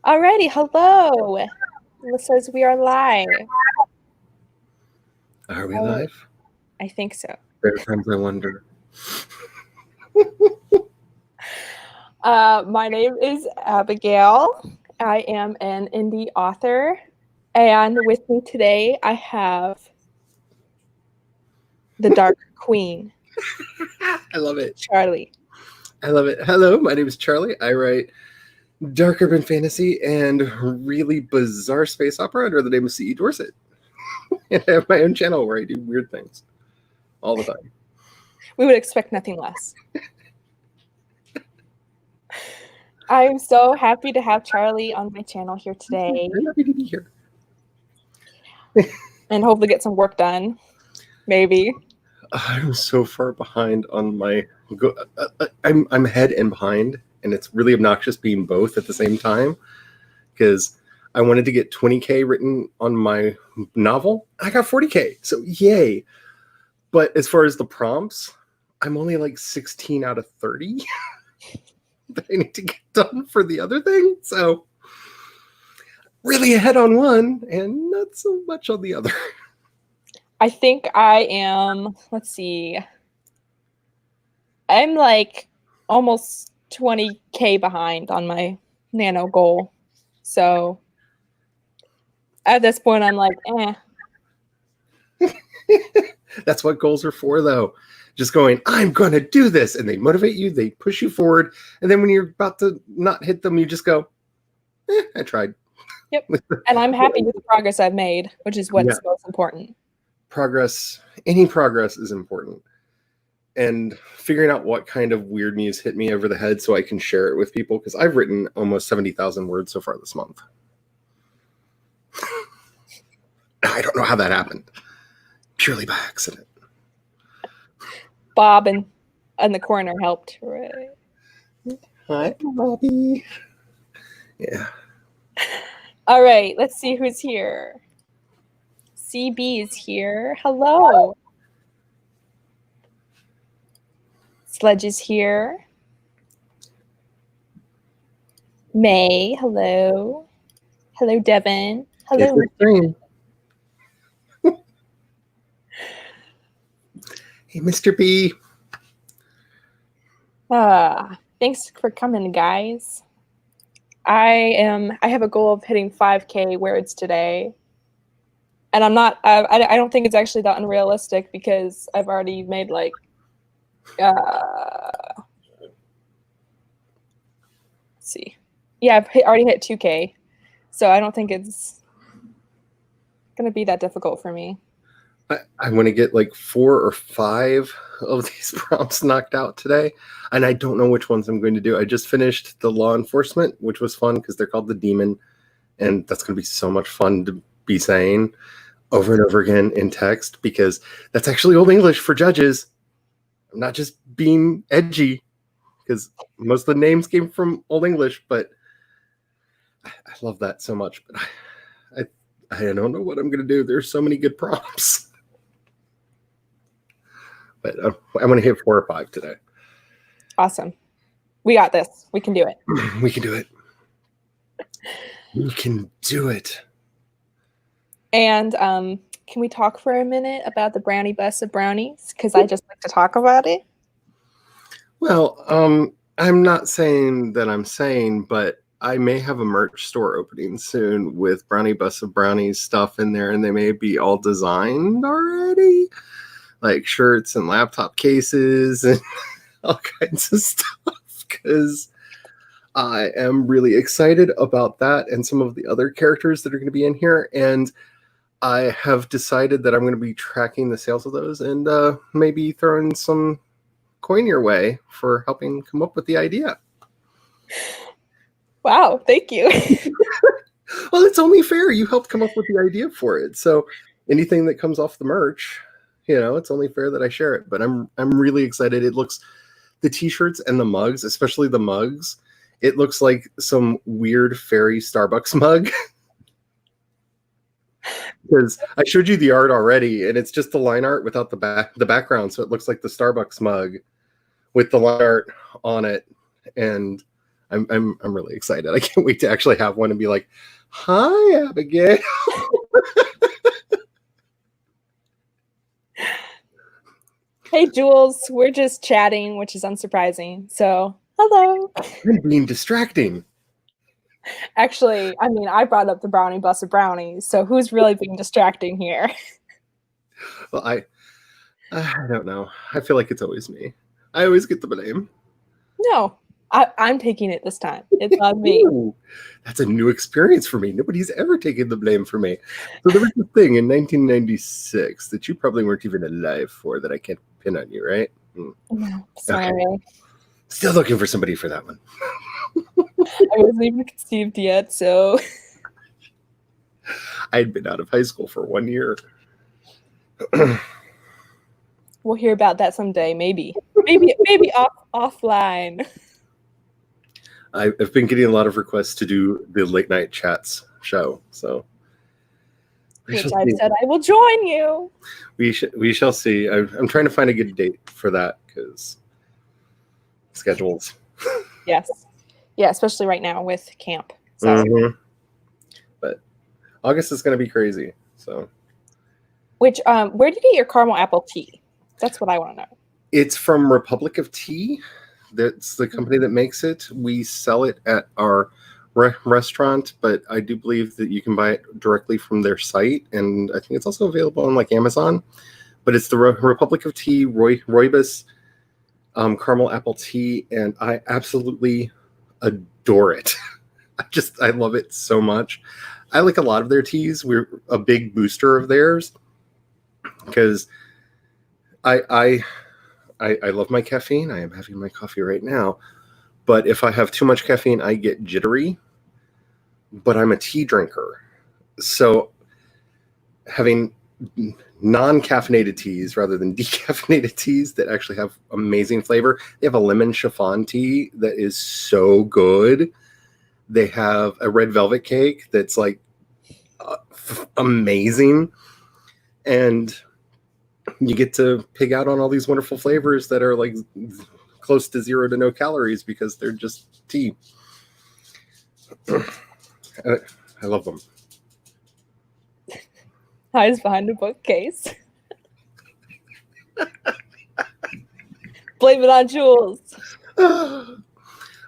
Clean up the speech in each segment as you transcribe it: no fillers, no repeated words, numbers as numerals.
Alrighty, hello. It says we are live. Are we live? I think so. There are times I wonder. My name is Abigail. I am an indie author, and with me today I have the Dark Queen. I love it. Charlie. I love it. Hello, my name is Charlie. I write dark urban fantasy and really bizarre space opera under the name of C.E. Dorsett. And I have my own channel where I do weird things all the time. We would expect nothing less. I'm so happy to have Charlie on my channel here today. I'm happy to be here. And hopefully get some work done. Maybe. I'm so far behind on my... I'm ahead and behind, and it's really obnoxious being both at the same time, because I wanted to get 20K written on my novel. I got 40K, so yay. But as far as the prompts, I'm only like 16 out of 30 that I need to get done for the other thing. So really ahead on one and not so much on the other. I think I am, let's see, I'm like almost 20K behind on my Nano goal. So at this point, I'm like, That's what goals are for, though. Just going, I'm going to do this. And they motivate you. They push you forward. And then when you're about to not hit them, you just go, I tried. Yep. And I'm happy with the progress I've made, which is what's most important. Progress, any progress is important. And figuring out what kind of weird news hit me over the head so I can share it with people, because I've written almost 70,000 words so far this month. I don't know how that happened. Purely by accident. Bob in the corner helped. Right. Hi, Bobby. Yeah. All right, let's see who's here. CB is here. Hello. Sledge is here. May, hello. Hello, Devin. Hello. Hey, Mr. B. Thanks for coming, guys. I have a goal of hitting 5K words today. And I'm not, I don't think it's actually that unrealistic because I've already made like, let's see. Yeah, I've already hit 2K. So I don't think it's going to be that difficult for me. I want to get like 4 or 5 of these prompts knocked out today. And I don't know which ones I'm going to do. I just finished the law enforcement, which was fun because they're called the demon. And that's going to be so much fun to be saying over and over again in text, because that's actually Old English for judges. I'm not just being edgy, because most of the names came from Old English, but I love that so much. But I don't know what I'm going to do. There's so many good prompts. But I'm going to hit 4 or 5 today. Awesome. We got this. We can do it. We can do it. We can do it. And can we talk for a minute about the brownie bus of brownies? Because I just like to talk about it. Well, I'm not saying that I'm saying, but I may have a merch store opening soon with Brownie Bus of Brownies stuff in there, and they may be all designed already, like shirts and laptop cases and all kinds of stuff, because I am really excited about that and some of the other characters that are going to be in here, and I have decided that I'm going to be tracking the sales of those and maybe throwing some coin your way for helping come up with the idea. Wow, thank you. Well, it's only fair. You helped come up with the idea for it. So anything that comes off the merch, it's only fair that I share it. But I'm really excited. It looks, the t-shirts and the mugs, especially the mugs, it looks like some weird fairy Starbucks mug. Because I showed you the art already, and it's just the line art without the background, so it looks like the Starbucks mug with the line art on it. And I'm really excited. I can't wait to actually have one and be like, "Hi, Abigail." Hey, Jules, we're just chatting, which is unsurprising. So, hello. I'm being distracting. Actually, I mean, I brought up the brownie bus of brownies, so who's really being distracting here? Well, I don't know. I feel like it's always me. I always get the blame. No, I'm taking it this time. It's on me. Ooh, that's a new experience for me. Nobody's ever taken the blame for me. So there was a thing in 1996 that you probably weren't even alive for that I can't pin on you, right? No, sorry. Okay. Still looking for somebody for that one. I wasn't even conceived yet, so I had been out of high school for 1 year. we'll hear about that someday. Maybe offline. I've been getting a lot of requests to do the late night chats show, so Which I've said I will join you. We shall see. I'm trying to find a good date for that because schedules. Yes, yeah, especially right now with camp. So, but August is going to be crazy. So, which where do you get your caramel apple tea? That's what I want to know. It's from Republic of Tea. That's the company that makes it. We sell it at our restaurant, but I do believe that you can buy it directly from their site, and I think it's also available on like Amazon. But it's the Republic of Tea Rooibos caramel apple tea, and I absolutely adore it. I love it so much. I like a lot of their teas. We're a big booster of theirs because I love my caffeine. I am having my coffee right now. But if I have too much caffeine, I get jittery. But I'm a tea drinker. So having non-caffeinated teas rather than decaffeinated teas that actually have amazing flavor. They have a lemon chiffon tea that is so good. They have a red velvet cake that's like amazing. And you get to pig out on all these wonderful flavors that are like close to 0 to no calories because they're just tea. I love them. Hides behind a bookcase. Blame it on Jules.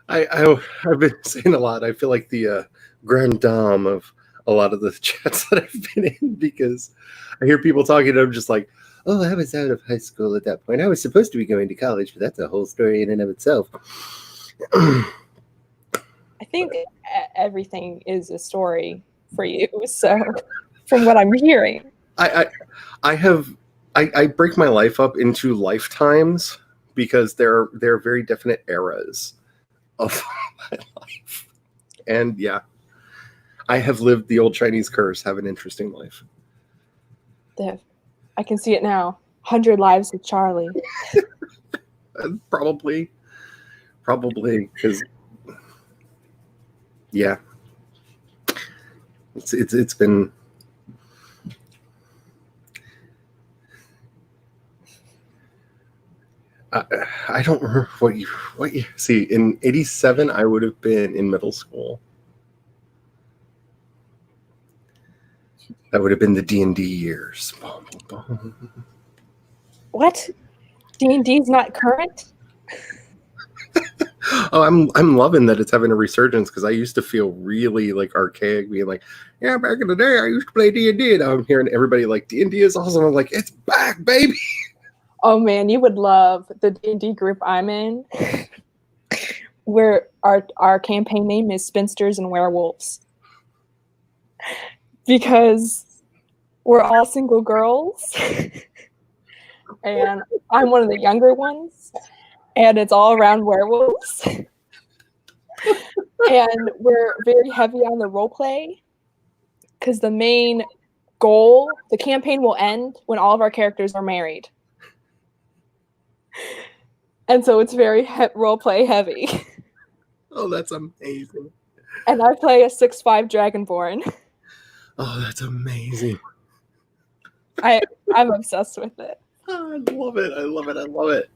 I've been saying a lot. I feel like the grand dame of a lot of the chats that I've been in because I hear people talking and I'm just like, oh, I was out of high school at that point. I was supposed to be going to college, but that's a whole story in and of itself. I think everything is a story for you. So, from what I'm hearing, I break my life up into lifetimes because they're very definite eras of my life. And yeah, I have lived the old Chinese curse, have an interesting life. I can see it now. 100 Lives with Charlie. Probably because yeah, it's been. I don't remember what you see. In 87, I would have been in middle school. That would have been the D&D years. What? D&D's not current? Oh, I'm loving that it's having a resurgence because I used to feel really like archaic, being like, yeah, back in the day I used to play D&D. Now I'm hearing everybody like D&D is awesome. I'm like, it's back, baby. Oh man, you would love the D&D group I'm in, where our campaign name is Spinsters and Werewolves, because we're all single girls, and I'm one of the younger ones, and it's all around werewolves, and we're very heavy on the role play, because the main goal, the campaign will end when all of our characters are married. And so it's very roleplay heavy. Oh, that's amazing. And I play a 6'5" Dragonborn. Oh, that's amazing. I'm obsessed with it. Oh, I love it. I love it. I love it.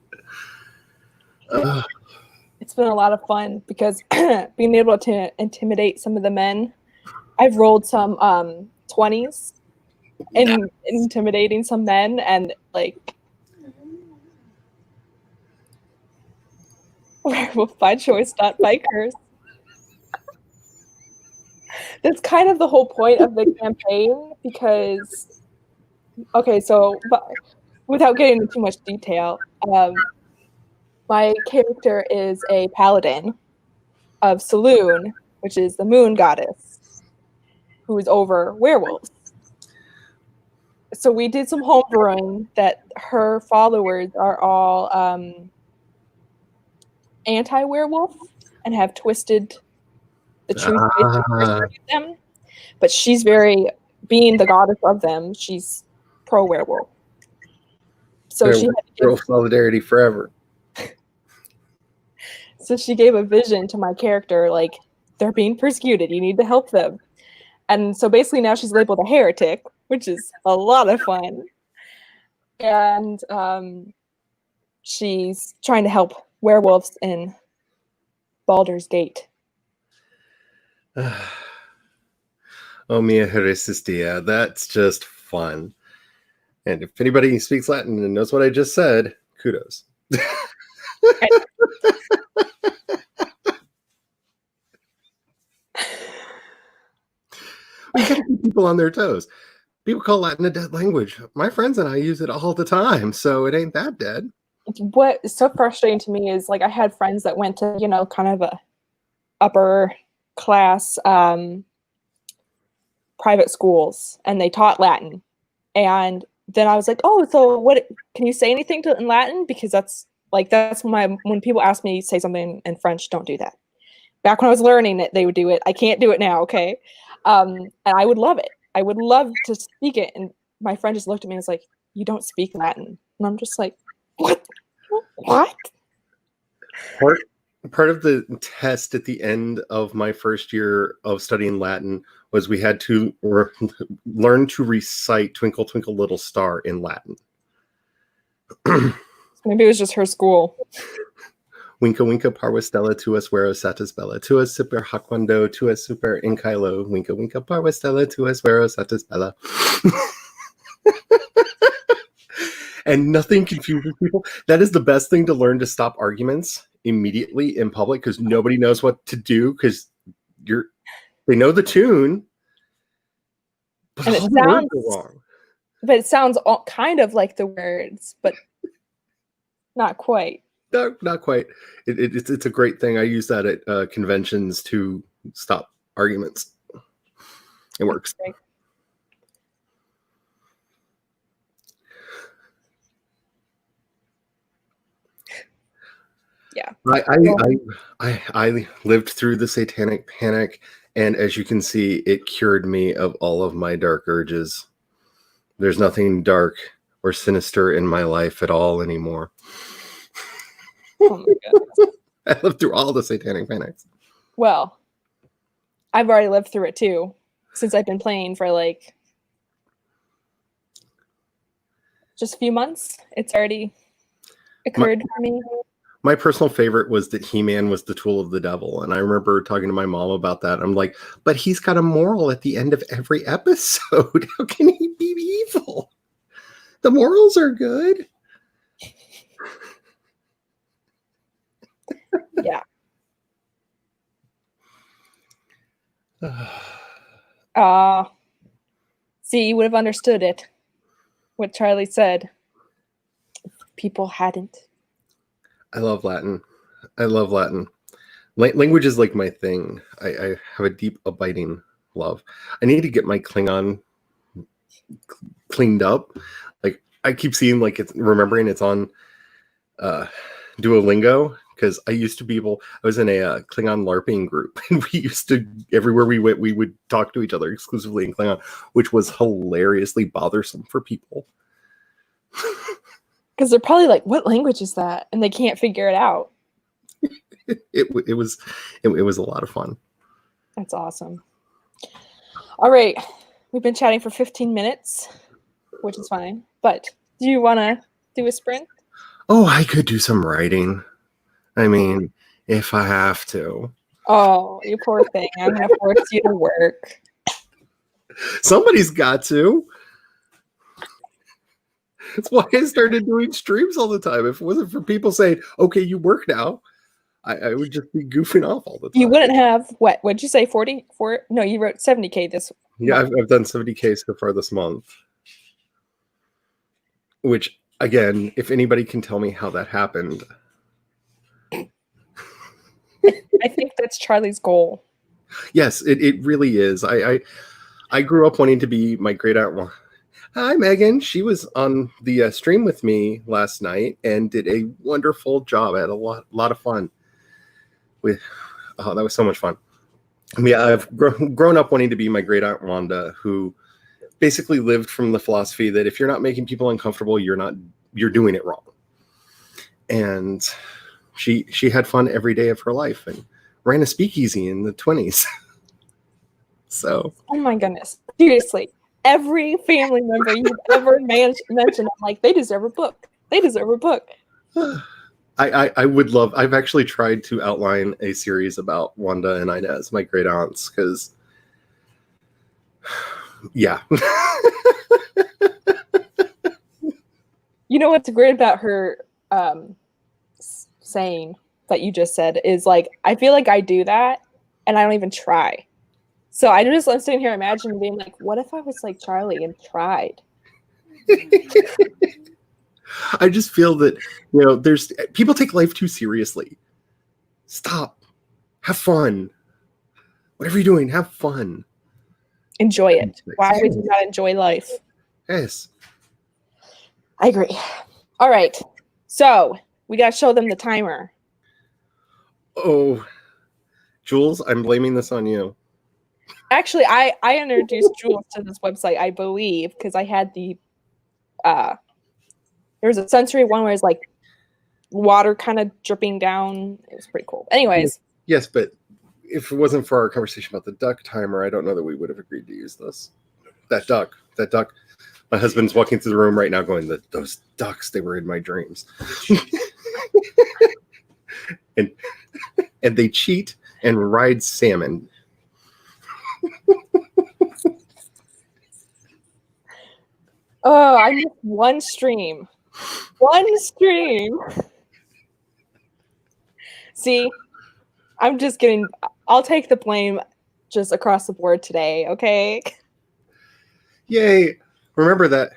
It's been a lot of fun because being able to intimidate some of the men. I've rolled some 20s in intimidating some men, and like werewolf by choice, not by curse. That's kind of the whole point of the campaign because, okay, so but without getting into too much detail, my character is a paladin of Saloon, which is the moon goddess, who is over werewolves. So we did some homebrewing that her followers are all anti-werewolf and have twisted the truth for them. But she's very, being the goddess of them, she's pro-werewolf. So she had to Girl solidarity forever. So she gave a vision to my character, like, they're being persecuted, you need to help them. And so basically now she's labeled a heretic, which is a lot of fun. And she's trying to help werewolves in Baldur's Gate. Oh, mia heresistia. That's just fun. And if anybody speaks Latin and knows what I just said, kudos. We gotta keep people on their toes. People call Latin a dead language. My friends and I use it all the time, so it ain't that dead. What is so frustrating to me is, like, I had friends that went to, kind of a upper class private schools, and they taught Latin. And then I was like, oh, so what, can you say anything in Latin? Because that's when people ask me to say something in French, don't do that. Back when I was learning it, they would do it. I can't do it now, okay? And I would love it. I would love to speak it. And my friend just looked at me and was like, you don't speak Latin. And I'm just like, what? What? Part of the test at the end of my first year of studying Latin was we had to learn to recite Twinkle, Twinkle, Little Star in Latin. Maybe it was just her school. Winka winka parva stella tuas vero satis bella, tuas super haquando, tuas super incailo, winka winka parva stella tuas vero satis bella. And nothing confuses people. That is the best thing to learn to stop arguments immediately in public, because nobody knows what to do, because they know the tune, but and all the words are wrong. But it sounds kind of like the words, but not quite. No, not quite. It's a great thing. I use that at conventions to stop arguments. It works. Okay. Yeah. I lived through the Satanic Panic, and as you can see, it cured me of all of my dark urges. There's nothing dark or sinister in my life at all anymore. Oh my God. I lived through all the Satanic Panics. Well, I've already lived through it too, since I've been playing for like just a few months. It's already occurred for me. My personal favorite was that He-Man was the tool of the devil. And I remember talking to my mom about that. I'm like, but he's got a moral at the end of every episode. How can he be evil? The morals are good. Yeah. See, you would have understood it. What Charlie said. If people hadn't. I love Latin. I love Latin. Language is like my thing. I have a deep, abiding love. I need to get my Klingon cleaned up. Like, I keep seeing, like, remembering it's on Duolingo, because I used to I was in a Klingon LARPing group, and we used to, everywhere we went, we would talk to each other exclusively in Klingon, which was hilariously bothersome for people. Because they're probably like, what language is that? And they can't figure it out. It was a lot of fun. That's awesome. All right. We've been chatting for 15 minutes, which is fine. But do you want to do a sprint? Oh, I could do some writing. I mean, if I have to. Oh, you poor thing. I'm going to force you to work. Somebody's got to. That's why I started doing streams all the time. If it wasn't for people saying, okay, you work now, I would just be goofing off all the time. You wouldn't have, what? What'd you say, 44? No, you wrote 70K this Yeah, month. I've done 70K so far this month. Which, again, if anybody can tell me how that happened. I think that's Charlie's goal. Yes, it really is. I grew up wanting to be my great aunt. Hi, Megan. She was on the stream with me last night and did a wonderful job. I had a lot of fun. That was so much fun. Yeah, I've grown up wanting to be my great aunt Wanda, who basically lived from the philosophy that if you're not making people uncomfortable, you're doing it wrong. And she had fun every day of her life and ran a speakeasy in the 20s. So. Oh my goodness. Seriously. Every family member you've ever mentioned, I'm like, they deserve a book. They deserve a book. I would love. I've actually tried to outline a series about Wanda and Inez, my great aunts, because, yeah. You know what's great about her saying that you just said is like, I feel like I do that and I don't even try. So I'm sitting here imagining being like, what if I was like Charlie and tried? I just feel that, there's people take life too seriously. Stop. Have fun. Whatever you're doing, have fun. Enjoy it. Why would you not enjoy life? Yes. I agree. All right. So we got to show them the timer. Oh, Jules, I'm blaming this on you. Actually, I introduced Jules to this website, I believe, because I had the there was a sensory one where it's like water kind of dripping down. It was pretty cool. Anyways. Yes, but if it wasn't for our conversation about the duck timer, I don't know that we would have agreed to use this. That duck. My husband's walking through the room right now going, those ducks, they were in my dreams. and they cheat and ride salmon. Oh, I missed one stream. One stream. See, I'm just kidding. I'll take the blame just across the board today, okay? Yay. Remember that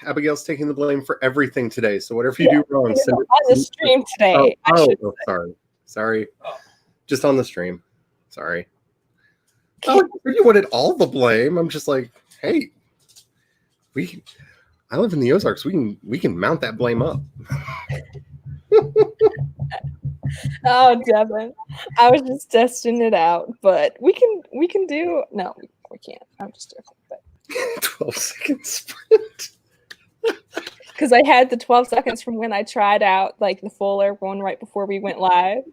Abigail's taking the blame for everything today. So whatever you do wrong, send it on the stream today. Sorry. Just on the stream. Sorry. Oh, you wanted all the blame. I'm just like, hey, I live in the Ozarks. We can mount that blame up. Oh, Devin, I was just testing it out, but we can do. No, we can't. I'm just joking. But 12-second sprint. Because I had the 12 seconds from when I tried out like the fuller one right before we went live.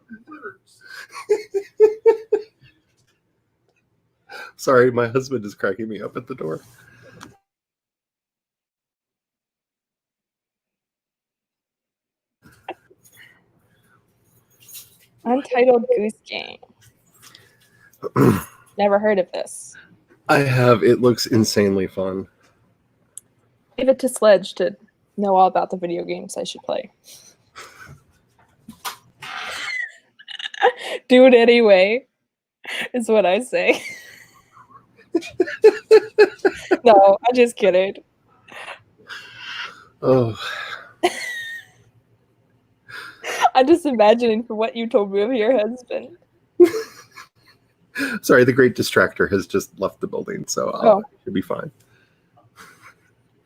Sorry, my husband is cracking me up at the door. Untitled Goose Game. Never heard of this. I have. It looks insanely fun. Give it to Sledge to know all about the video games I should play. Do it anyway, is what I say. No, I'm just kidding. Oh. I'm just imagining for what you told me of your husband. Sorry, the great distractor has just left the building, so it should be fine.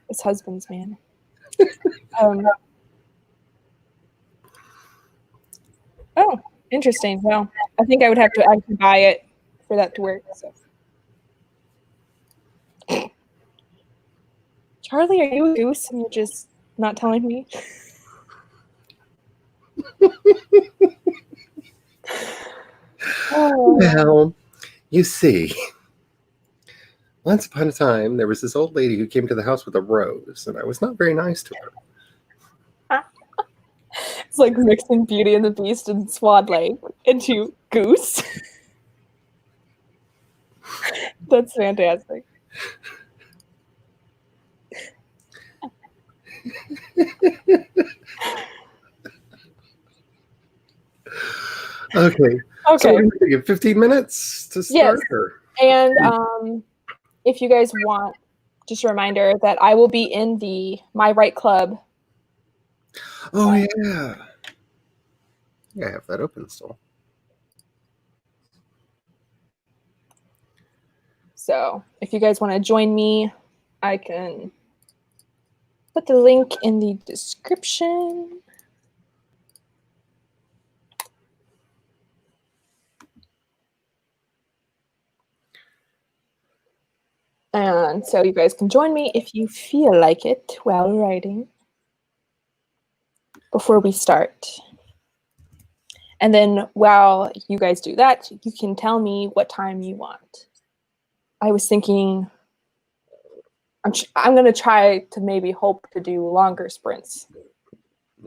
His husband's man. Oh, interesting. Well, I think I would have to actually buy it for that to work. So. Charlie, are you a goose and you're just not telling me? Well, you see, once upon a time, there was this old lady who came to the house with a rose, and I was not very nice to her. It's like mixing Beauty and the Beast and Swan Lake into Goose. That's fantastic. Okay. So Okay. what do you think? 15 minutes to start? Yes. Or? And if you guys want, just a reminder that I will be in the My Right Club. Oh, yeah. Yeah, I have that open still. So if you guys want to join me, I can put the link in the description. And so you guys can join me if you feel like it while writing before we start. And then while you guys do that, you can tell me what time you want. I was thinking I'm going to try to maybe hope to do longer sprints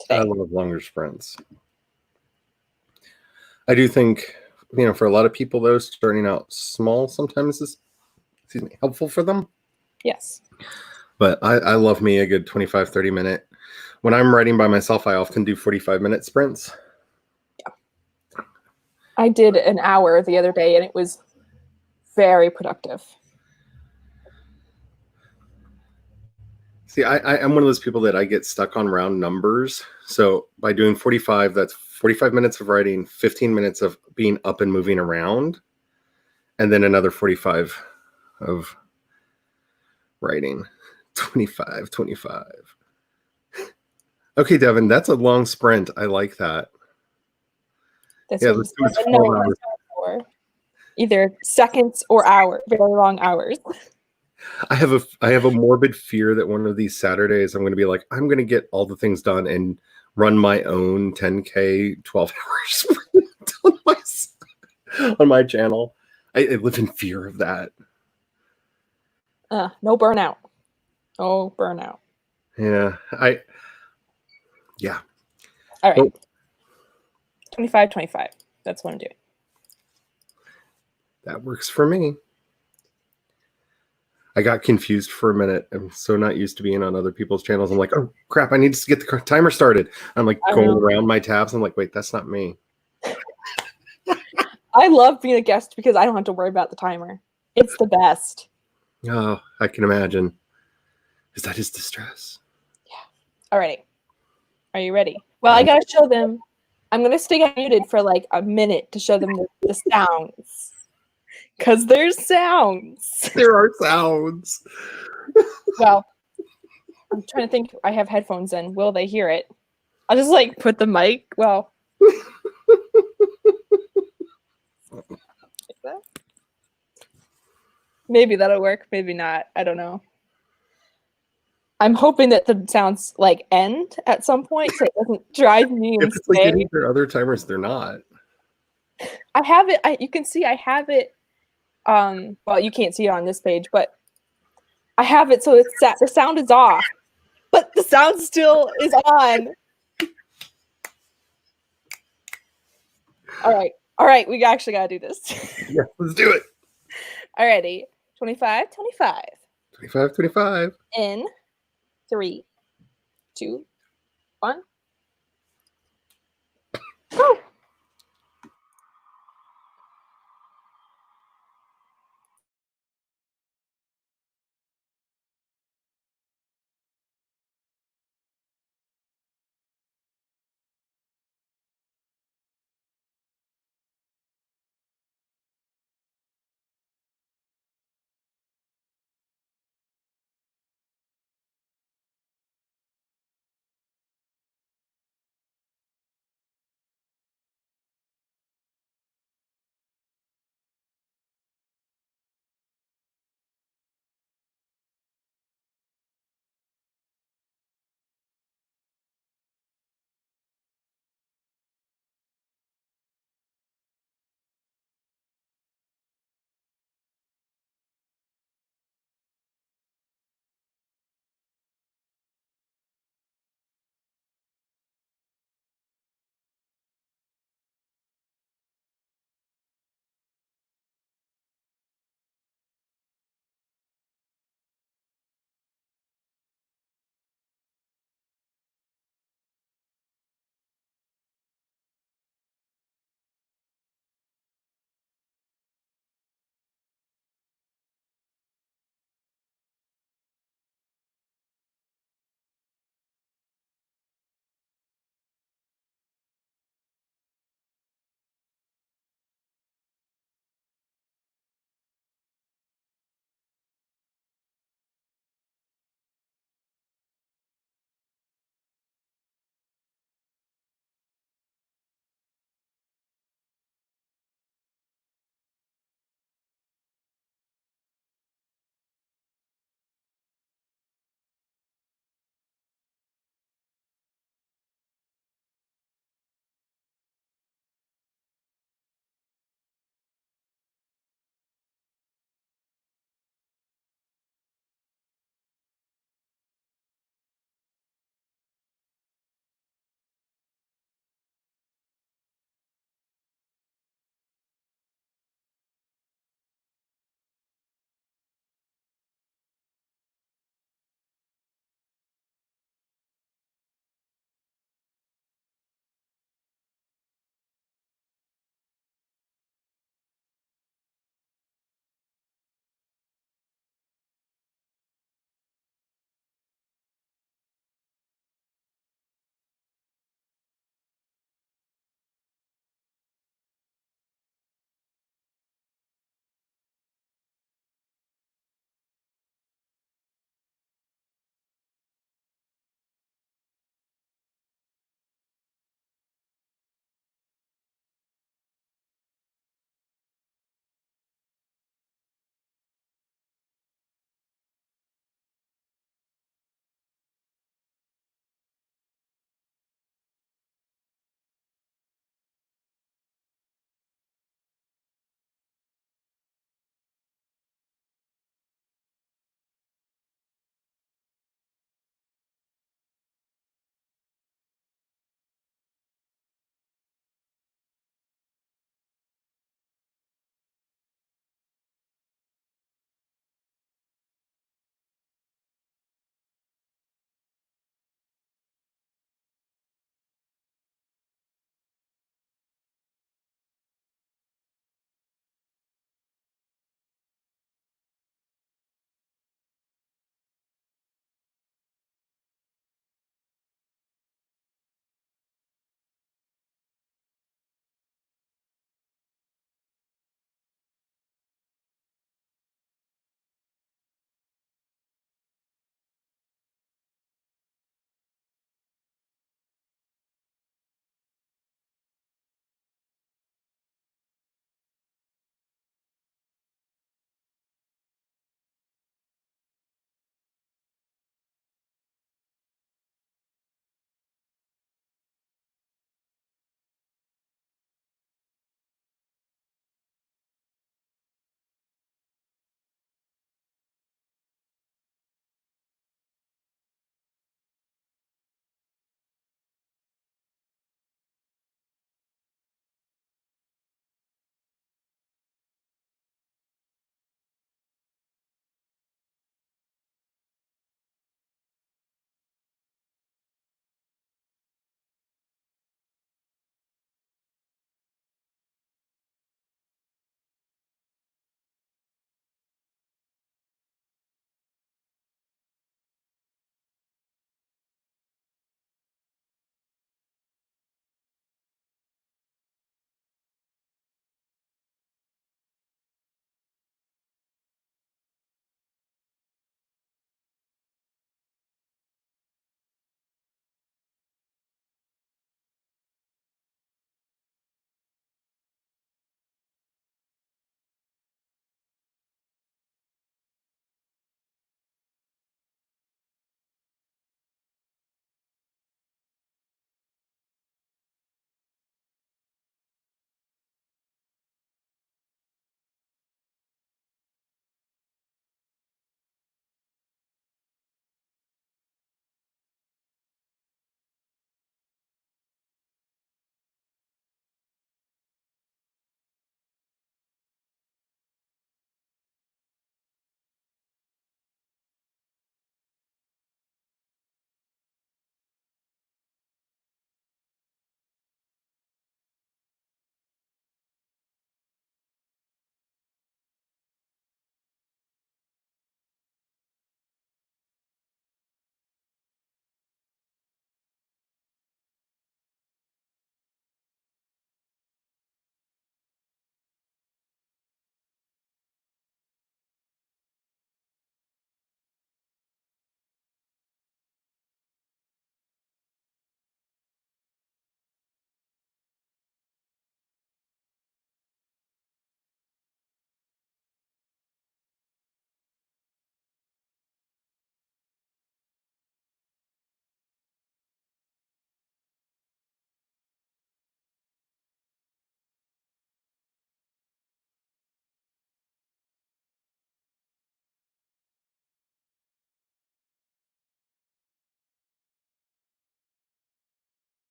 today. I love longer sprints. I do think, for a lot of people, though, starting out small sometimes is helpful for them. Yes. But I love me a good 25, 30 minute. When I'm writing by myself, I often do 45-minute sprints. Yeah. I did an hour the other day, and it was very productive. See, I'm one of those people that I get stuck on round numbers. So by doing 45, that's 45 minutes of writing, 15 minutes of being up and moving around, and then another 45 of writing. 25. Okay, Devin, that's a long sprint. I like that. That's Yeah, what let's do it 12 hours. For. Either seconds or hours, very long hours. I have a morbid fear that one of these Saturdays I'm going to be like, I'm going to get all the things done and run my own 10K 12 hours on my channel. I live in fear of that. No burnout. No burnout. Yeah. All right. Oh. 25. That's what I'm doing. That works for me. I got confused for a minute. I'm so not used to being on other people's channels. I'm like, oh crap, I need to get the timer started. I'm like going around my tabs. I'm like, wait, that's not me. I love being a guest because I don't have to worry about the timer. It's the best. Oh, I can imagine. Is that his distress? Yeah. Alrighty. Are you ready? Well, I gotta show them. I'm gonna stay muted for like a minute to show them the sounds. Because there's sounds. There are sounds. Well, I'm trying to think. I have headphones in. Will they hear it? I'll just like put the mic. Well. Maybe that'll work. Maybe not. I don't know. I'm hoping that the sounds like end at some point so it doesn't drive me insane. If it's like any of their other timers, they're not. I have it. You can see I have it. Well, you can't see it on this page, but I have it so it's set. The sound is off, but the sound still is on. All right. We actually gotta do this. Yeah, let's do it. Alrighty. 25. 25. In 3, 2, 1. Go.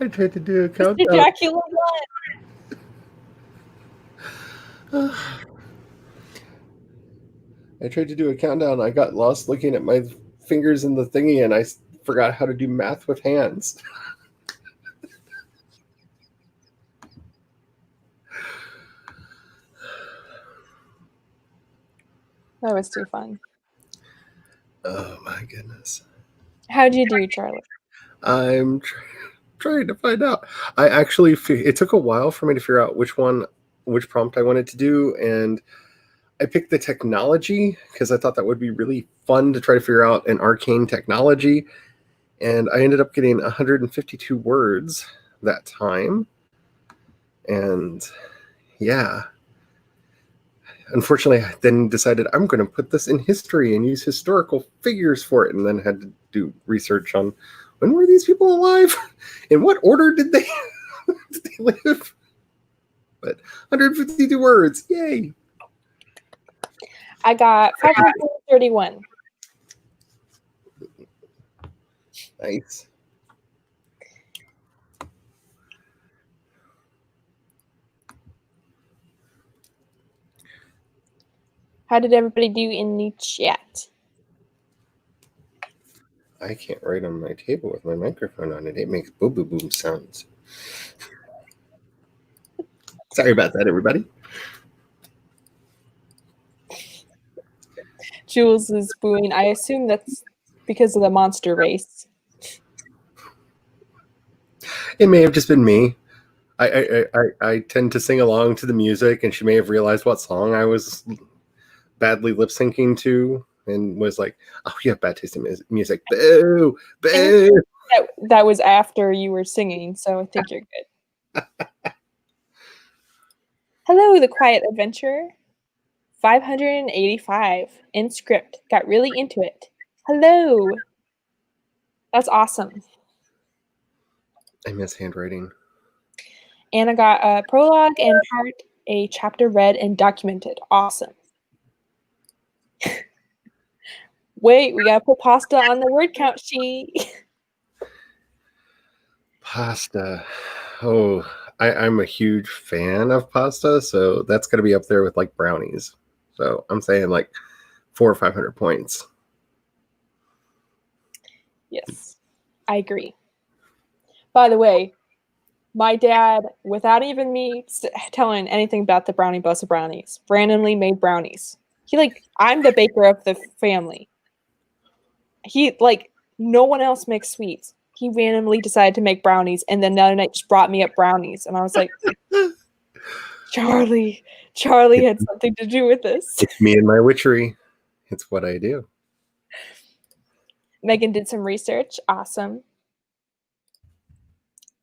I tried to do a Mr. countdown. Dracula I tried to do a countdown. I got lost looking at my fingers in the thingy, and I forgot how to do math with hands. That was too fun. Oh my goodness. How'd you do, Charlie? I'm trying to find out. I actually, it took a while for me to figure out which prompt I wanted to do, and I picked the technology because I thought that would be really fun to try to figure out an arcane technology, and I ended up getting 152 words that time, and yeah. Unfortunately, I then decided I'm going to put this in history and use historical figures for it, and then had to do research on when were these people alive? In what order did they, did they live? But 152 words, yay! I got 531. Nice. How did everybody do in the chat? I can't write on my table with my microphone on it. It makes boom boom boom sounds. Sorry about that, everybody. Jules is booing. I assume that's because of the monster race. It may have just been me. I tend to sing along to the music, and she may have realized what song I was badly lip syncing to, and was like, "Oh, you have bad taste in music." Boo, boo. That was after you were singing, so I think you're good. Hello, the Quiet Adventurer. 585 in script. Got really into it. Hello. That's awesome. I miss handwriting. And I got a prologue and part a chapter read and documented. Awesome. Wait, we gotta put pasta on the word count sheet. Pasta. Oh, I'm a huge fan of pasta, so that's going to be up there with like brownies. So I'm saying like 400 or 500 points. Yes, I agree. By the way, my dad, without even me telling anything about the brownie bus of brownies, randomly made brownies. I'm the baker of the family. No one else makes sweets. He randomly decided to make brownies, and then the other night just brought me up brownies, and I was like, Charlie had something to do with this. It's me and my witchery. It's what I do. Megan did some research. Awesome.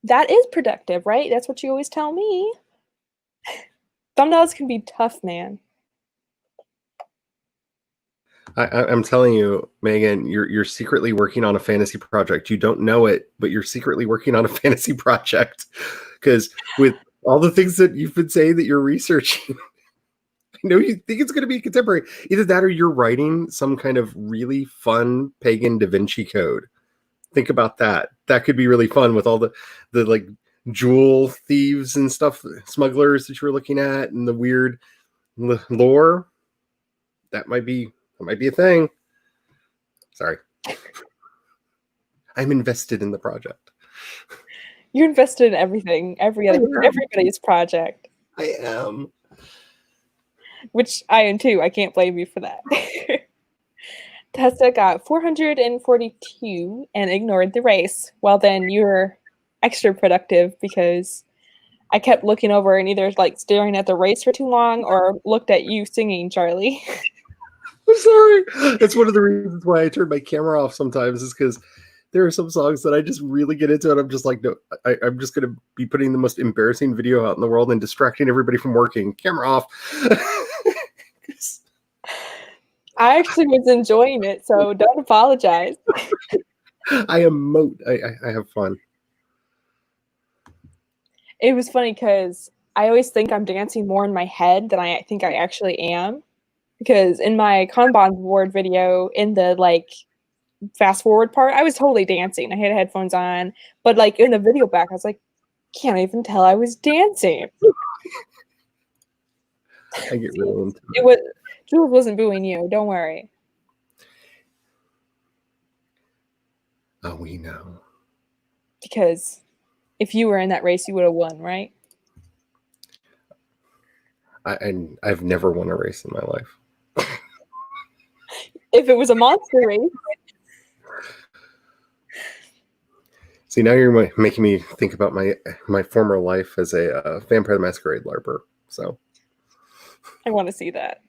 That is productive, right? That's what you always tell me. Thumbnails can be tough, man. I'm telling you, Megan, you're secretly working on a fantasy project. You don't know it, but you're secretly working on a fantasy project. Because with all the things that you've been saying that you're researching, I know you think it's going to be contemporary. Either that or you're writing some kind of really fun pagan Da Vinci Code. Think about that. That could be really fun with all the like jewel thieves and stuff, smugglers that you were looking at, and the weird lore. That might be a thing. Sorry. I'm invested in the project. You're invested in everything, everybody's project. I am. Which I am too. I can't blame you for that. Tessa got 442 and ignored the race. Well, then you're extra productive because I kept looking over and either staring at the race for too long or looked at you singing, Charlie. I'm sorry. That's one of the reasons why I turn my camera off sometimes, is because there are some songs that I just really get into, and I'm just like, no, I'm just going to be putting the most embarrassing video out in the world and distracting everybody from working. Camera off. I actually was enjoying it, so don't apologize. I emote. I have fun. It was funny because I always think I'm dancing more in my head than I think I actually am. Because in my Kanban board video, in the fast forward part, I was totally dancing. I had headphones on, but like in the video back, I was like, can't even tell I was dancing. I get really into It was Jules wasn't booing you. Don't worry. Oh, we know. Because if you were in that race, you would have won, right? I've never won a race in my life. If it was a monster race. See, now you're making me think about my former life as a Vampire the Masquerade LARPer. So I want to see that.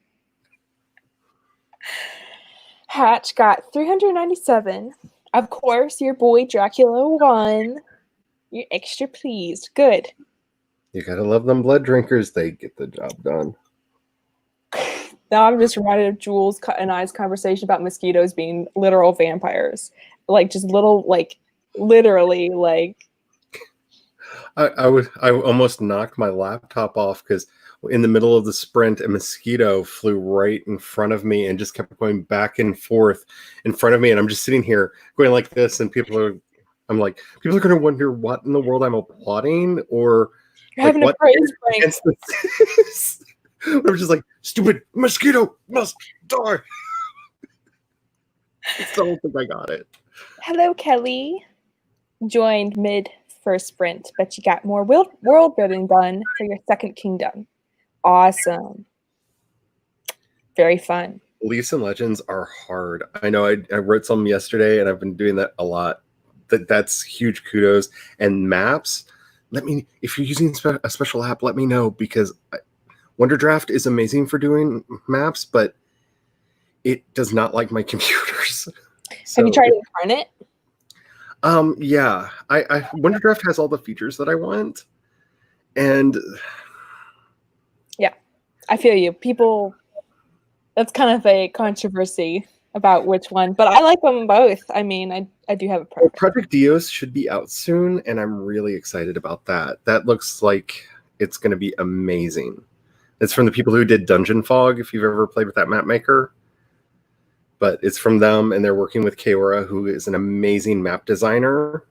Hatch got 397. Of course, your boy Dracula won. You're extra pleased. Good. you gotta love them blood drinkers. They get the job done. Now I'm just reminded of Jules and I's conversation about mosquitoes being literal vampires. Like, just little, like, literally, like... I almost knocked my laptop off because in the middle of the sprint, a mosquito flew right in front of me and just kept going back and forth in front of me. And I'm just sitting here going like this, and people are going to wonder what in the world I'm applauding, or You're like having what a praise break. I'm just like, stupid mosquito must die. I still don't think I got it. Hello, Kelly. Joined mid first sprint, but you got more world building done for your second kingdom. Awesome. Very fun. Leafs and Legends are hard. I know I wrote some yesterday, and I've been doing that a lot. That's huge kudos. And maps, if you're using a special app, let me know, because Wonderdraft is amazing for doing maps, but it does not like my computers. Have you tried Incarnate? Yeah. Wonderdraft has all the features that I want, and yeah, I feel you. People, that's kind of a controversy about which one, but I like them both. I mean, I do have a preference. Project Dios should be out soon, and I'm really excited about that. That looks like it's going to be amazing. It's from the people who did Dungeon Fog, if you've ever played with that map maker. But it's from them, and they're working with Kaora, who is an amazing map designer,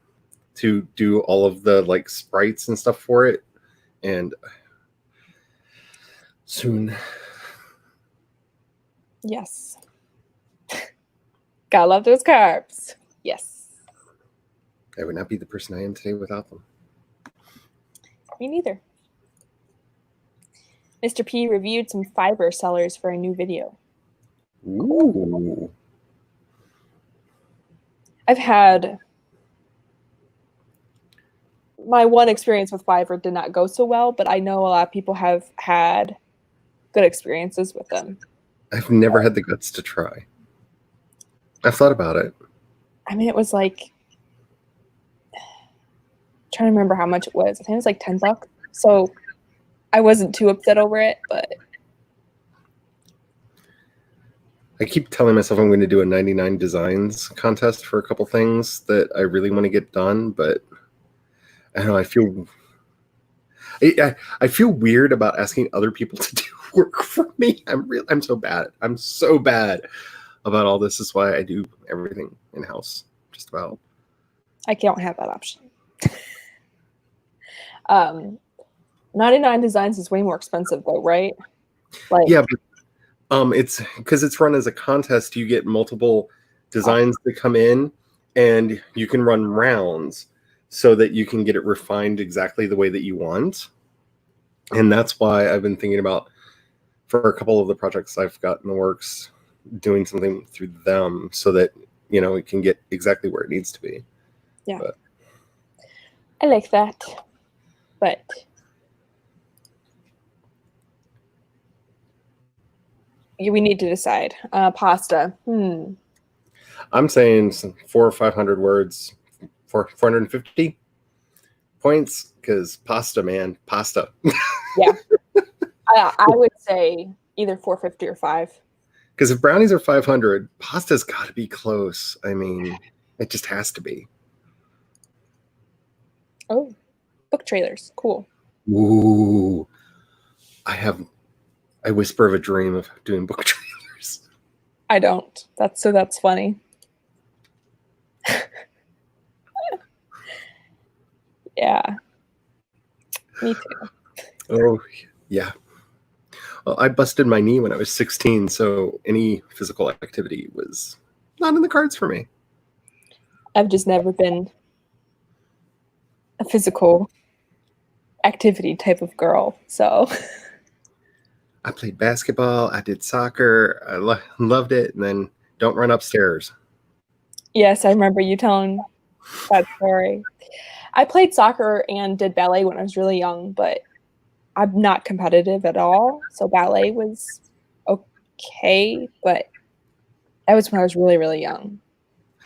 to do all of the like sprites and stuff for it. And soon. Yes. Gotta love those carbs. Yes. I would not be the person I am today without them. Me neither. Mr. P reviewed some fiber sellers for a new video. Ooh. I've had my one experience with Fiverr did not go so well, but I know a lot of people have had good experiences with them. I've never had the guts to try. I've thought about it. I mean, it was like, I'm trying to remember how much it was. I think it was like $10. So I wasn't too upset over it, but I keep telling myself I'm going to do a 99 designs contest for a couple things that I really want to get done, but I don't know. I feel weird about asking other people to do work for me. I'm so bad. I'm so bad about all this. Is why I do everything in house, just about. I don't have that option. 99 designs is way more expensive though, right? Like, yeah, but it's because it's run as a contest. You get multiple designs that come in, and you can run rounds so that you can get it refined exactly the way that you want. And that's why I've been thinking about, for a couple of the projects I've got in the works, doing something through them so that, it can get exactly where it needs to be. Yeah. But I like that. But we need to decide. Pasta. I'm saying 400 or 500 words for 450 points, because pasta, man. Pasta. Yeah. I would say either 450 or 5. Because if brownies are 500, pasta's got to be close. I mean, it just has to be. Oh, book trailers. Cool. Ooh. I whisper of a dream of doing book trailers. I don't. That's funny. Yeah. Me too. Oh, yeah. Well, I busted my knee when I was 16, so any physical activity was not in the cards for me. I've just never been a physical activity type of girl. So I played basketball. I did soccer. I loved it. And then don't run upstairs. yes, I remember you telling that story. I played soccer and did ballet when I was really young, but I'm not competitive at all. So ballet was okay, but that was when I was really, really young.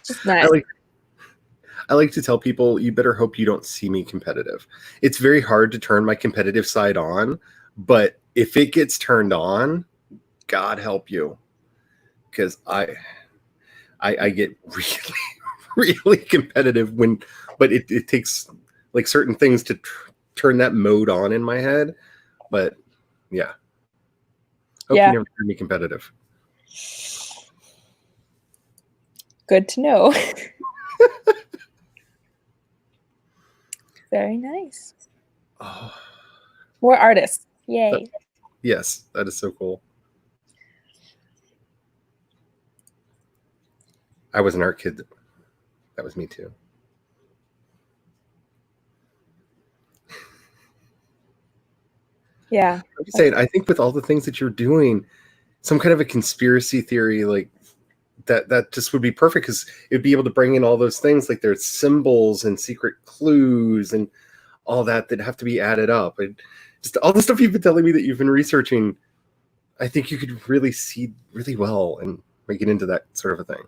Just not. I like to tell people, you better hope you don't see me competitive. It's very hard to turn my competitive side on, but if it gets turned on, God help you, because I get really, really competitive but it takes like certain things to turn that mode on in my head. But yeah, hope you never hear me competitive. Good to know. Very nice. Oh, More artists. Yay. yes, that is so cool. I was an art kid. That was me too. Yeah. I'm just saying, I think with all the things that you're doing, some kind of a conspiracy theory like that just would be perfect, because it'd be able to bring in all those things, like there's symbols and secret clues and all that have to be added up, and just all the stuff you've been telling me that you've been researching. I think you could really see really well and make it into that sort of a thing.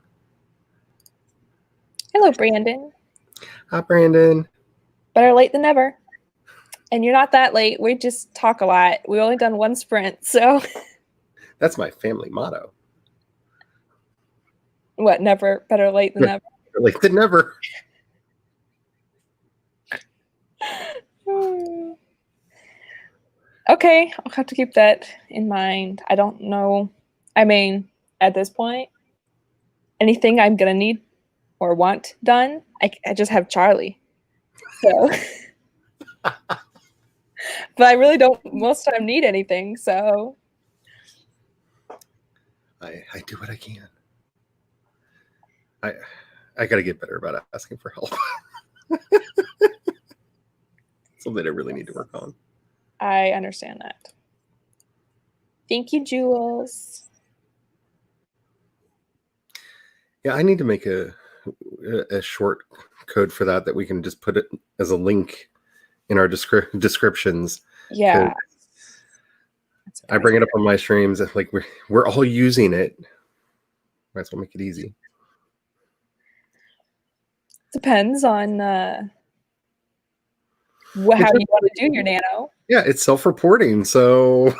Hello, Brandon. Hi, Brandon. Better late than never. And you're not that late. We just talk a lot. We only done one sprint, so. That's my family motto. What, never? Better late than never? Better late than never. Okay, I'll have to keep that in mind. I don't know. I mean, at this point, anything I'm going to need or want done, I just have Charlie. So. But I really don't most of the time need anything, so. I do what I can. I got to get better about asking for help. Something I really need to work on. I understand that. Thank you, Jules. Yeah, I need to make a short code for that we can just put it as a link in our descriptions. Yeah. I bring it up on my streams. Like we're all using it. Might as well make it easy. Depends on how you want to do your Nano. Yeah, it's self-reporting, so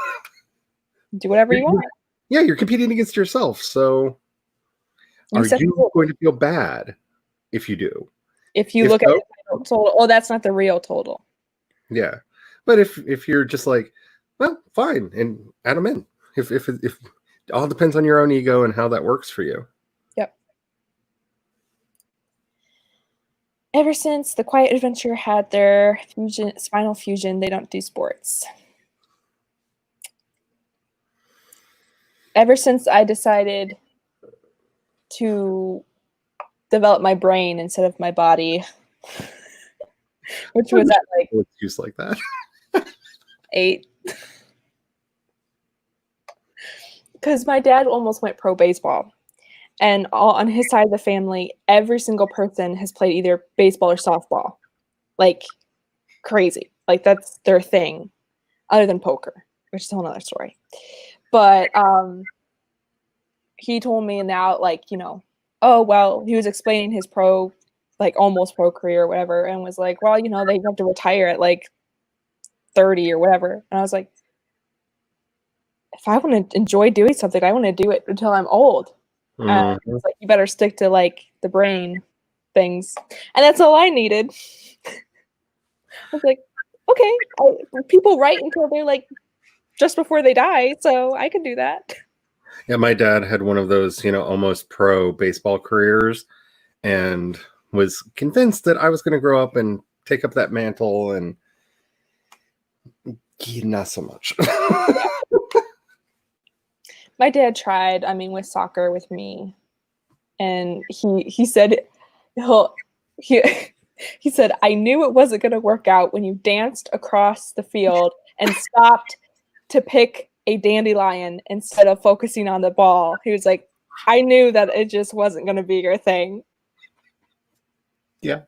do whatever you want. Yeah, you're competing against yourself, so are you going to feel bad if you do? If you look at the total, oh, that's not the real total. Yeah, but if you're just like, well, fine, and add them in. If it all depends on your own ego and how that works for you. Yep. Ever since the Quiet Adventure had their spinal fusion, they don't do sports. Ever since I decided to develop my brain instead of my body, which was at like excuse like that. 8. Because my dad almost went pro baseball, and on his side of the family, every single person has played either baseball or softball, like crazy. Like that's their thing, other than poker, which is a whole other story. But he told me now, like, oh, well, he was explaining his almost pro career or whatever, and was like, well, they have to retire at like 30 or whatever. And I was like, if I want to enjoy doing something, I want to do it until I'm old. And it's like, you better stick to like the brain things. And that's all I needed. I was like, okay, people write until they're like just before they die, so I can do that. Yeah, my dad had one of those, almost pro baseball careers, and was convinced that I was going to grow up and take up that mantle, and not so much. My dad tried, with soccer with me, and he said he said, I knew it wasn't going to work out when you danced across the field and stopped to pick a dandelion instead of focusing on the ball. He was like, I knew that it just wasn't going to be your thing. Yeah.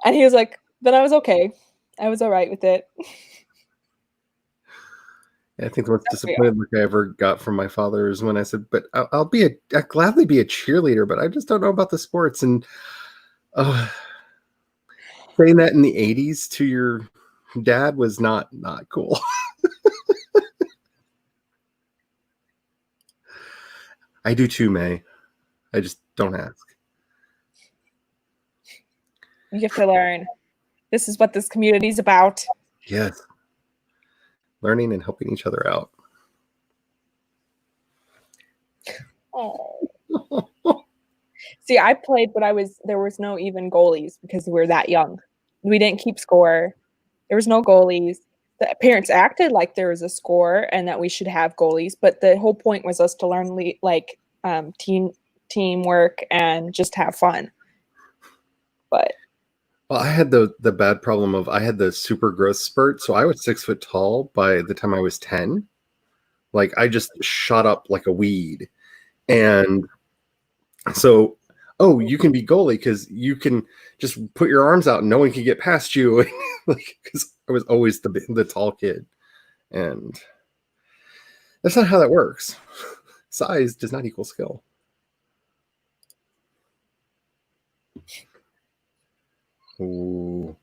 And he was like, then I was okay. I was all right with it. I think the most disappointed look I ever got from my father is when I said, but I'll gladly be a cheerleader, but I just don't know about the sports. And saying that in the 80s to your dad was not cool. I do too, May. I just don't ask. You have to learn. This is what this community is about. Yes. Learning and helping each other out. Oh. See, I played, but there was no even goalies because we were that young. We didn't keep score. There was no goalies. The parents acted like there was a score and that we should have goalies, but the whole point was us to learn teamwork and just have fun. But well, I had the bad problem of I had the super growth spurt, so I was 6 foot tall by the time I was 10. Like I just shot up like a weed, and so you can be goalie because you can just put your arms out and no one can get past you. Like because I was always the tall kid, and that's not how that works. Size does not equal skill. Ooh.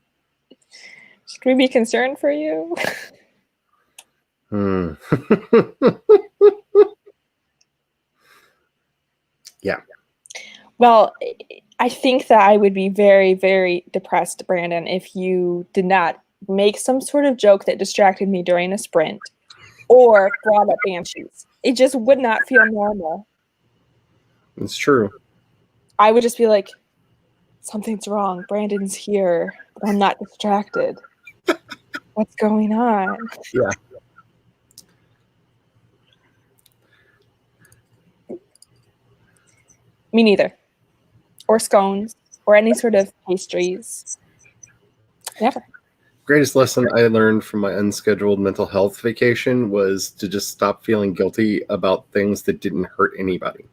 Should we be concerned for you? Yeah. Well, I think that I would be very, very depressed, Brandon, if you did not make some sort of joke that distracted me during a sprint or brought up banshees. It just would not feel normal. It's true. I would just be like, something's wrong. Brandon's here, but I'm not distracted. What's going on? Yeah. Me neither. Or scones, or any sort of pastries. Never. Greatest lesson I learned from my unscheduled mental health vacation was to just stop feeling guilty about things that didn't hurt anybody.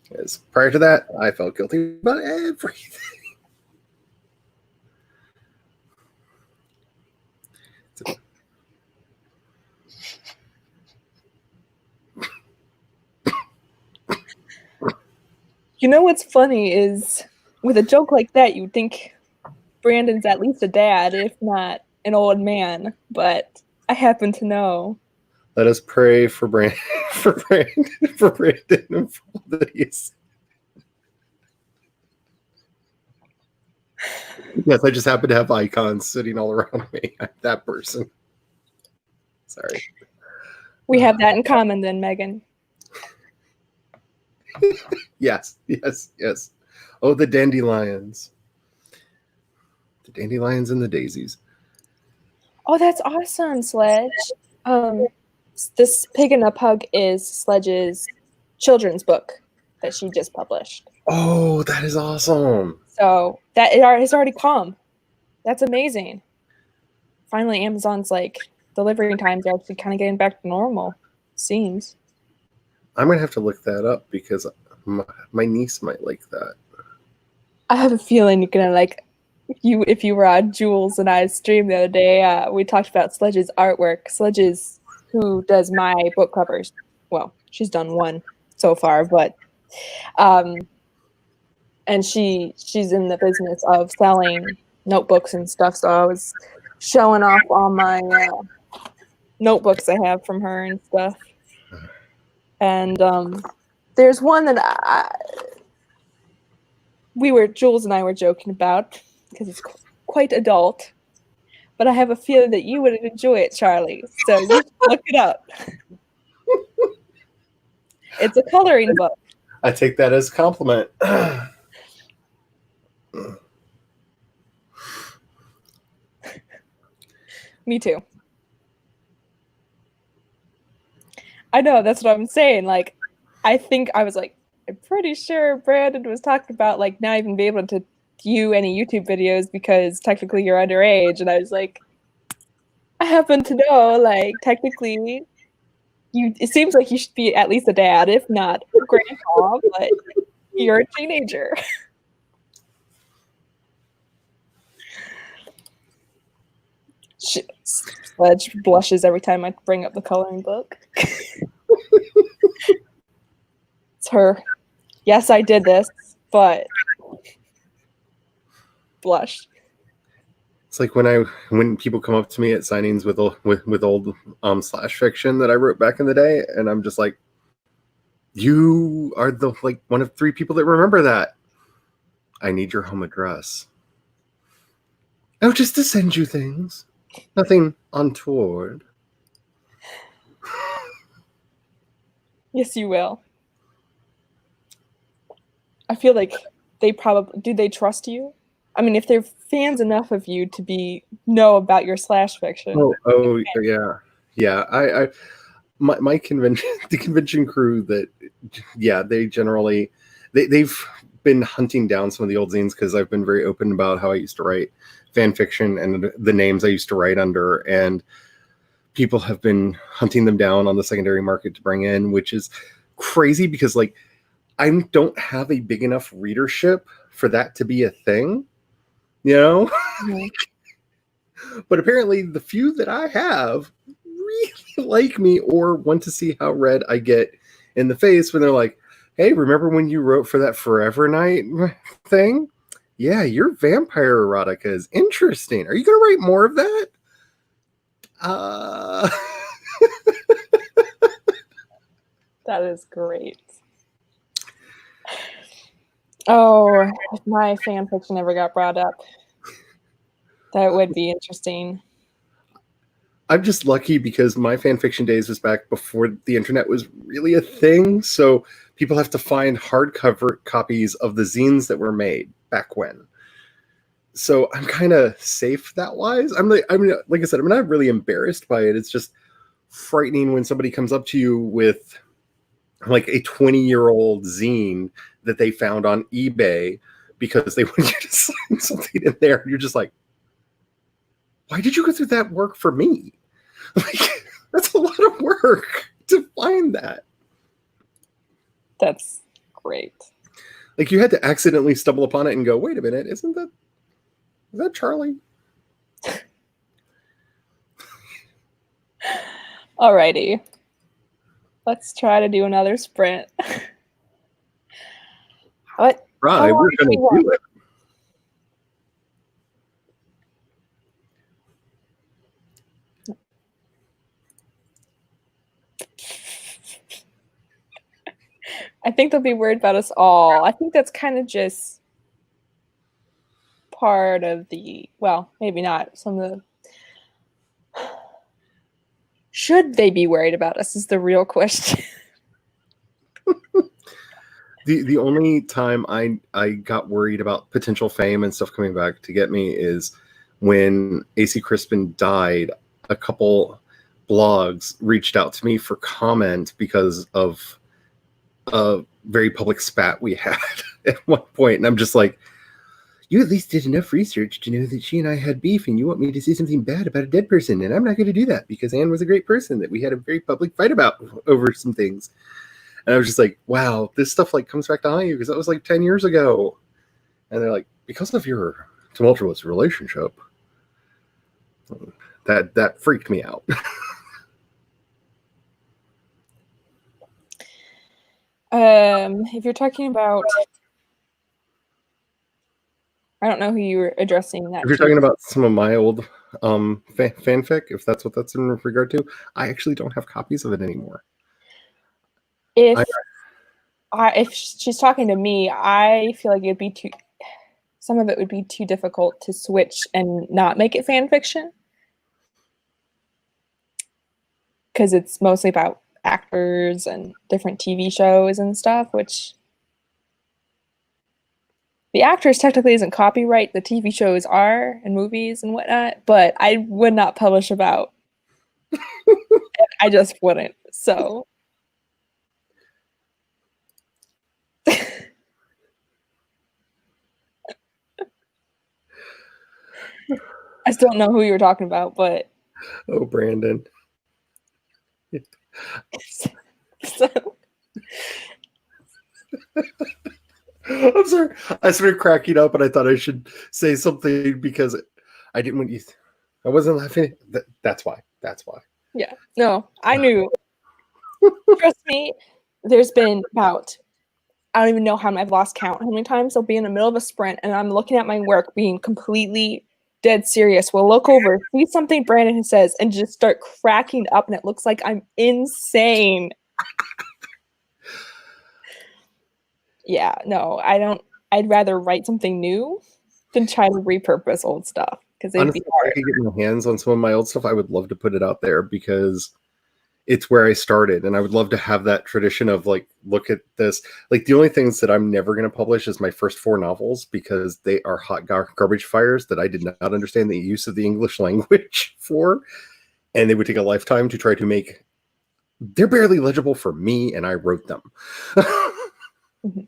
Because prior to that, I felt guilty about everything. You know what's funny is with a joke like that, you'd think Brandon's at least a dad, if not an old man, but I happen to know. Let us pray for Brandon, for Brandon and for all that he is. Yes, I just happen to have icons sitting all around me. I'm that person. Sorry. We have that in common then, Megan. Yes. Oh, the dandelions. The dandelions and the daisies. Oh, that's awesome, Sledge. This Pig in a Pug is Sledge's children's book that she just published. Oh, that is awesome. So that it has already come. That's amazing. Finally, Amazon's delivering times are actually kind of getting back to normal. Seems. I'm gonna have to look that up because my niece might like that. I have a feeling you're gonna like if you were on Jules and I's stream the other day. We talked about Sledge's artwork. Sledge's who does my book covers. Well, she's done one so far, but and she's in the business of selling notebooks and stuff. So I was showing off all my notebooks I have from her and stuff. And there's one that Jules and I were joking about because it's quite adult, but I have a feeling that you would enjoy it, Charlie. So you should look it up. It's a coloring book. I take that as a compliment. Me too. I know, that's what I'm saying. Like, I think I was like, I'm pretty sure Brandon was talking about like not even being able to view any YouTube videos because technically you're underage. And I was like, I happen to know, like, technically it seems like you should be at least a dad, if not a grandpa, but you're a teenager. Sledge blushes every time I bring up the coloring book. It's her. Yes, I did this, but blush. It's like when people come up to me at signings with old slash fiction that I wrote back in the day, and I'm just like, you are the like one of 3 people that remember that. I need your home address. Oh, just to send you things. Nothing untoward. Yes, you will. I feel like they probably do. They trust you? I mean, if they're fans enough of you to know about your slash fiction. Oh yeah, yeah. I my convention, the convention crew that, yeah, they generally they've been hunting down some of the old zines because I've been very open about how I used to write fan fiction and the names I used to write under, and people have been hunting them down on the secondary market to bring in, which is crazy because like I don't have a big enough readership for that to be a thing, you know? Mhm. But apparently the few that I have really like me or want to see how red I get in the face when they're like, hey, remember when you wrote for that Forever Night thing? Yeah, your vampire erotica is interesting. Are you going to write more of that? That is great. Oh, if my fan fiction ever got brought up, that would be interesting. I'm just lucky because my fan fiction days was back before the internet was really a thing. So people have to find hardcover copies of the zines that were made back when. So I'm kind of safe that wise. Like I said, I'm not really embarrassed by it. It's just frightening when somebody comes up to you with like a 20-year-old zine that they found on eBay because they want you to sign something in there. And you're just like, why did you go through that work for me? Like, that's a lot of work to find that. That's great. Like, you had to accidentally stumble upon it and go, wait a minute, is that Charlie? Alrighty. Let's try to do another sprint. What? Right, we're going to do it. I think they'll be worried about us all. I think that's kind of just part of well, maybe not. Some of the should they be worried about us is the real question. The only time I got worried about potential fame and stuff coming back to get me is when AC Crispin died. A couple blogs reached out to me for comment because of a very public spat we had at one point, and I'm just like, you at least did enough research to know that she and I had beef, and you want me to say something bad about a dead person, and I'm not going to do that because Anne was a great person that we had a very public fight about over some things. And I was just like, wow, this stuff like comes back to haunt you because that was like 10 years ago. And they're like, because of your tumultuous relationship. That freaked me out. If you're talking about, I don't know who you were addressing that. If you're talking about some of my old fanfic, if that's what that's in regard to, I actually don't have copies of it anymore. If she's talking to me, I feel like it'd be some of it would be too difficult to switch and not make it fan fiction. Because it's mostly about actors and different TV shows and stuff, which The actors technically isn't copyright. The TV shows are and movies and whatnot, but I would not publish about. I just wouldn't. So I still don't know who you were talking about, but Oh, Brandon. so, I'm sorry. I started cracking up, and I thought I should say something because I didn't want you. I wasn't laughing. That's why. That's why. yeah. No, I knew. Trust me, there's been about, I don't even know how many, I've lost count how many times I'll be in the middle of a sprint and I'm looking at my work being completely dead serious. We'll look over, see something Brandon says, and just start cracking up, and it looks like I'm insane. Yeah, no, I don't. I'd rather write something new than try to repurpose old stuff because it'd Honestly, be if hard. I could get my hands on some of my old stuff, I would love to put it out there because it's where I started, and I would love to have that tradition of like, look at this. Like the only things that I'm never going to publish is my first 4 novels because they are hot garbage fires that I did not understand the use of the English language for, and they would take a lifetime to try to make. They're barely legible for me, and I wrote them. Mhm.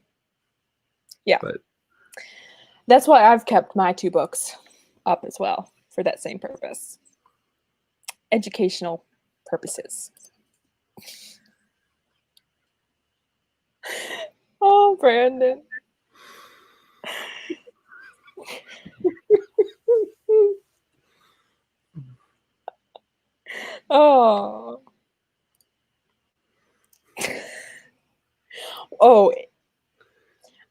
Yeah, But that's why I've kept my 2 books up as well for that same purpose, educational purposes. Oh, Brandon. Oh. Oh,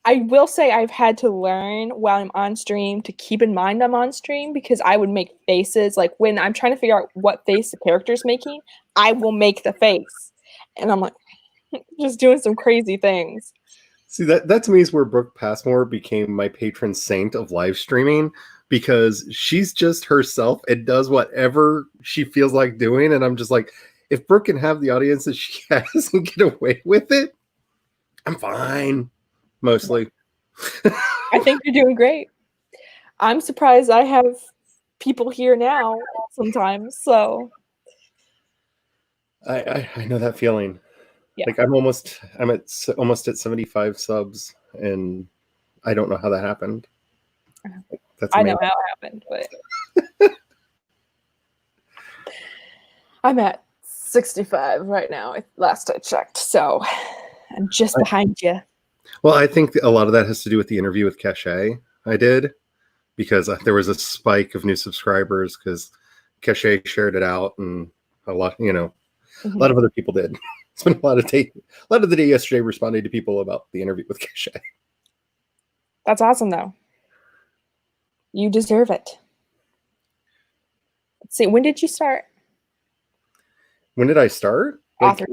I will say I've had to learn while I'm on stream to keep in mind I'm on stream because I would make faces. Like when I'm trying to figure out what face the character's making, I will make the face. And I'm like, just doing some crazy things. see, that to me is where Brooke Passmore became my patron saint of live streaming because she's just herself and does whatever she feels like doing. And I'm just like, if Brooke can have the audience that she has and get away with it, I'm fine. Mostly. I think you're doing great. I'm surprised I have people here now sometimes. So I know that feeling. yeah, Like I'm almost at 75 subs, and I don't know how that happened. That's I amazing. know how it happened, but I'm at 65 right now, last I checked. So I'm just behind you. Well, I think a lot of that has to do with the interview with Cachet I did because there was a spike of new subscribers because Cachet shared it out, and a lot of other people did. Spent a lot of the day yesterday responding to people about the interview with Cachet. That's awesome, though. You deserve it. Let's see, when did you start? When did I start? Author.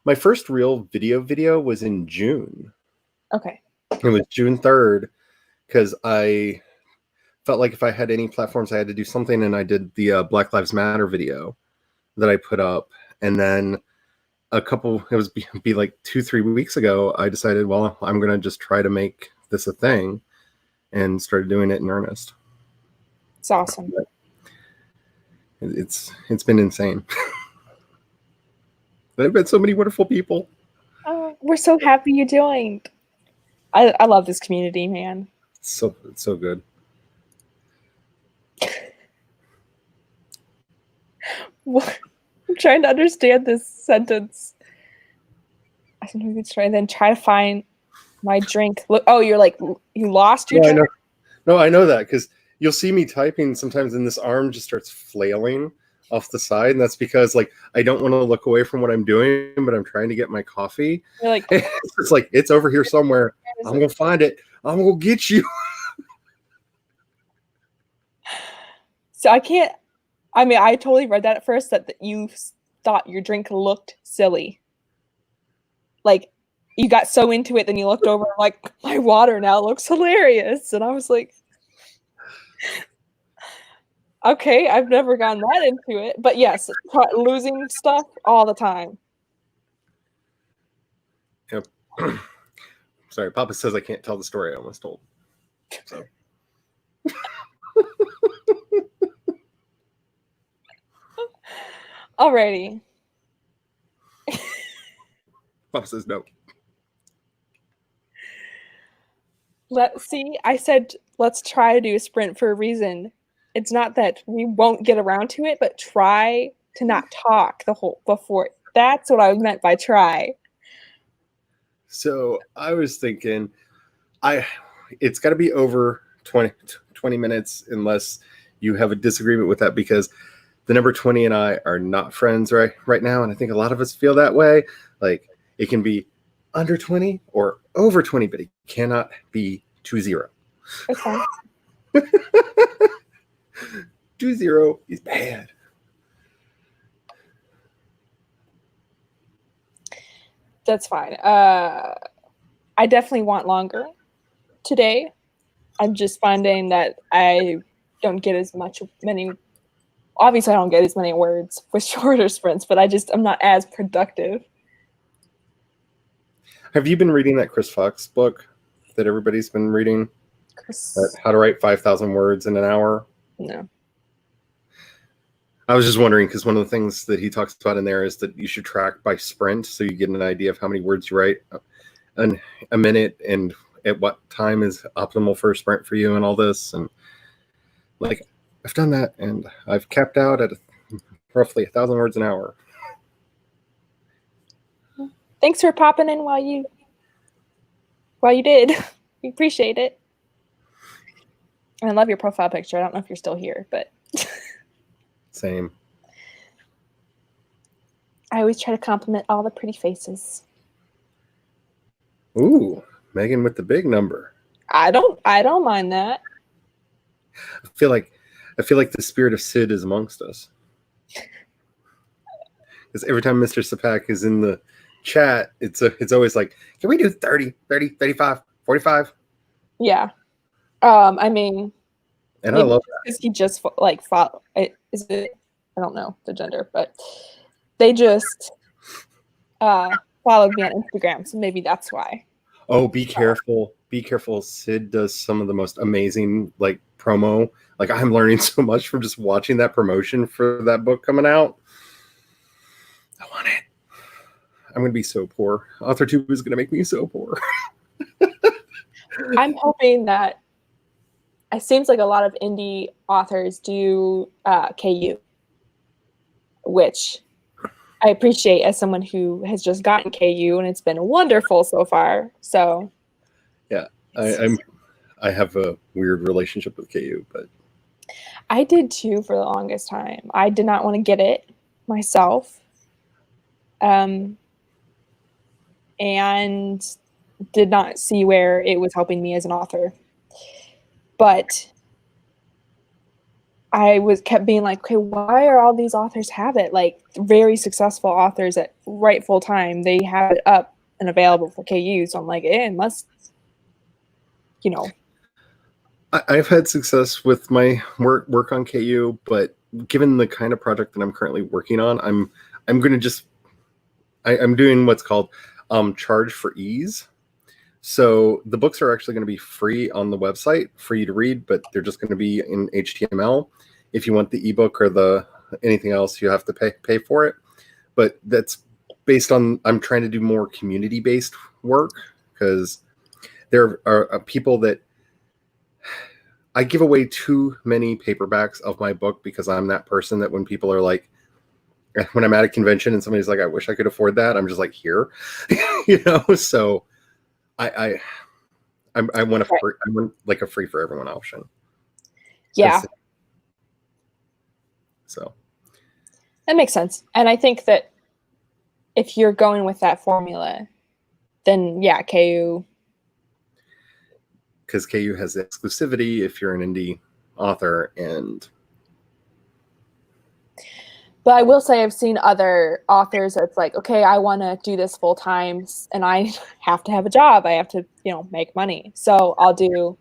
My first real video was in June. Okay. It was June 3rd because I felt like if I had any platforms, I had to do something, and I did the Black Lives Matter video that I put up, and then it was be like 2-3 weeks ago, I decided, well, I'm gonna just try to make this a thing, and started doing it in earnest. It's awesome. It's been insane. I've met so many wonderful people. Oh, we're so happy you joined. I love this community, man. It's so good. I'm trying to understand this sentence. I think we could try to find my drink. Look, oh, you're like, you lost your drink? I know that because you'll see me typing sometimes and this arm just starts flailing off the side, and that's because like I don't want to look away from what I'm doing, but I'm trying to get my coffee. You're like, it's like it's over here somewhere. I'm gonna find it. I'm gonna get you. So I totally read that at first that you thought your drink looked silly. Like you got so into it, then you looked over and like, my water now looks hilarious. And I was like, okay, I've never gotten that into it. But yes, losing stuff all the time. Yep. Sorry, Papa says I can't tell the story I almost told. So. Alrighty. Papa says no. Let's see. I said let's try to do a sprint for a reason. It's not that we won't get around to it, but try to not talk the whole before. That's what I meant by try. So I was thinking, it's got to be over 20 minutes unless you have a disagreement with that, because the number 20 and I are not friends right now, and I think a lot of us feel that way. Like, it can be under 20 or over 20, but it cannot be 20. That's fine. 20 is bad. That's fine. I definitely want longer today. I'm just finding that I don't get obviously I don't get as many words with shorter sprints, but I'm not as productive. Have you been reading that Chris Fox book that everybody's been reading? How to Write 5,000 Words in an Hour? No. I was just wondering, because one of the things that he talks about in there is that you should track by sprint, so you get an idea of how many words you write in a minute and at what time is optimal for a sprint for you and all this. And like, I've done that, and I've capped out at roughly 1,000 words an hour. Thanks for popping in while you did. We appreciate it. And I love your profile picture. I don't know if you're still here, but Same. I always try to compliment all the pretty faces. Ooh, Megan with the big number. I don't mind that. I feel like the spirit of Sid is amongst us. Because every time Mr. Sapak is in the chat, it's always like, can we do 30, 35, 45? Yeah. I mean, and I love that. Because he just fought. Is it? I don't know the gender, but they just followed me on Instagram, so maybe that's why. Oh, be careful. Be careful. Sid does some of the most amazing promo. I'm learning so much from just watching that promotion for that book coming out. I want it. I'm going to be so poor. AuthorTube is going to make me so poor. I'm hoping that it seems like a lot of indie authors do KU, which I appreciate as someone who has just gotten KU, and it's been wonderful so far. So, yeah, I have a weird relationship with KU, but I did too for the longest time. I did not want to get it myself, and did not see where it was helping me as an author. But I kept being like, okay, why are all these authors have it? Very successful authors that write full time, they have it up and available for KU. So I'm like, it must, I've had success with my work on KU, but given the kind of project that I'm currently working on, I'm going to I'm doing what's called charge for ease. So the books are actually going to be free on the website for you to read, but they're just going to be in HTML. If you want the ebook or anything else, you have to pay for it. But that's based on, I'm trying to do more community-based work, because there are people that I give away too many paperbacks of my book, because I'm that person that when people are like, when I'm at a convention and somebody's like, I wish I could afford that, I'm just like, here, so I want a free, I want a free for everyone option. Yeah. So that makes sense. And I think that if you're going with that formula, then yeah, KU. Because KU has the exclusivity if you're an indie author. But I will say I've seen other authors that's like, okay, I want to do this full time and I have to have a job. I have to, make money. So I'll do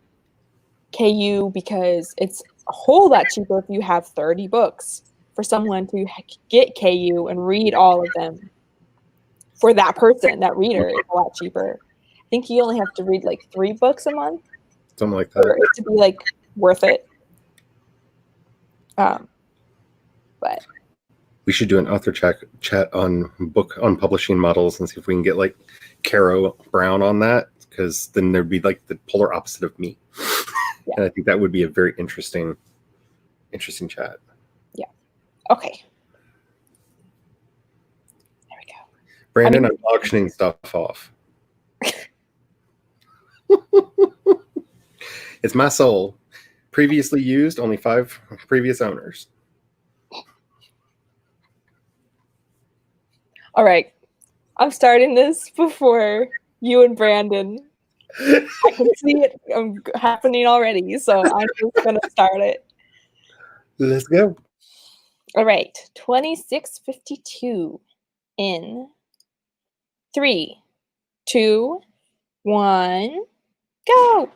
KU because it's a whole lot cheaper if you have 30 books for someone to get KU and read all of them. For that person, that reader, it's a lot cheaper. I think you only have to read like 3 books a month Something like for that. it to be like worth it. But We should do an author chat on publishing models and see if we can get like Caro Brown on that, because then there'd be like the polar opposite of me. Yeah. And I think that would be a very interesting chat. Yeah. Okay. There we go. Brandon, I'm auctioning stuff off. It's my soul. Previously used, only 5 previous owners. All right. I'm starting this before you and Brandon. I can see it happening already, so I'm just going to start it. Let's go. All right. 2652 in 3, 2, 1, go.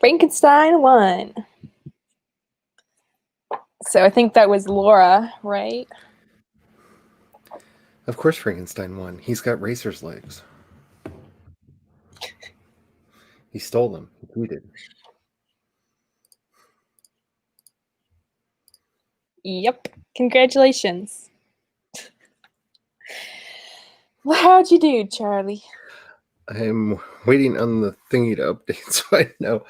Frankenstein won. So I think that was Laura, right? Of course Frankenstein won. He's got racer's legs. He stole them. He tweeted. Yep. Congratulations. Well, how'd you do, Charlie? I'm waiting on the thingy to update so I know.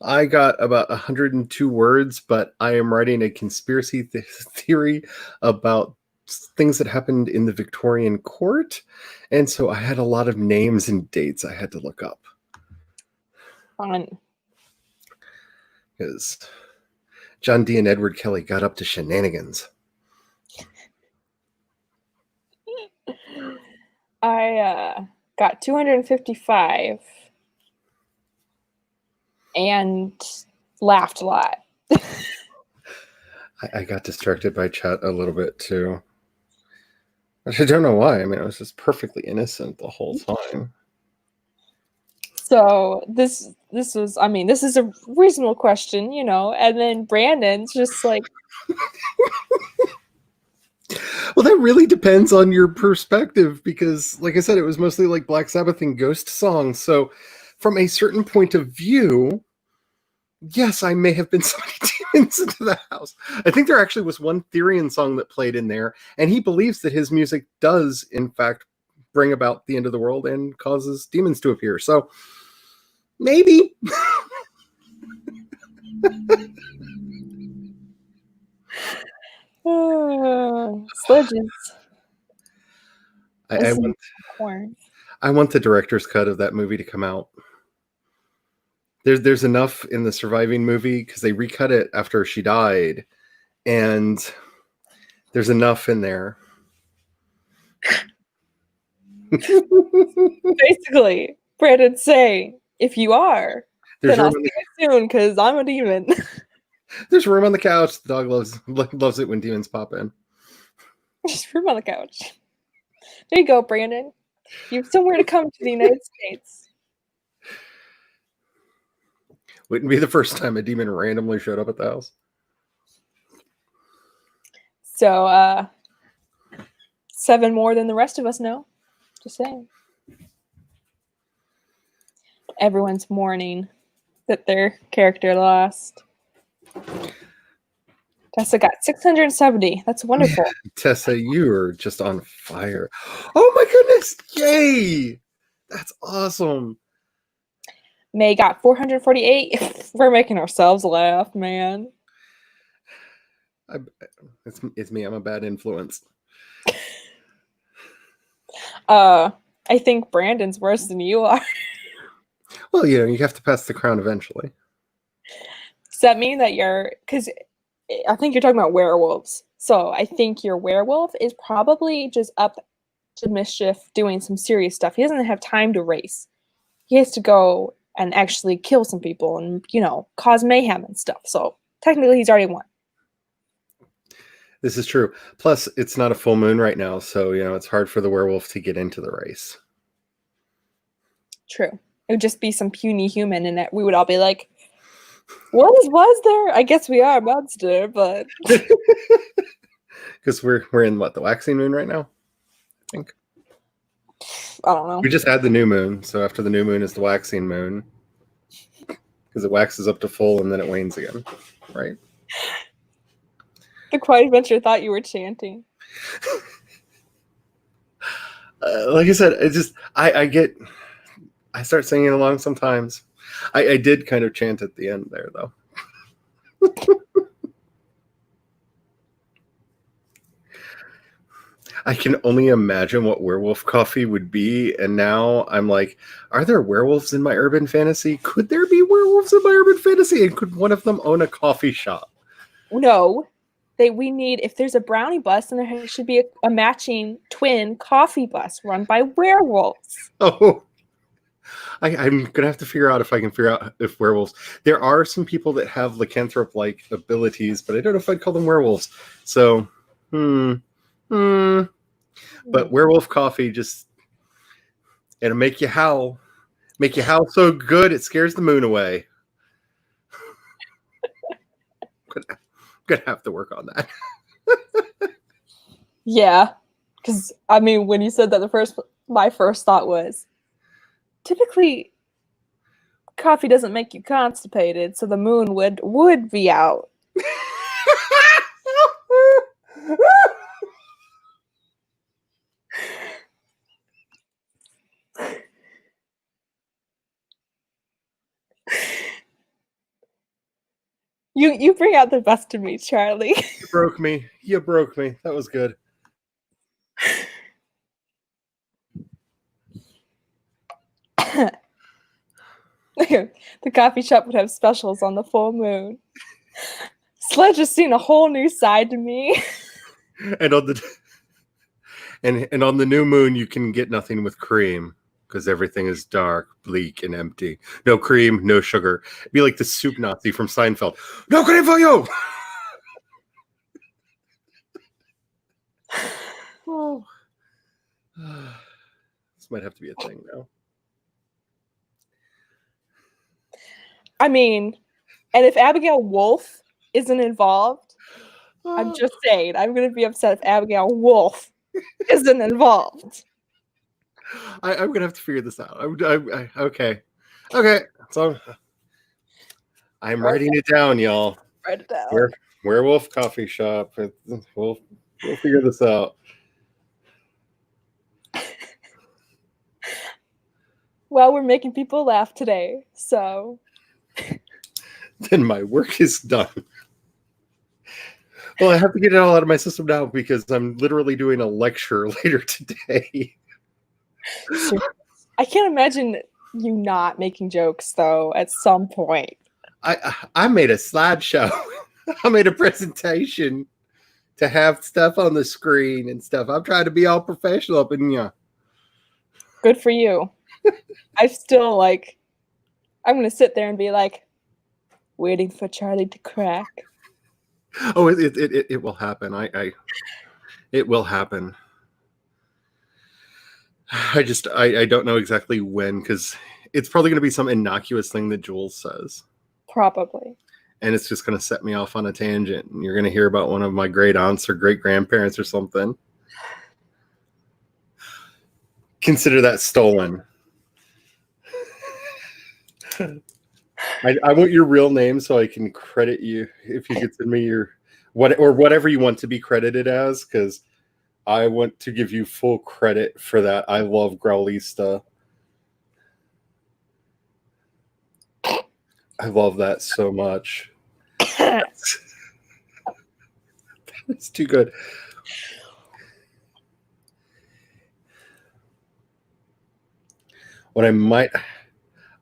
I got about 102 words, but I am writing a conspiracy theory about things that happened in the Victorian court. And so I had a lot of names and dates I had to look up. Fun. Because John Dee and Edward Kelly got up to shenanigans. I got 255 and laughed a lot. I got distracted by chat a little bit too. I don't know why. I mean, I was just perfectly innocent the whole time. So this was, I mean, this is a reasonable question, you know, and then Brandon's just like, well, that really depends on your perspective because, like I said, it was mostly like Black Sabbath and ghost songs. So from a certain point of view, yes, I may have been summoning demons into the house. I think there actually was one Therian song that played in there, and he believes that his music does, in fact, bring about the end of the world and causes demons to appear. So maybe. Sledges. I want the director's cut of that movie to come out. There's enough in the surviving movie because they recut it after she died, and there's enough in there. Basically, Brandon's saying, if you are, then I'll see you soon because I'm a demon. There's room on the couch. The dog loves it when demons pop in. Just room on the couch. There you go, Brandon. You have somewhere to come to the United States. Wouldn't be the first time a demon randomly showed up at the house. So, 7 more than the rest of us know. Just saying. Everyone's mourning that their character lost. Tessa got 670. That's wonderful. Man, Tessa, you are just on fire. Oh my goodness. Yay. That's awesome. May got 448. We're making ourselves laugh, man. It's me. I'm a bad influence. I think Brandon's worse than you are. Well, you know, you have to pass the crown eventually. Does that mean that because I think you're talking about werewolves. So I think your werewolf is probably just up to mischief doing some serious stuff. He doesn't have time to race. He has to go and actually kill some people and, you know, cause mayhem and stuff. So technically he's already won. This is true. Plus, it's not a full moon right now, so, you know, it's hard for the werewolf to get into the race. True. It would just be some puny human, and we would all be like, what was there? I guess we are a monster, but... Because we're in, what, the waxing moon right now? I think. I don't know. We just had the new moon, so after the new moon is the waxing moon. Because it waxes up to full, and then it wanes again, right? The Quiet Adventure thought you were chanting. Like I said, I start singing along sometimes. I did kind of chant at the end there, though. I can only imagine what werewolf coffee would be, and now I'm like, are there werewolves in my urban fantasy? Could there be werewolves in my urban fantasy? And could one of them own a coffee shop? No. We need, if there's a brownie bus, then there should be a matching twin coffee bus run by werewolves. Oh, I'm going to have to figure out if I can figure out if werewolves... There are some people that have lycanthrope-like abilities, but I don't know if I'd call them werewolves. So, But werewolf coffee just... It'll make you howl. Make you howl so good it scares the moon away. gonna have to work on that. Yeah, because I mean, when you said that, my first thought was, typically, coffee doesn't make you constipated, so the moon would be out. You bring out the best in me, Charlie. You broke me. You broke me. That was good. The coffee shop would have specials on the full moon. Sledge has seen a whole new side to me. And on the and on the new moon, you can get nothing with cream because everything is dark, bleak, and empty. No cream, no sugar. It'd be like the soup Nazi from Seinfeld. No cream for you. Oh. This might have to be a thing now. I mean, and if Abigail Wolf isn't involved, I'm just saying, I'm going to be upset if Abigail Wolf isn't involved. I'm gonna have to figure this out. Okay. So I'm writing it down, y'all. Write it down. Werewolf coffee shop. We'll figure this out. Well, we're making people laugh today, so Then my work is done. Well, I have to get it all out of my system now because I'm literally doing a lecture later today. I can't imagine you not making jokes though at some point. I made a slideshow. I made a presentation to have stuff on the screen and stuff. I'm trying to be all professional up in here. Good for you. I'm gonna sit there and be like, waiting for Charlie to crack. Oh, it will happen. It will happen. I don't know exactly when, because it's probably going to be some innocuous thing that Jules says. Probably. And it's just going to set me off on a tangent. And you're going to hear about one of my great aunts or great grandparents or something. Consider that stolen. I want your real name so I can credit you if you could send me your whatever you want to be credited as, because I want to give you full credit for that. I love Growlista. I love that so much. It's too good.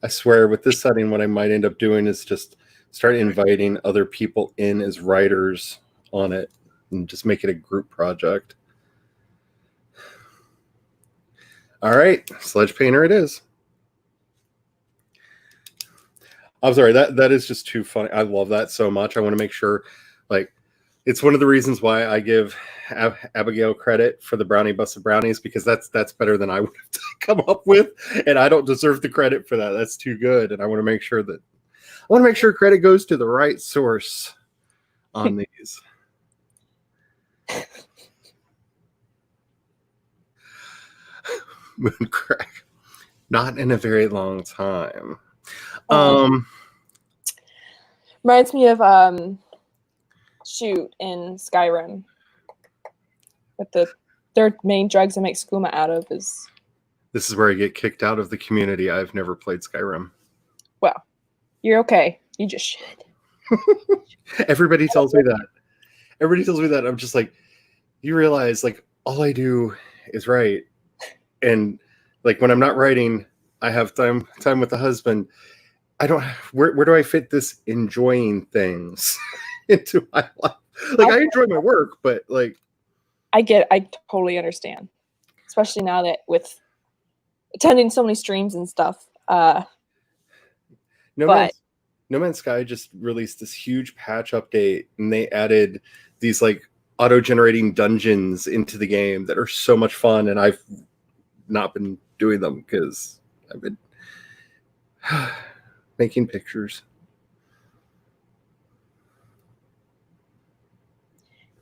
I swear with this setting, what I might end up doing is just start inviting other people in as writers on it and just make it a group project. All right, Sledge Painter it is. I'm sorry, that is just too funny. I love that so much. I want to make sure, like, it's one of the reasons why I give Abigail credit for the brownie bus of brownies, because that's better than I would have come up with, and I don't deserve the credit for that. That's too good, and I want to make sure credit goes to the right source on these. Mooncrack, not in a very long time. Reminds me of shoot in Skyrim. With their main drugs they make skooma out of is. This is where I get kicked out of the community. I've never played Skyrim. Well, you're okay. You just should. Everybody tells me that. I'm just like, you realize, like, all I do is write, and like when I'm not writing, I have time with the husband. I don't. Where do I fit this enjoying things into my life? Like, I enjoy my work, but like, I totally understand, especially now that with attending so many streams and stuff. No Man's Sky just released this huge patch update, and they added these like auto-generating dungeons into the game that are so much fun, and I've not been doing them because I've been making pictures.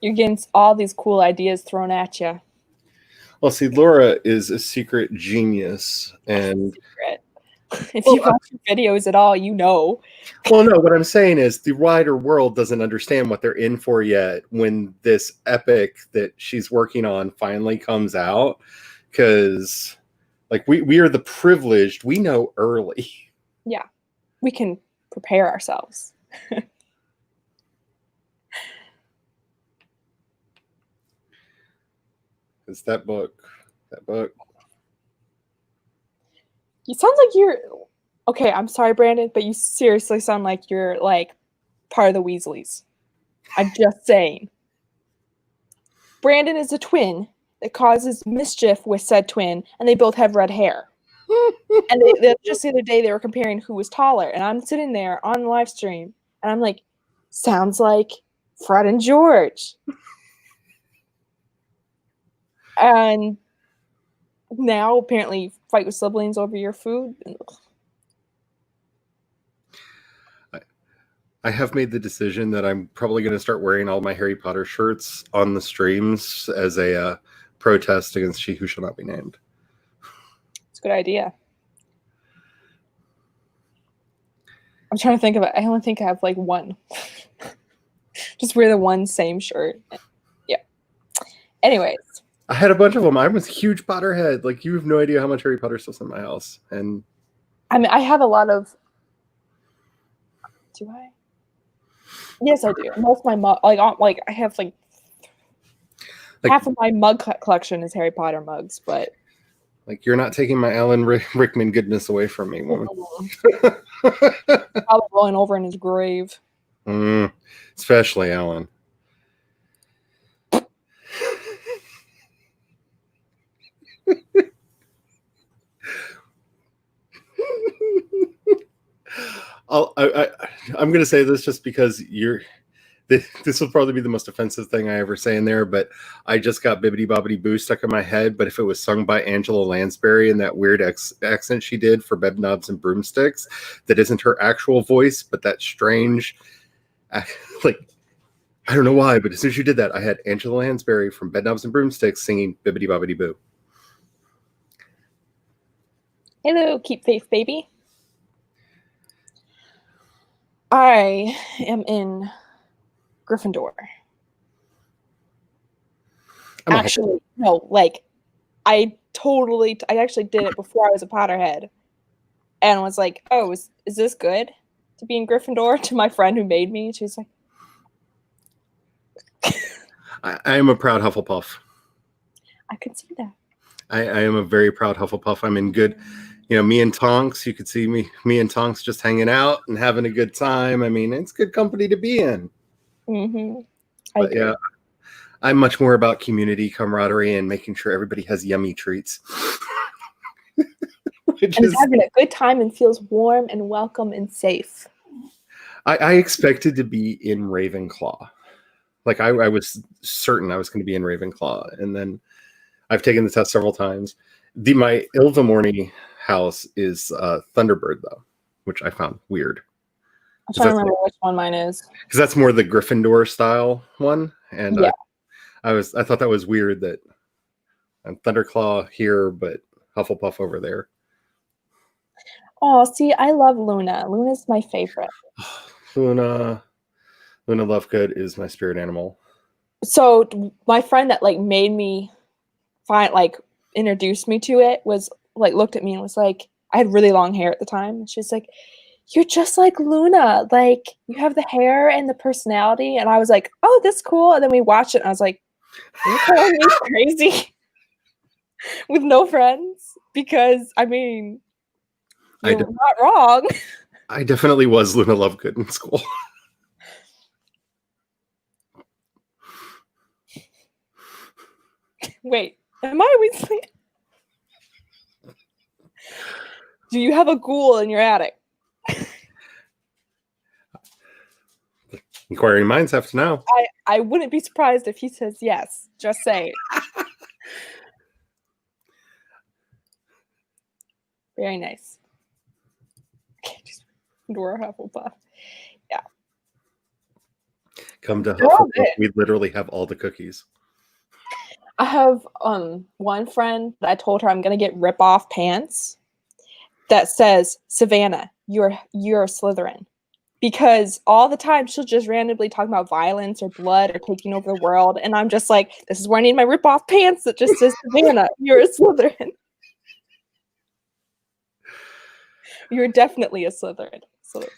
You're getting all these cool ideas thrown at you. Well, see, Laura is a secret genius, and If you watch your videos at all, you know. Well, no, what I'm saying is the wider world doesn't understand what they're in for yet when this epic that she's working on finally comes out. Because, like, we are the privileged. We know early. Yeah. We can prepare ourselves. It's that book. You sound like you're... Okay, I'm sorry, Brandon, but you seriously sound like you're, like, part of the Weasleys. I'm just saying. Brandon is a twin that causes mischief with said twin, and they both have red hair. And they just the other day they were comparing who was taller, and I'm sitting there on the live stream, and I'm like, sounds like Fred and George. And now apparently fight with siblings over your food. I have made the decision that I'm probably going to start wearing all my Harry Potter shirts on the streams as a protest against She Who Shall Not Be Named. It's a good idea. I'm trying to think of it. I only think I have like one. Just wear the one same shirt. Yeah. Anyways. I had a bunch of them. I was a huge Potterhead. Like, you have no idea how much Harry Potter stuff's in my house. And I mean, I have a lot of... Do I? Yes, I do. Most of my mug, like I have like half of my mug collection is Harry Potter mugs, but like, you're not taking my Alan Rickman goodness away from me, woman. Probably rolling over in his grave. Especially Alan. I'm going to say this just because this will probably be the most offensive thing I ever say in there, but I just got Bibbidi Bobbidi Boo stuck in my head. But if it was sung by Angela Lansbury and that weird accent she did for Bedknobs and Broomsticks, that isn't her actual voice, but that strange, like, I don't know why, but as soon as you did that, I had Angela Lansbury from Bedknobs and Broomsticks singing Bibbidi Bobbidi Boo. Hello, keep faith, baby. I am in Gryffindor. Actually, no, like, I actually did it before I was a Potterhead. And was like, oh, is this good to be in Gryffindor? To my friend who made me. She's like... I am a proud Hufflepuff. I could see that. I am a very proud Hufflepuff. I'm in good... You know, me and Tonks, you could see me and Tonks just hanging out and having a good time. I mean, it's good company to be in. Mm-hmm. But yeah, I'm much more about community, camaraderie, and making sure everybody has yummy treats. And having a good time and feels warm and welcome and safe. I expected to be in Ravenclaw. Like, I was certain I was going to be in Ravenclaw. And then I've taken the test several times. My Ilvermorny house is Thunderbird, though, which I found weird. I'm trying to remember which one mine is. Because that's more the Gryffindor style one. And yeah. I thought that was weird that I'm Thunderclaw here, but Hufflepuff over there. Oh, see, I love Luna. Luna's my favorite. Luna Lovegood is my spirit animal. So my friend that like made me introduced me to it was like looked at me and was like, I had really long hair at the time, and she's like, you're just like Luna, like you have the hair and the personality. And I was like, oh, that's cool. And then we watched it and I was like, are you calling me crazy? With no friends? Because I mean, you're not wrong. I definitely was Luna Lovegood in school. Wait, am I Weasley? Do you have a ghoul in your attic? Inquiring minds have to know. I wouldn't be surprised if he says yes. Just say it. Very nice. Okay, just Dora Hufflepuff. Yeah. Come to They're all Hufflepuff, good. we literally have all the cookies. I have one friend that I told her I'm gonna get rip-off pants that says, Savannah, you're a Slytherin. Because all the time she'll just randomly talk about violence or blood or taking over the world. And I'm just like, this is where I need my rip-off pants that just says, Savannah, you're a Slytherin. You're definitely a Slytherin. So that's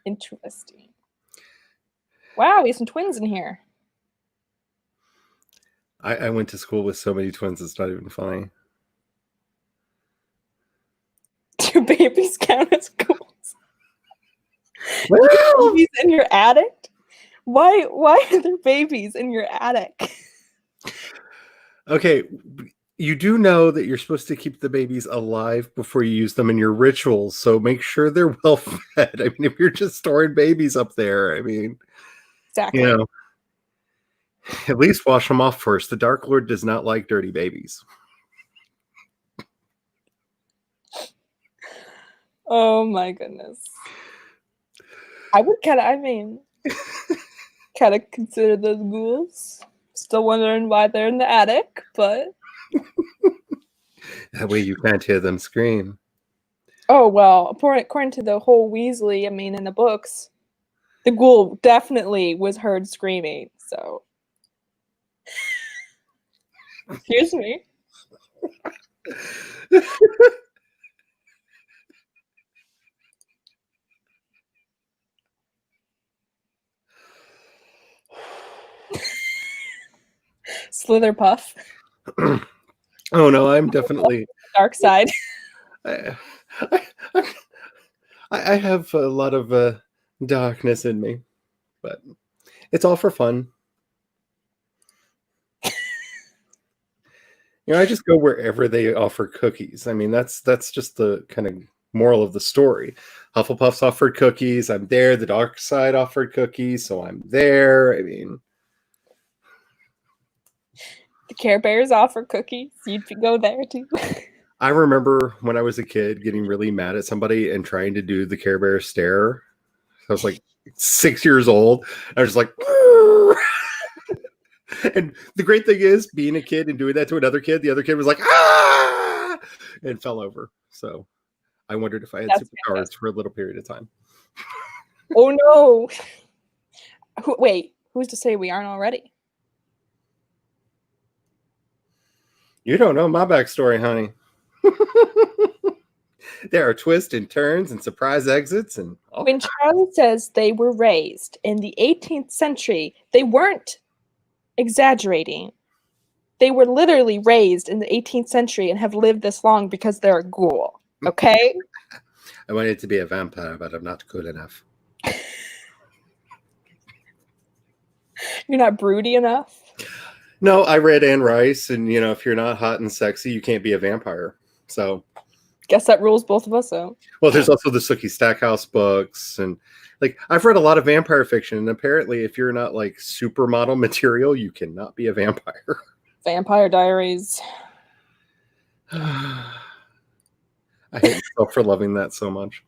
interesting. Wow, we have some twins in here. I went to school with so many twins, it's not even funny. Do babies count as ghouls? Well, Babies in your attic? Why are there babies in your attic? okay, you do know that you're supposed to keep the babies alive before you use them in your rituals, so make sure they're well fed. I mean, if you're just storing babies up there, I mean, Exactly. you know, at least wash them off first. The Dark Lord does not like dirty babies. Oh my goodness. I would kind of consider those ghouls. Still wondering why they're in the attic, but That way you can't hear them scream. oh well, according to the whole Weasley, in the books, the ghoul definitely was heard screaming, so excuse me. Slitherpuff. Oh no, I'm definitely Dark side. I, I, I have a lot of darkness in me, but it's all for fun. I just go wherever they offer cookies. I mean, that's just the kind of moral of the story. Hufflepuff's offered cookies. I'm there. The dark side offered cookies, so I'm there. I mean, The Care Bears offer cookies. You'd go there too. I remember when I was a kid getting really mad at somebody and trying to do the Care Bear stare. I was like 6 years old. I was just like, and the great thing is being a kid and doing that to another kid, the other kid was like, ah, and fell over. So I wondered if I had superpowers for a little period of time. Oh no. Wait, who's to say we aren't already? You don't know my backstory, honey. There are twists and turns and surprise exits. And when Charlie says they were raised in the 18th century, they weren't exaggerating. They were literally raised in the 18th century and have lived this long because they're a ghoul. Okay? I wanted to be a vampire, but I'm not good enough. You're not broody enough? No, I read Anne Rice, and if you're not hot and sexy, you can't be a vampire. So guess that rules both of us out. Well, there's also the Sookie Stackhouse books, and I've read a lot of vampire fiction, and apparently if you're not like supermodel material, you cannot be a vampire. Vampire Diaries. I hate myself for loving that so much.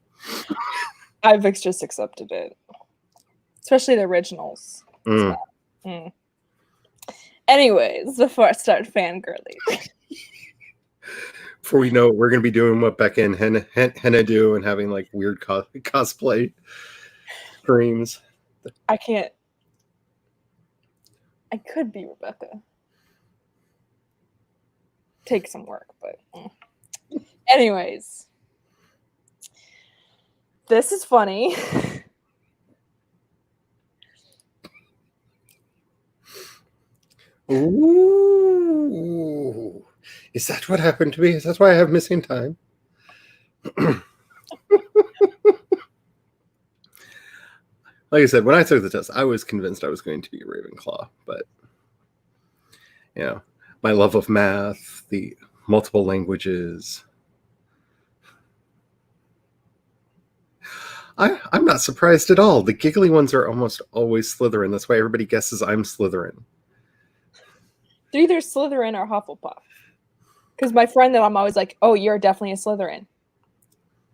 I've just accepted it. Especially the originals. Anyways, before I start fangirling. Before we know it, we're going to be doing what Becca and Henna do and having like weird cosplay dreams. I can't. I could be Rebecca. Take some work, but anyways. This is funny. Ooh. Is that what happened to me? Is that why I have missing time? Like I said, when I took the test, I was convinced I was going to be a Ravenclaw, but my love of math, the multiple languages. I'm not surprised at all. The giggly ones are almost always Slytherin. That's why everybody guesses I'm Slytherin. They're either Slytherin or Hufflepuff. Because my friend that I'm always like, oh, you're definitely a Slytherin.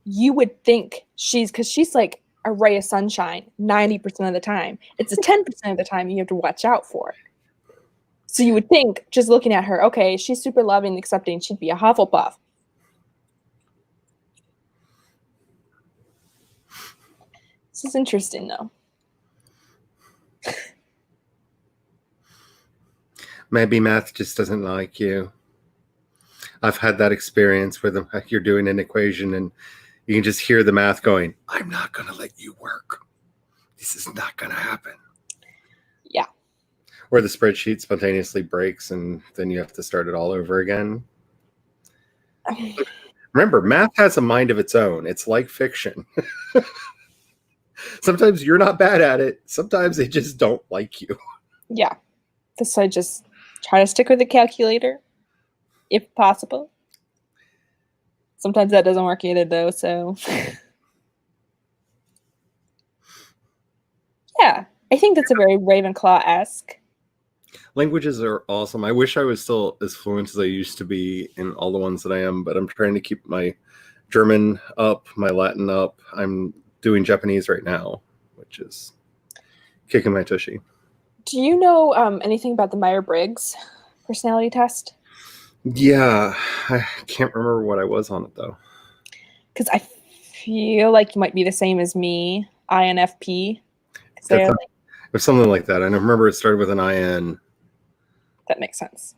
You would think she's like a ray of sunshine 90% of the time. It's a 10% of the time you have to watch out for. So you would think, just looking at her, okay, she's super loving, accepting, she'd be a Hufflepuff. This is interesting, though. Maybe math just doesn't like you. I've had that experience where you're doing an equation and you can just hear the math going, I'm not going to let you work. This is not going to happen. Yeah. Or the spreadsheet spontaneously breaks and then you have to start it all over again. Remember, math has a mind of its own. It's like fiction. Sometimes you're not bad at it. Sometimes they just don't like you. Yeah. So I just try to stick with the calculator, if possible. Sometimes that doesn't work either, though, so... Yeah, I think that's a very Ravenclaw-esque. Languages are awesome. I wish I was still as fluent as I used to be in all the ones that I am, but I'm trying to keep my German up, my Latin up. I'm doing Japanese right now, which is kicking my tushy. Do you know anything about the Myers-Briggs personality test? Yeah, I can't remember what I was on it, though. Because I feel like you might be the same as me, INFP. Or something like that. I remember it started with an IN. That makes sense.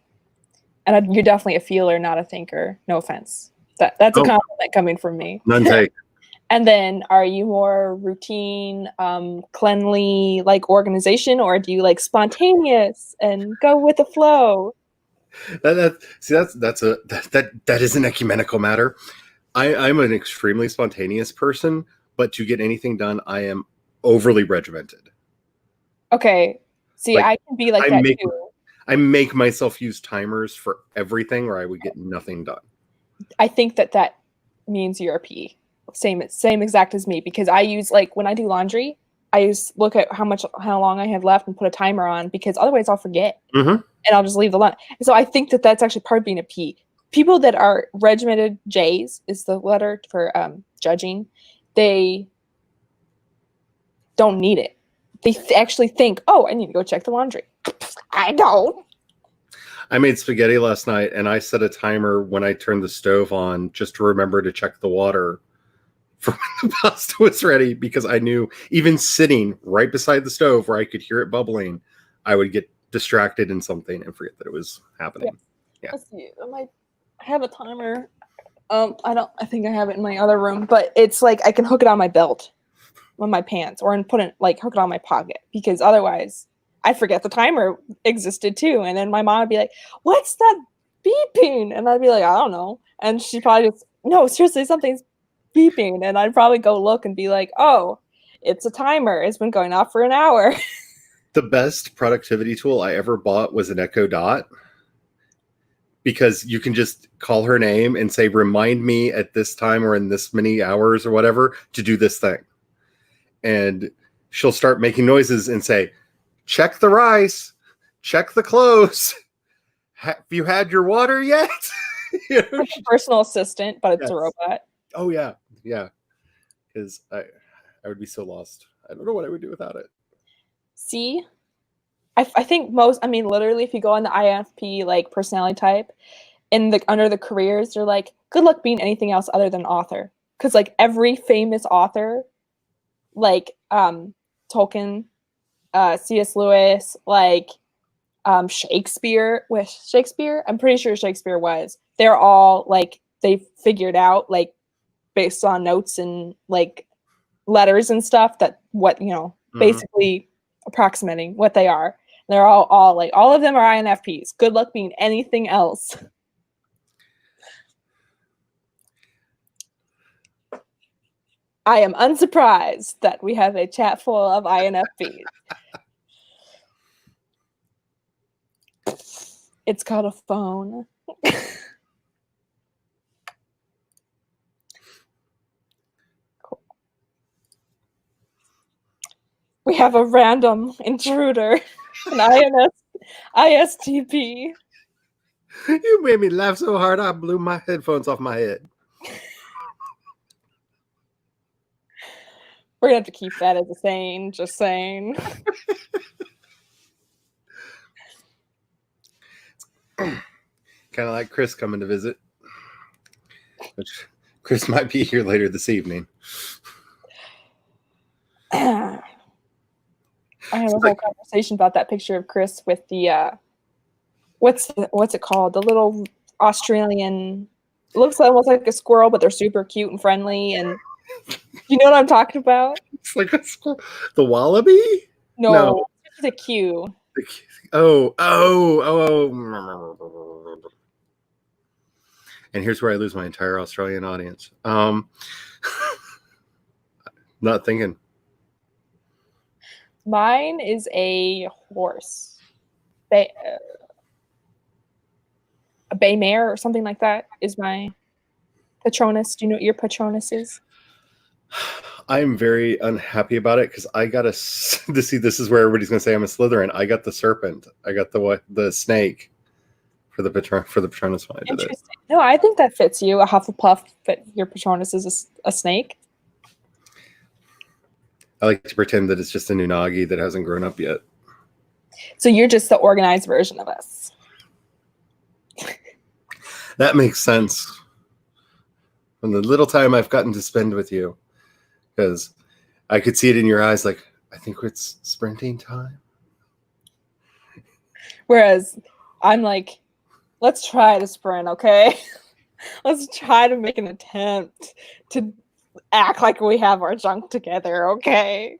And you're definitely a feeler, not a thinker. No offense. That's a compliment coming from me. None take. And then are you more routine, cleanly, like organization, or do you like spontaneous and go with the flow? That is an ecumenical matter. I'm an extremely spontaneous person, but to get anything done, I am overly regimented. Okay. See, I can be like that too. I make myself use timers for everything or I would get nothing done. I think that means you're a P. Same exact as me, because I use, like, when I do laundry, I look at how long I have left and put a timer on, because otherwise I'll forget. Mm-hmm. And I'll just leave the line. So I think that's actually part of being a P. People that are regimented, J's is the letter for judging, they don't need it. They actually think, oh, I need to go check the laundry. I don't. I made spaghetti last night, and I set a timer when I turned the stove on just to remember to check the water for when the pasta was ready, because I knew even sitting right beside the stove where I could hear it bubbling, I would get distracted in something and forget that it was happening. Yeah. Let's see. I have a timer. I think I have it in my other room, but it's like I can hook it on my belt, on my pants, or hook it on my pocket, because otherwise I forget the timer existed too. And then my mom would be like, "What's that beeping?" And I'd be like, "I don't know." And she probably just, "No, seriously, something's beeping." And I'd probably go look and be like, "Oh, it's a timer. It's been going off for an hour." The best productivity tool I ever bought was an Echo Dot, because you can just call her name and say, remind me at this time or in this many hours or whatever to do this thing. And she'll start making noises and say, check the rice, check the clothes. Have you had your water yet? You know, Like a personal assistant, but it's a robot. Oh, yeah. Yeah. Because I would be so lost. I don't know what I would do without it. See, I think literally, if you go on the INFP like personality type, under the careers, they're like, good luck being anything else other than author. Because like every famous author, like Tolkien, C.S. Lewis, like Shakespeare, I'm pretty sure Shakespeare was. They're all like, they figured out, like, based on notes and like letters and stuff, that what, basically approximating what they are. They're all like, all of them are INFPs. Good luck being anything else. I am unsurprised that we have a chat full of INFPs. It's called a phone. Cool. We have a random intruder, an ISTP. You made me laugh so hard I blew my headphones off my head. We're gonna have to keep that as a saying. Just saying. Kind of like Chris coming to visit, which Chris might be here later this evening. I have a whole conversation about that picture of Chris with the what's it called? The little Australian, looks almost like a squirrel, but they're super cute and friendly. And you know what I'm talking about? It's like a squirrel. The wallaby? No, it's a Q. Oh. And here's where I lose my entire Australian audience. Not thinking. Mine is a horse. A bay mare or something like that is my Patronus. Do you know what your Patronus is? I'm very unhappy about it because I got to see. This is where everybody's going to say I'm a Slytherin. I got the serpent. I got the snake for the Patronus one. I did it. No, I think that fits you. A Hufflepuff, but your Patronus is a snake. I like to pretend that it's just a Nunagi that hasn't grown up yet. So you're just the organized version of us. That makes sense. From the little time I've gotten to spend with you, because I could see it in your eyes, like, I think it's sprinting time. Whereas I'm like, let's try to sprint, okay? Let's try to make an attempt to act like we have our junk together, okay?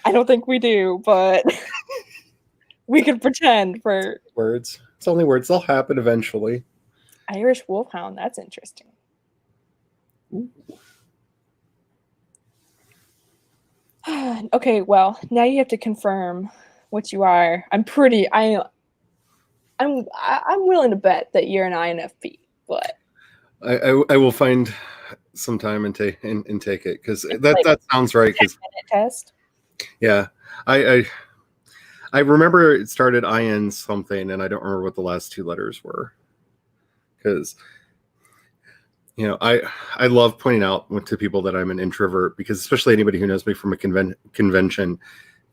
I don't think we do, but we could pretend for words. It's only words. They'll happen eventually. Irish Wolfhound, that's interesting. Ooh. Okay, well, now you have to confirm what you are. I'm willing to bet that you're an INFP, but I will find some time and take it because that sounds right. 10-minute test. Yeah, I remember it started IN something, and I don't remember what the last two letters were. Because I love pointing out to people that I'm an introvert, because especially anybody who knows me from a convention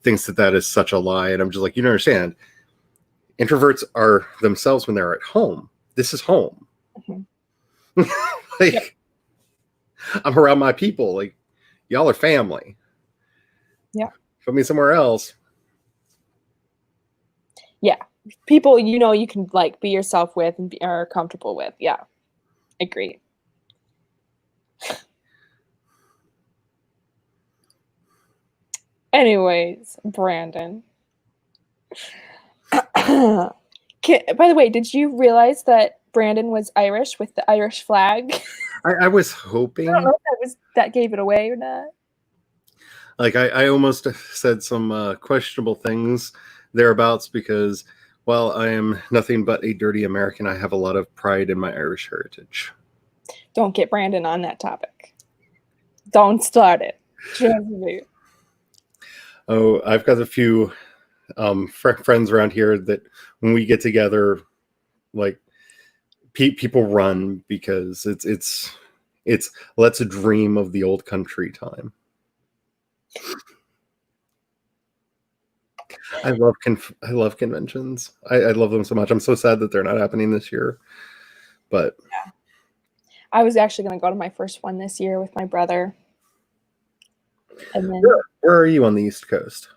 thinks that is such a lie, and I'm just like, you don't understand. Introverts are themselves when they're at home. This is home. Mm-hmm. Like, yep. I'm around my people. Like, y'all are family. Yeah. Put me somewhere else. Yeah. People, you can like be yourself with and are comfortable with. Yeah. Agree. Anyways, Brandon. By the way, did you realize that Brandon was Irish with the Irish flag? I was hoping. I don't know if that gave it away or not. Like, I almost said some questionable things thereabouts, because while I am nothing but a dirty American, I have a lot of pride in my Irish heritage. Don't get Brandon on that topic. Don't start it. Trust me. Oh, I've got a few friends around here that when we get together, like, people run because it's let's dream of the old country time. I love conventions. I love them so much. I'm so sad that they're not happening this year. But yeah. I was actually going to go to my first one this year with my brother. And then where are you on the East Coast?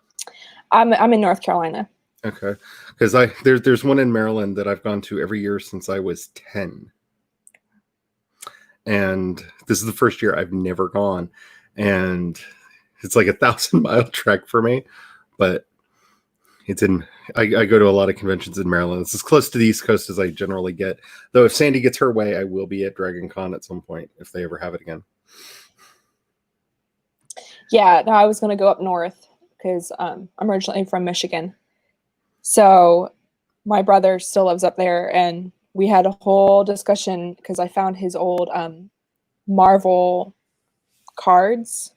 I'm in North Carolina. Okay, because there's one in Maryland that I've gone to every year since I was 10, and this is the first year I've never gone, and it's like 1,000-mile trek for me, but it's in. I go to a lot of conventions in Maryland. It's as close to the East Coast as I generally get. Though if Sandy gets her way, I will be at Dragon Con at some point if they ever have it again. Yeah, no, I was going to go up north because I'm originally from Michigan. So my brother still lives up there, and we had a whole discussion because I found his old Marvel cards.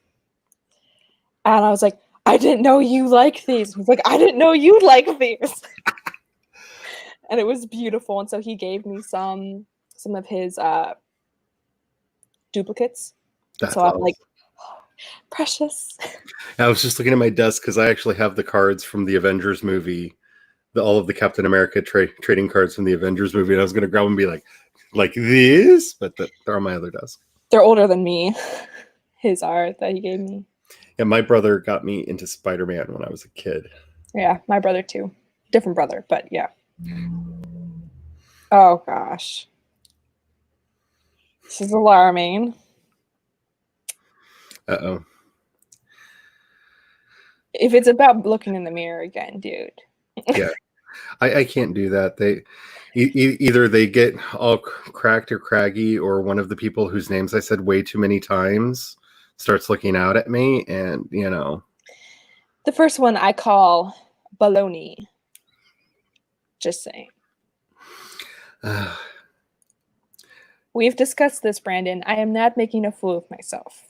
And I was like, I didn't know you like these. He's like, I didn't know you like these. And it was beautiful. And so he gave me some of his duplicates. That's so I'm like, Precious. I was just looking at my desk because I actually have the cards from the Avengers movie, all of the Captain America trading cards from the Avengers movie, and I was going to grab them and be like this, but they're on my other desk. They're older than me. His are that he gave me. Yeah, my brother got me into Spider-Man when I was a kid. Yeah, my brother too. Different brother, but yeah. Oh gosh. This is alarming. Uh-oh. If it's about looking in the mirror again, dude. Yeah. I can't do that. They either they get all cracked or craggy, or one of the people whose names I said way too many times starts looking out at me, and The first one I call baloney. Just saying. We've discussed this, Brandon. I am not making a fool of myself.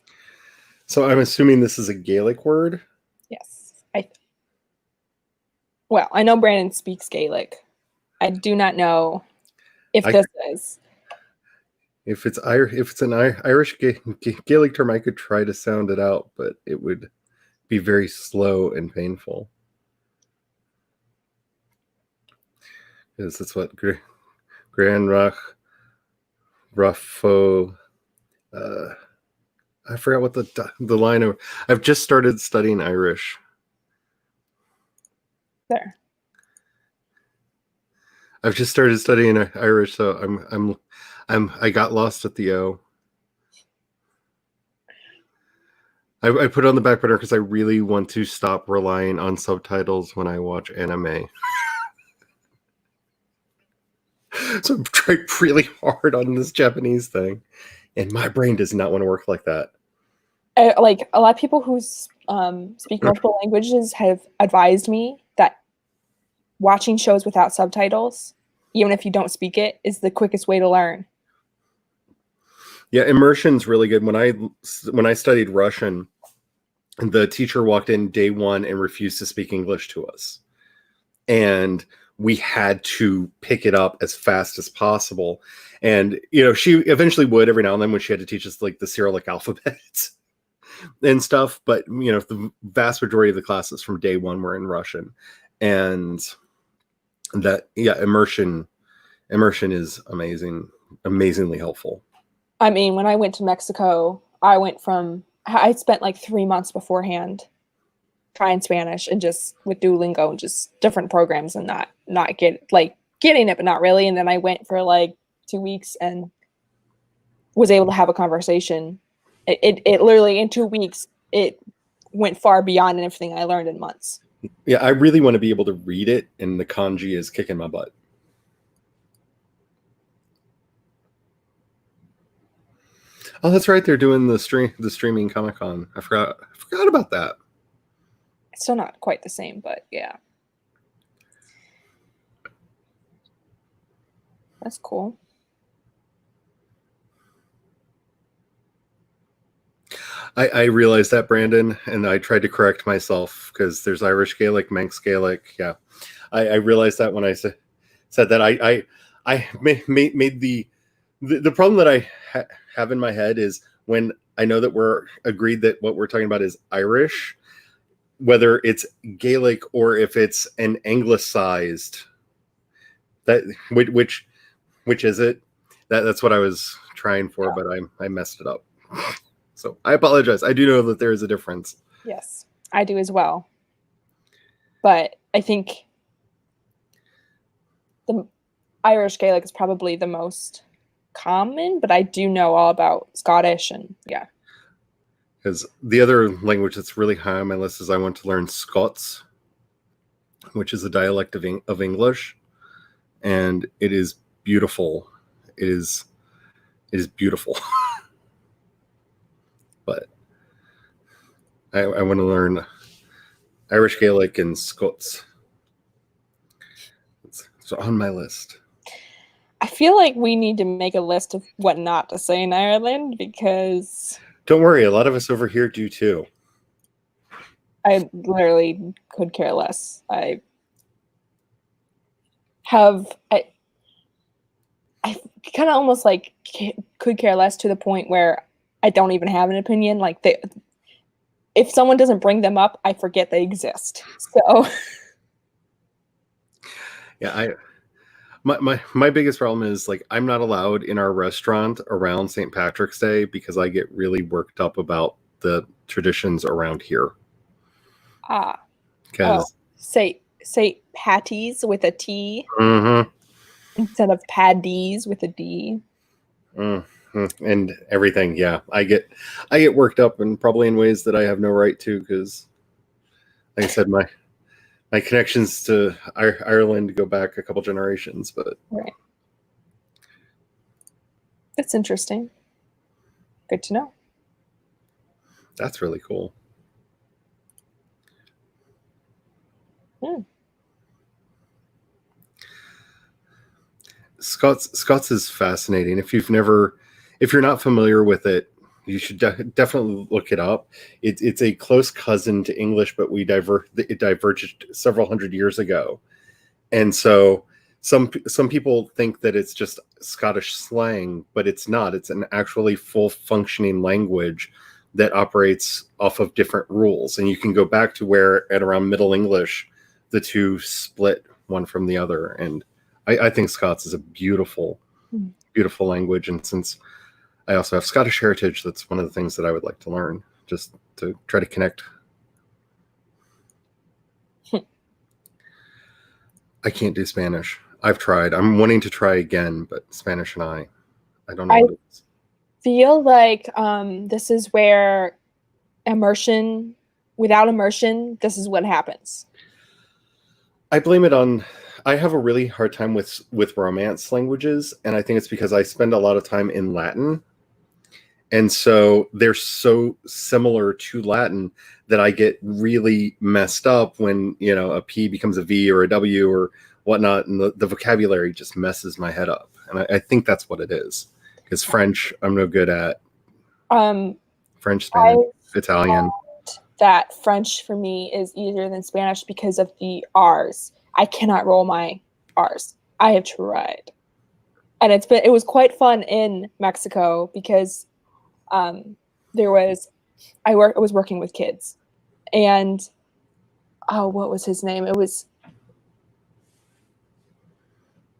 So I'm assuming this is a Gaelic word? Yes. Well, I know Brandon speaks Gaelic. I do not know if this is. If it's an Irish Gaelic term, I could try to sound it out, but it would be very slow and painful. Because that's what Granrach, Ruffo. I forgot what the line of. I've just started studying Irish. There. I've just started studying Irish, so I got lost at the O. I put it on the back burner because I really want to stop relying on subtitles when I watch anime. So I've tried really hard on this Japanese thing, and my brain does not want to work like that. Like a lot of people who speak multiple languages have advised me that watching shows without subtitles, even if you don't speak it, is the quickest way to learn. Yeah, immersion's really good. When I studied Russian, the teacher walked in day one and refused to speak English to us. And we had to pick it up as fast as possible. And, she eventually would every now and then when she had to teach us like the Cyrillic alphabet and stuff. But, the vast majority of the classes from day one were in Russian. And immersion is amazingly helpful. I mean, when I went to Mexico, I spent like 3 months beforehand trying Spanish and just with Duolingo and just different programs and not getting it, but not really. And then I went for like 2 weeks and was able to have a conversation. It literally in 2 weeks, it went far beyond everything I learned in months. Yeah, I really want to be able to read it, and the kanji is kicking my butt. Oh, that's right. They're doing the streaming Comic-Con. I forgot about that. It's still not quite the same, but yeah. That's cool. I realized that, Brandon, and I tried to correct myself because there's Irish Gaelic, Manx Gaelic. Yeah, I realized that when I said that. I made the problem that I have in my head is when I know that we're agreed that what we're talking about is Irish, whether it's Gaelic or if it's an anglicized. That which is it? That's what I was trying for, but I messed it up. So I apologize. I do know that there is a difference. Yes, I do as well. But I think the Irish Gaelic is probably the most common, but I do know all about Scottish and yeah. Because the other language that's really high on my list is I want to learn Scots, which is a dialect of English, and it is beautiful. It is beautiful. But I want to learn Irish Gaelic and Scots. It's on my list. I feel like we need to make a list of what not to say in Ireland because... Don't worry, a lot of us over here do too. I literally could care less. I kind of almost like could care less to the point where I don't even have an opinion. Like if someone doesn't bring them up, I forget they exist. So Yeah, my biggest problem is like I'm not allowed in our restaurant around St. Patrick's Day because I get really worked up about the traditions around here. oh, Because say patties with a T mm-hmm, instead of paddies with a D. and everything, yeah, I get worked up and probably in ways that I have no right to because, like I said, my connections to Ireland go back a couple generations, but Right. That's interesting. Good to know. that's really cool. Hmm. Scots is fascinating. If you're not familiar with it, you should definitely look it up. It's a close cousin to English, but it diverged several hundred years ago, and so some people think that it's just Scottish slang, but it's not. It's an actually full functioning language that operates off of different rules, and you can go back to where at around Middle English the two split one from the other, and I think Scots is a beautiful, beautiful language. And since I also have Scottish heritage, that's one of the things that I would like to learn, just to try to connect. I can't do Spanish. I've tried. I'm wanting to try again, but Spanish and I don't know I what it is. feel like this is where immersion, without immersion, this is what happens. I blame it on. I have a really hard time with Romance languages, and I think it's because I spend a lot of time in Latin, and so they're so similar to Latin that I get really messed up when a P becomes a V or a W or whatnot, and the vocabulary just messes my head up, and I think that's what it is. Because French, I'm no good at. French, Spanish, Italian. That French for me is easier than Spanish because of the R's. I cannot roll my R's. I have tried, and it was quite fun in Mexico because I was working with kids, and what was his name? It was I'm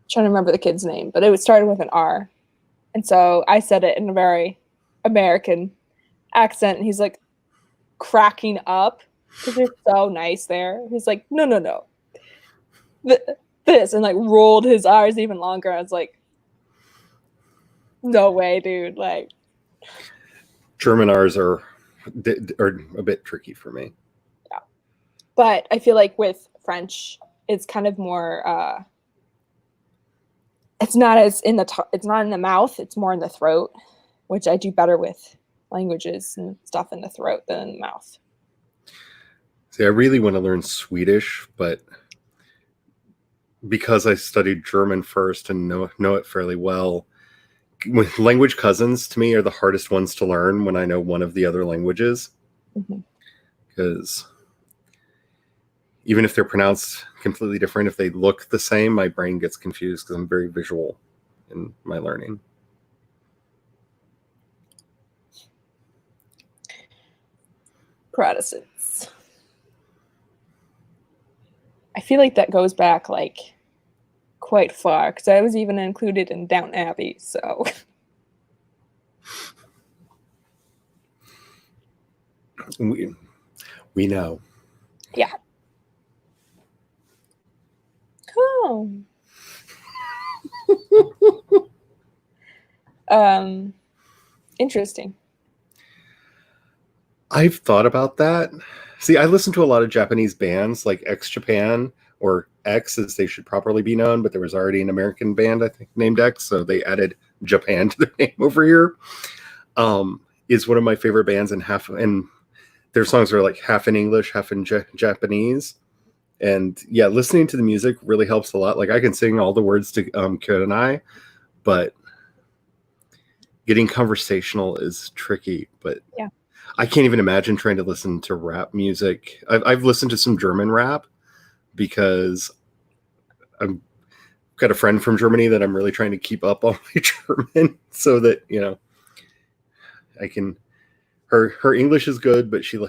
trying to remember the kid's name, but it started with an R, and so I said it in a very American accent, and he's like cracking up because they're so nice there. He's like, no, this, and like rolled his R's even longer. I was like, no way, dude. Like, German R's are a bit tricky for me. yeah. But I feel like with French, it's kind of more. It's not it's not in the mouth. It's more in the throat, which I do better with languages and stuff in the throat than in the mouth. See, I really want to learn Swedish, but because I studied German first and know it fairly well, language cousins to me are the hardest ones to learn when I know one of the other languages. Because even if they're pronounced completely different, if they look the same, my brain gets confused because I'm very visual in my learning. Protestants. I feel like that goes back like quite far because I was even included in Downton Abbey. So we know. Yeah. Oh. Interesting. I've thought about that. See, I listen to a lot of Japanese bands like X Japan, or X as they should properly be known, but there was already an American band, I think, named X, so they added Japan to their name over here. Is one of my favorite bands, and their songs are like half in English, half in Japanese. And yeah, listening to the music really helps a lot. Like I can sing all the words to Kurenai, but getting conversational is tricky. But yeah, I can't even imagine trying to listen to rap music. I've listened to some German rap because I've got a friend from Germany that I'm really trying to keep up on my German so that, I can her English is good, but she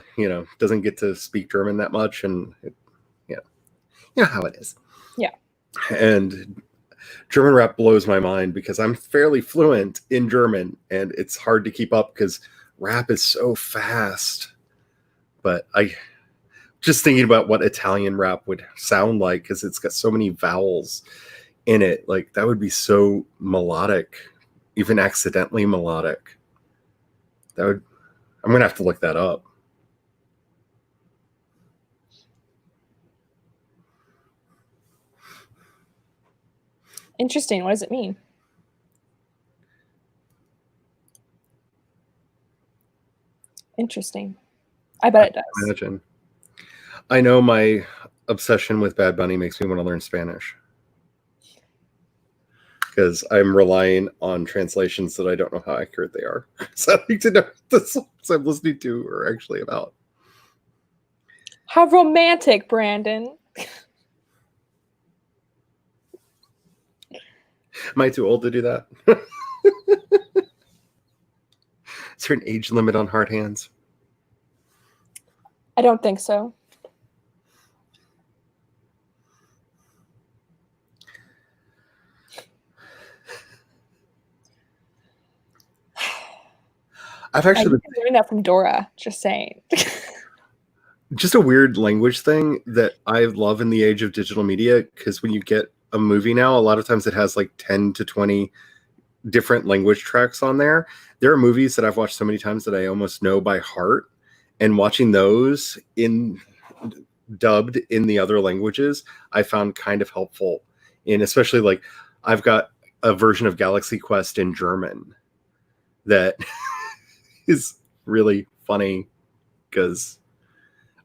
doesn't get to speak German that much, and you know how it is. Yeah. And German rap blows my mind because I'm fairly fluent in German, and it's hard to keep up because rap is so fast. But I just thinking about what Italian rap would sound like, because it's got so many vowels in it. Like, that would be so melodic, even accidentally melodic. I'm gonna have to look that up. Interesting. What does it mean? Interesting. I bet it does. Imagine. I know my obsession with Bad Bunny makes me want to learn Spanish, because I'm relying on translations that I don't know how accurate they are. So I need to know what the songs I'm listening to are actually about. How romantic, Brandon. Am I too old to do that? Is there an age limit on hard hands? I don't think so. I've actually been learning that from Dora. Just saying. Just a weird language thing that I love in the age of digital media, because when you get a movie now, a lot of times it has like 10 to 20 different language tracks on there. There are movies that I've watched so many times that I almost know by heart, and watching those dubbed in the other languages, I found kind of helpful. And especially, like, I've got a version of Galaxy Quest in German that is really funny, because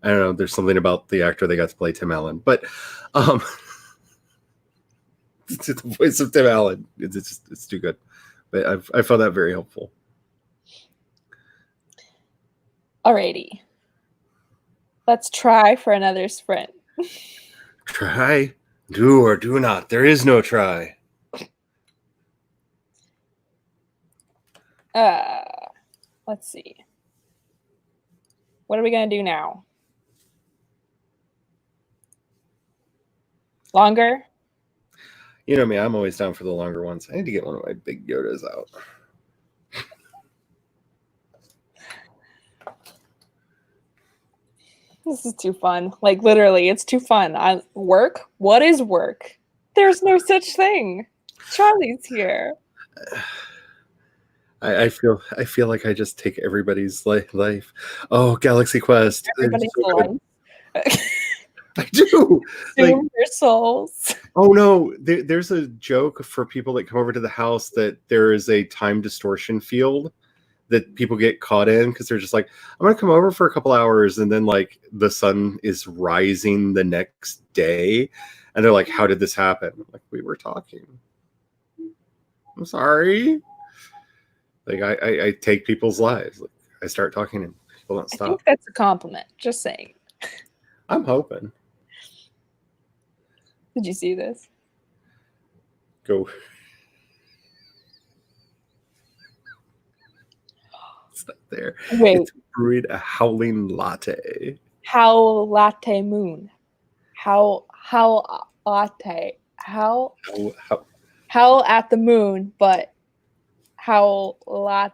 I don't know, there's something about the actor they got to play Tim Allen, but it's the voice of Tim Allen. It's too good. But I found that very helpful. Alrighty. Let's try for another sprint. Try? Do or do not. There is no try. Let's see. What are we going to do now? Longer? You know me, I'm always down for the longer ones. I need to get one of my big Yodas out. This is too fun. Like, literally, it's too fun. Work? What is work? There's no such thing. Charlie's here. I feel like I just take everybody's life. Oh, Galaxy Quest. Everybody's life. I do. Like, their souls. Oh no, there's a joke for people that come over to the house that there is a time distortion field that people get caught in, because they're just like, I'm gonna come over for a couple hours, and then like the sun is rising the next day, and they're like, how did this happen? I'm like, we were talking. I'm sorry. Like, I take people's lives. Like, I start talking and people don't stop. I think that's a compliment. Just saying. I'm hoping. Did you see this? Go. It's not there. Wait. It's brewed a howling latte. How latte moon. How latte. How at the moon, but how latte.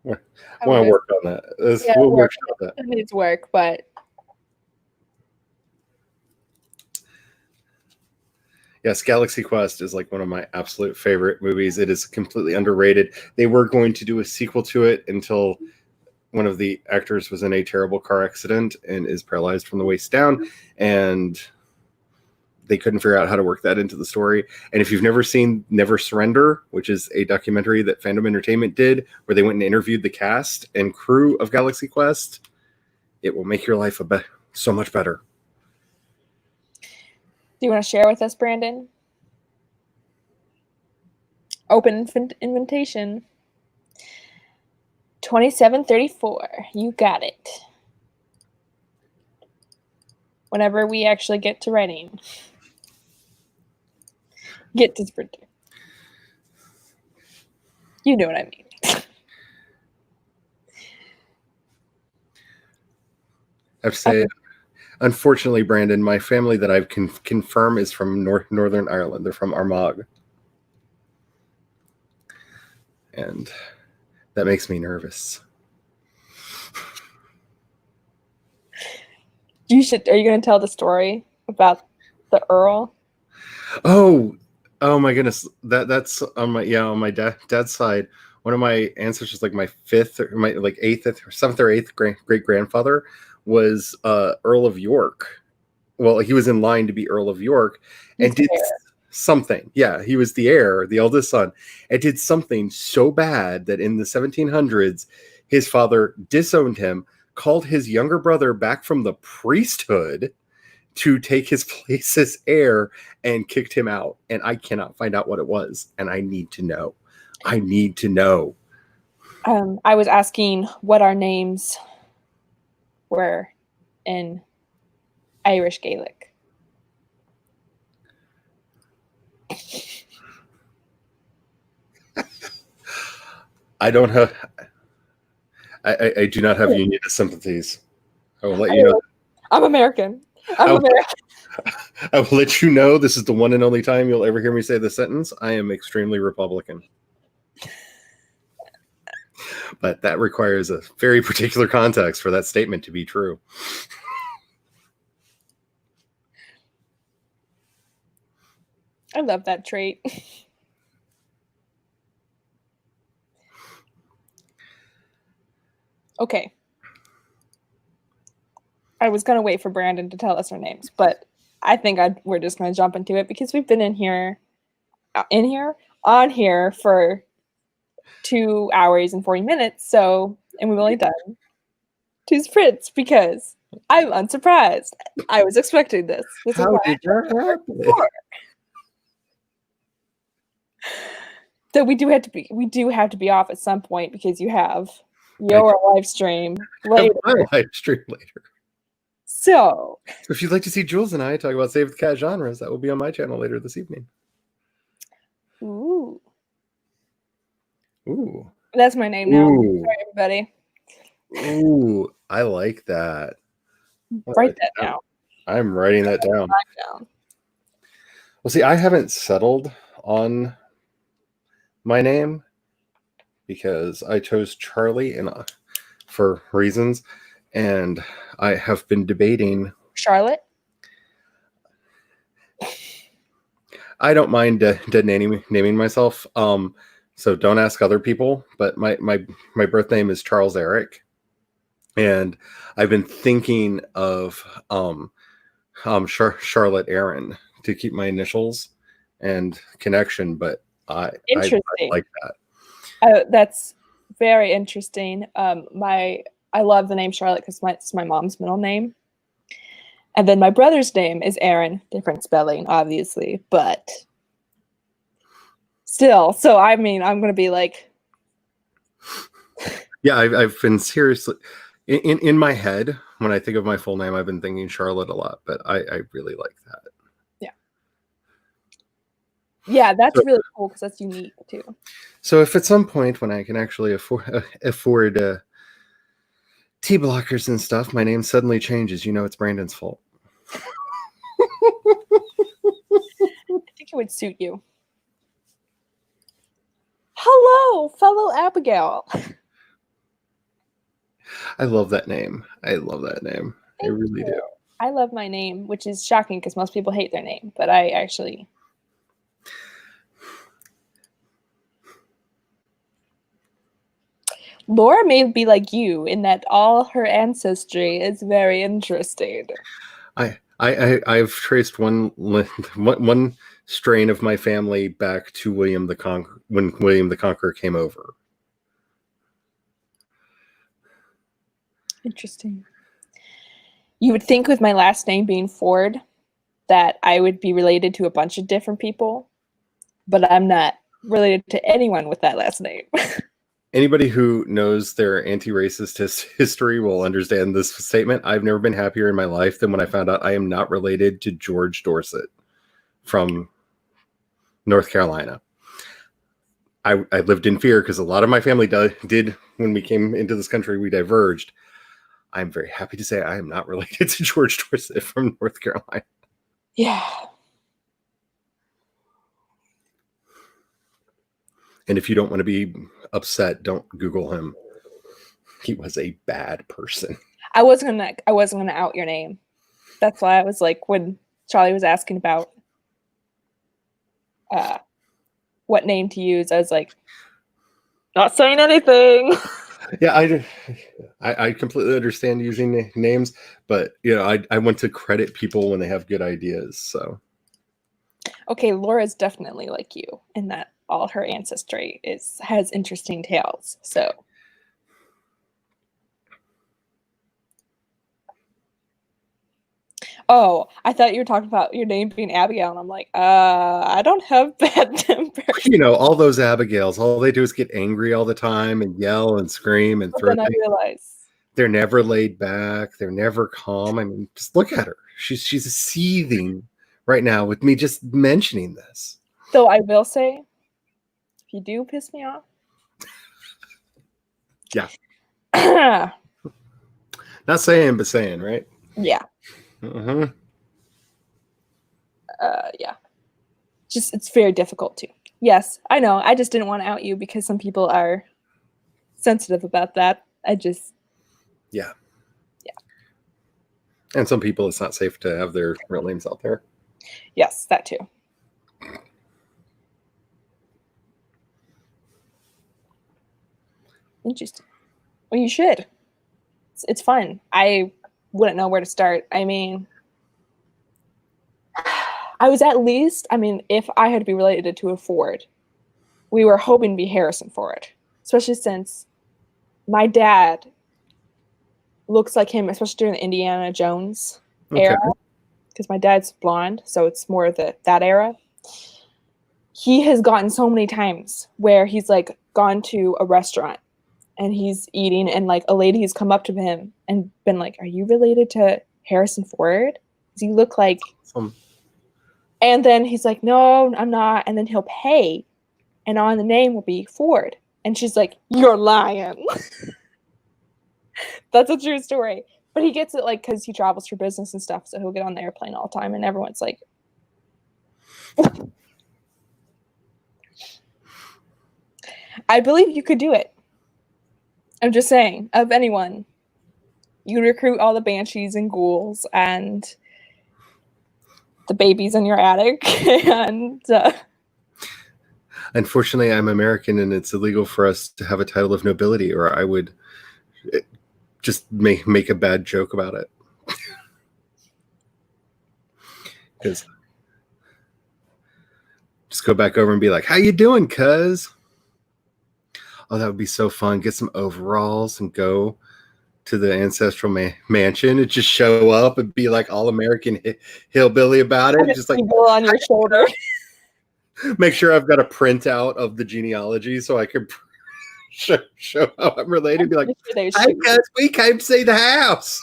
I want to work on that. We'll work on that. It needs work, but yes, Galaxy Quest is like one of my absolute favorite movies. It is completely underrated. They were going to do a sequel to it until one of the actors was in a terrible car accident and is paralyzed from the waist down, and they couldn't figure out how to work that into the story. And if you've never seen Never Surrender, which is a documentary that Fandom Entertainment did, where they went and interviewed the cast and crew of Galaxy Quest, it will make your life so much better. Do you want to share with us, Brandon? Open invitation. 2734. You got it. Whenever we actually get to writing. Get to sprinting. You know what I mean. I have to say, unfortunately, Brandon, my family that I've confirmed is from Northern Ireland. They're from Armagh. And that makes me nervous. Are you going to tell the story about the Earl? Oh my goodness. That's on my dad's side. One of my ancestors, like my fifth or my like eighth or seventh or eighth great grandfather, was Earl of York. Well, he was in line to be Earl of York and did something. Yeah, he was the heir, the eldest son, and did something so bad that in the 1700s, his father disowned him, called his younger brother back from the priesthood to take his place as heir, and kicked him out. And I cannot find out what it was, and I need to know. I need to know. I was asking what our names were in Irish Gaelic. I don't have. I do not have unionist sympathies. I will let you know. I'm American. I'm American. I will let you know this is the one and only time you'll ever hear me say the sentence. I am extremely Republican. But that requires a very particular context for that statement to be true. I love that trait. Okay. I was going to wait for Brandon to tell us our names, but I think we're just going to jump into it because we've been on here for 2 hours and 40 minutes. So, and we've only done 2 sprints because I'm unsurprised. I was expecting this. How did that happen? So we do have to be off at some point because you have your live stream later. My live stream later. So if you'd like to see Jules and I talk about Save the Cat genres, that will be on my channel later this evening. Ooh. Ooh. That's my name now. Ooh. Sorry, everybody. Ooh, I like that. Write that down. I'm writing that down. Well, see, I haven't settled on my name because I chose Charlie for reasons, and I have been debating Charlotte. I don't mind naming myself. So don't ask other people. But my birth name is Charles Eric, and I've been thinking of Charlotte Aaron to keep my initials and connection. But I like that. That's very interesting. I love the name Charlotte because it's my mom's middle name. And then my brother's name is Aaron. Different spelling, obviously, but still. So, I mean, I'm going to be like... Yeah, I've been seriously... In my head, when I think of my full name, I've been thinking Charlotte a lot, but I really like that. Yeah. Yeah, that's really cool because that's unique, too. So if at some point when I can actually afford T blockers and stuff, my name suddenly changes, it's Brandon's fault. I think it would suit you. Hello, fellow Abigail. I love that name. I really do. I love my name, which is shocking because most people hate their name, but I actually... Laura may be like you in that all her ancestry is very interesting. I've traced one strain of my family back to William the Conqueror when William the Conqueror came over. Interesting. You would think with my last name being Ford that I would be related to a bunch of different people, but I'm not related to anyone with that last name. Anybody who knows their anti-racist history will understand this statement. I've never been happier in my life than when I found out I am not related to George Dorsett from North Carolina. I lived in fear because a lot of my family did when we came into this country. We diverged. I'm very happy to say I am not related to George Dorsett from North Carolina. Yeah. And if you don't want to be upset, don't Google him. He was a bad person. I wasn't gonna out your name. That's why I was like, when Charlie was asking about what name to use, I was like, not saying anything. Yeah, I completely understand using names, but I want to credit people when they have good ideas. So Okay, Laura's definitely like you in that all her ancestry has interesting tales. So oh, I thought you were talking about your name being Abigail, and I'm like, I don't have bad tempers. all those Abigails, all they do is get angry all the time and yell and scream and But throw then I things. realized They're never laid back. They're never calm. I mean, just look at her. She's seething right now with me just mentioning this. So I will say, if you do piss me off, yeah, not saying, but saying, right? Yeah. Mm-hmm. Yeah. Just it's very difficult to. Yes, I know. I just didn't want to out you because some people are sensitive about that. Yeah. And some people, it's not safe to have their real names out there. Yes, that too. Interesting. Well, you should. It's fun. I wouldn't know where to start. I mean, I was at least, if I had to be related to a Ford, we were hoping to be Harrison Ford, especially since my dad looks like him, especially during the Indiana Jones era, because my dad's blonde, so it's more that era. He has gotten so many times where he's like gone to a restaurant and he's eating, and like a lady has come up to him and been like, "Are you related to Harrison Ford? Does he look like?" And then he's like, "No, I'm not." And then he'll pay, and on the name will be Ford. And she's like, "You're lying." That's a true story. But he gets it like because he travels for business and stuff, so he'll get on the airplane all the time, and everyone's like, I believe you could do it. I'm just saying, of anyone, you recruit all the banshees and ghouls and the babies in your attic, and unfortunately, I'm American, and it's illegal for us to have a title of nobility, or I would just make a bad joke about it. Because just go back over and be like, "How you doing, cuz?" Oh, that would be so fun. Get some overalls and go to the ancestral mansion and just show up and be like all American hillbilly about it. Just like on your shoulder. Make sure I've got a printout of the genealogy so I can show how I'm related. Be like, "Hey, guys, we came to see the house."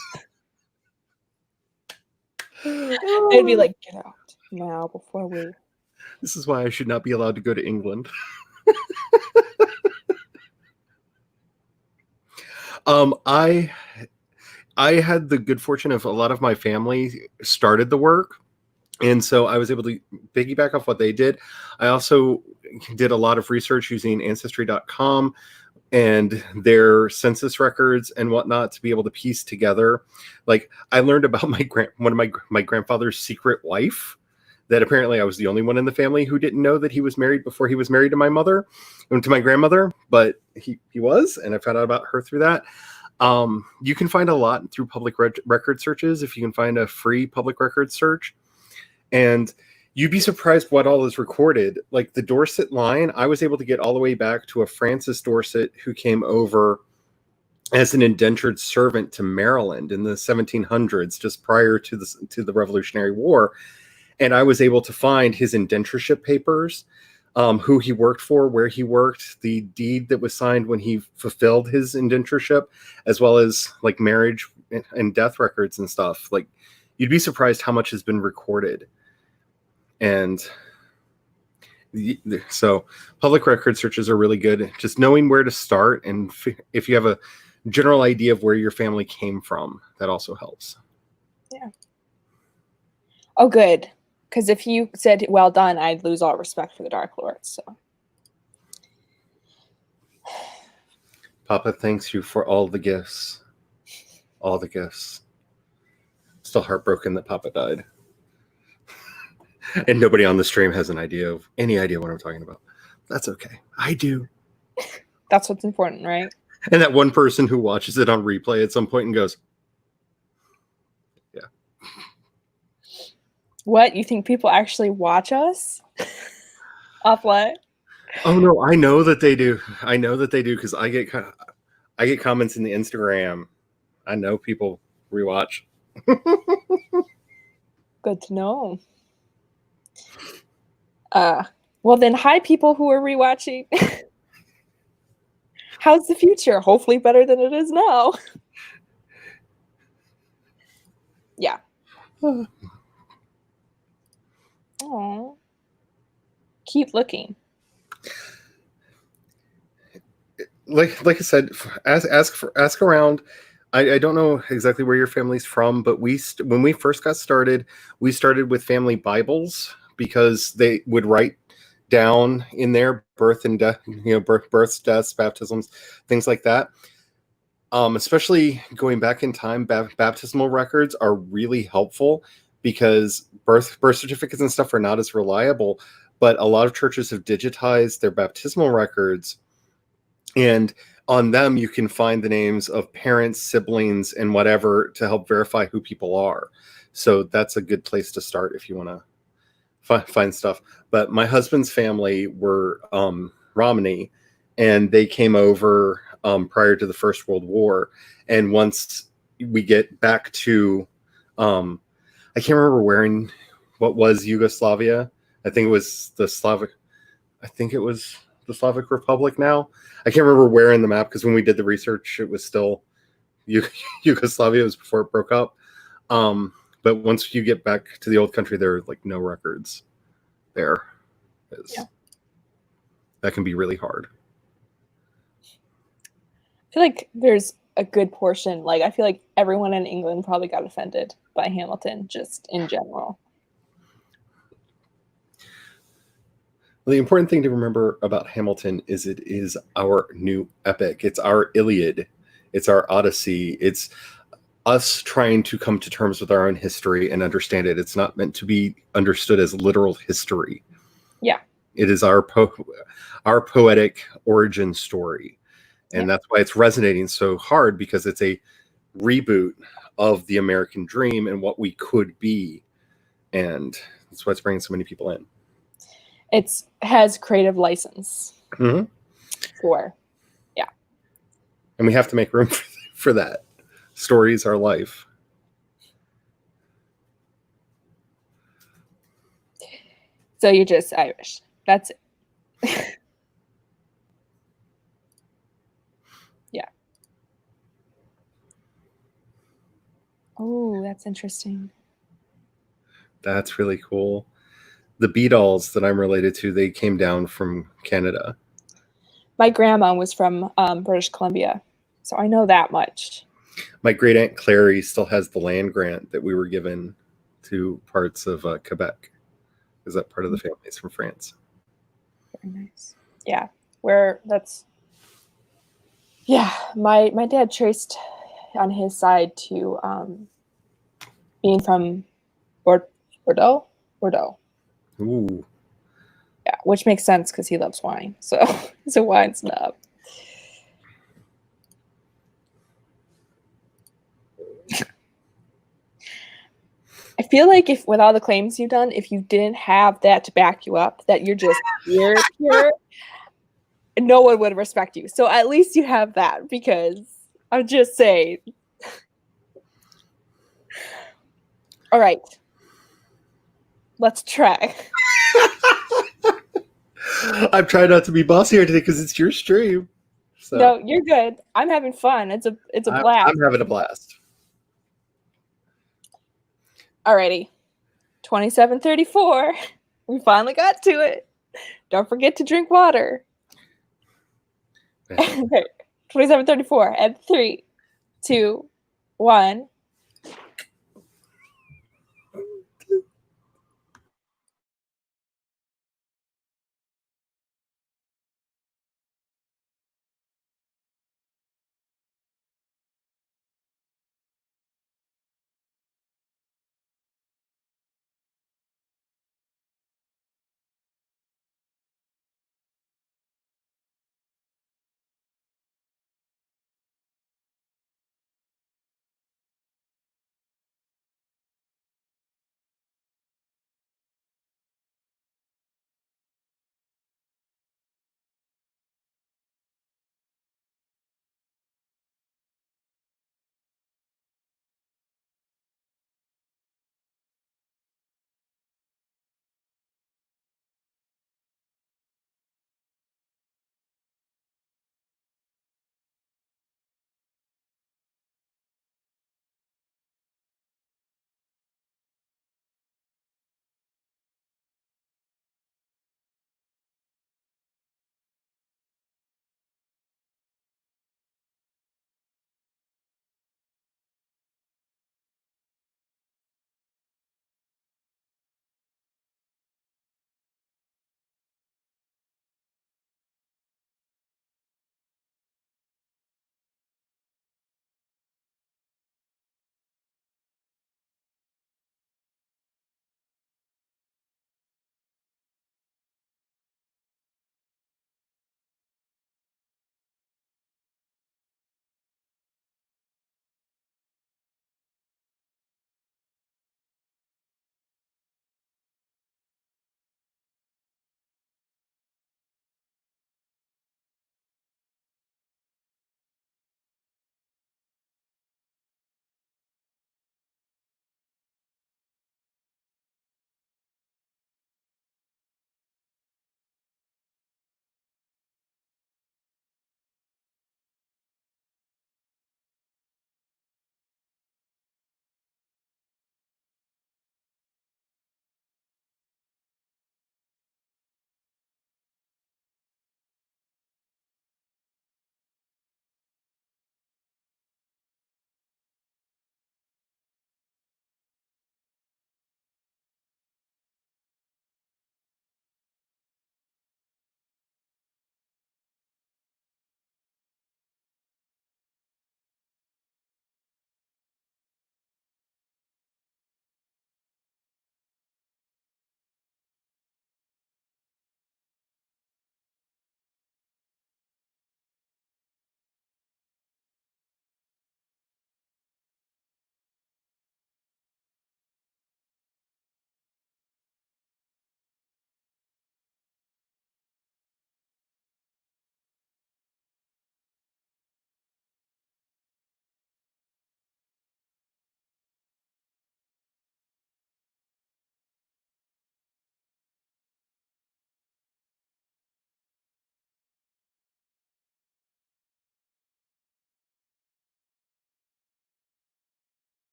They'd be like, "Get out now before we." This is why I should not be allowed to go to England. I had the good fortune of a lot of my family started the work, and so I was able to piggyback off what they did. I also did a lot of research using Ancestry.com and their census records and whatnot to be able to piece together. Like, I learned about one of my grandfather's secret wife, that apparently I was the only one in the family who didn't know that he was married before he was married to my mother and to my grandmother, but he was, and I found out about her through that. You can find a lot through public record searches if you can find a free public record search. And you'd be surprised what all is recorded. Like the Dorsett line, I was able to get all the way back to a Francis Dorsett who came over as an indentured servant to Maryland in the 1700s, just prior to the Revolutionary War. And I was able to find his indentureship papers, who he worked for, where he worked, the deed that was signed when he fulfilled his indentureship, as well as like marriage and death records and stuff. Like, you'd be surprised how much has been recorded. And so public record searches are really good. Just knowing where to start, and if you have a general idea of where your family came from. That also helps. Yeah. Oh, good. Because if you said well done, I'd lose all respect for the Dark Lords. So. Papa thanks you for all the gifts. All the gifts. Still heartbroken that Papa died. And nobody on the stream has any idea what I'm talking about. That's okay. I do. That's what's important, right? And that one person who watches it on replay at some point and goes, yeah. What? You think people actually watch us? Offline? Oh no, I know that they do. I know that they do because I get comments in the Instagram. I know people rewatch. Good to know. Well then, hi people who are rewatching. How's the future? Hopefully better than it is now. Yeah. Aww. Keep looking. Like I said, ask around. I don't know exactly where your family's from, but when we first got started, we started with family Bibles because they would write down in there birth and death, births, deaths, baptisms, things like that. Especially going back in time, baptismal records are really helpful because birth certificates and stuff are not as reliable. But a lot of churches have digitized their baptismal records, and on them you can find the names of parents, siblings, and whatever to help verify who people are. So that's a good place to start if you want to find stuff. But my husband's family were Romani, and they came over prior to the First World War. And once we get back to, I can't remember what was Yugoslavia. I think it was the Slavic Republic now. I can't remember where in the map because when we did the research, it was still Yugoslavia. It was before it broke up. But once you get back to the old country, there are like no records there. Yeah. That can be really hard. I feel like there's a good portion, like I feel like everyone in England probably got offended by Hamilton just in general. Well, the important thing to remember about Hamilton is it is our new epic. It's our Iliad. It's our Odyssey. It's us trying to come to terms with our own history and understand it. It's not meant to be understood as literal history. Yeah. It is our poetic origin story. And that's why it's resonating so hard, because it's a reboot of the American dream and what we could be. And that's why it's bringing so many people in. It has creative license for, yeah. And we have to make room for that. Stories are life. So you're just Irish. That's it. Yeah. Oh, that's interesting. That's really cool. The Beatles that I'm related to, they came down from Canada. My grandma was from British Columbia, so I know that much. My great aunt Clary still has the land grant that we were given to parts of Quebec. Is that part of the family's from France? Very nice. Yeah, my dad traced on his side to being from Bordeaux. Ooh. Yeah, which makes sense because he loves wine. So he's a wine snob. I feel like if with all the claims you've done, if you didn't have that to back you up, that you're just pure, no one would respect you. So at least you have that, because I'm just saying. All right. Let's try. I'm trying not to be bossy here today because it's your stream. So. No, you're good. I'm having fun. It's a blast. I'm having a blast. Alrighty. 2734. We finally got to it. Don't forget to drink water. Okay. 27:34. And 3, 2, 1.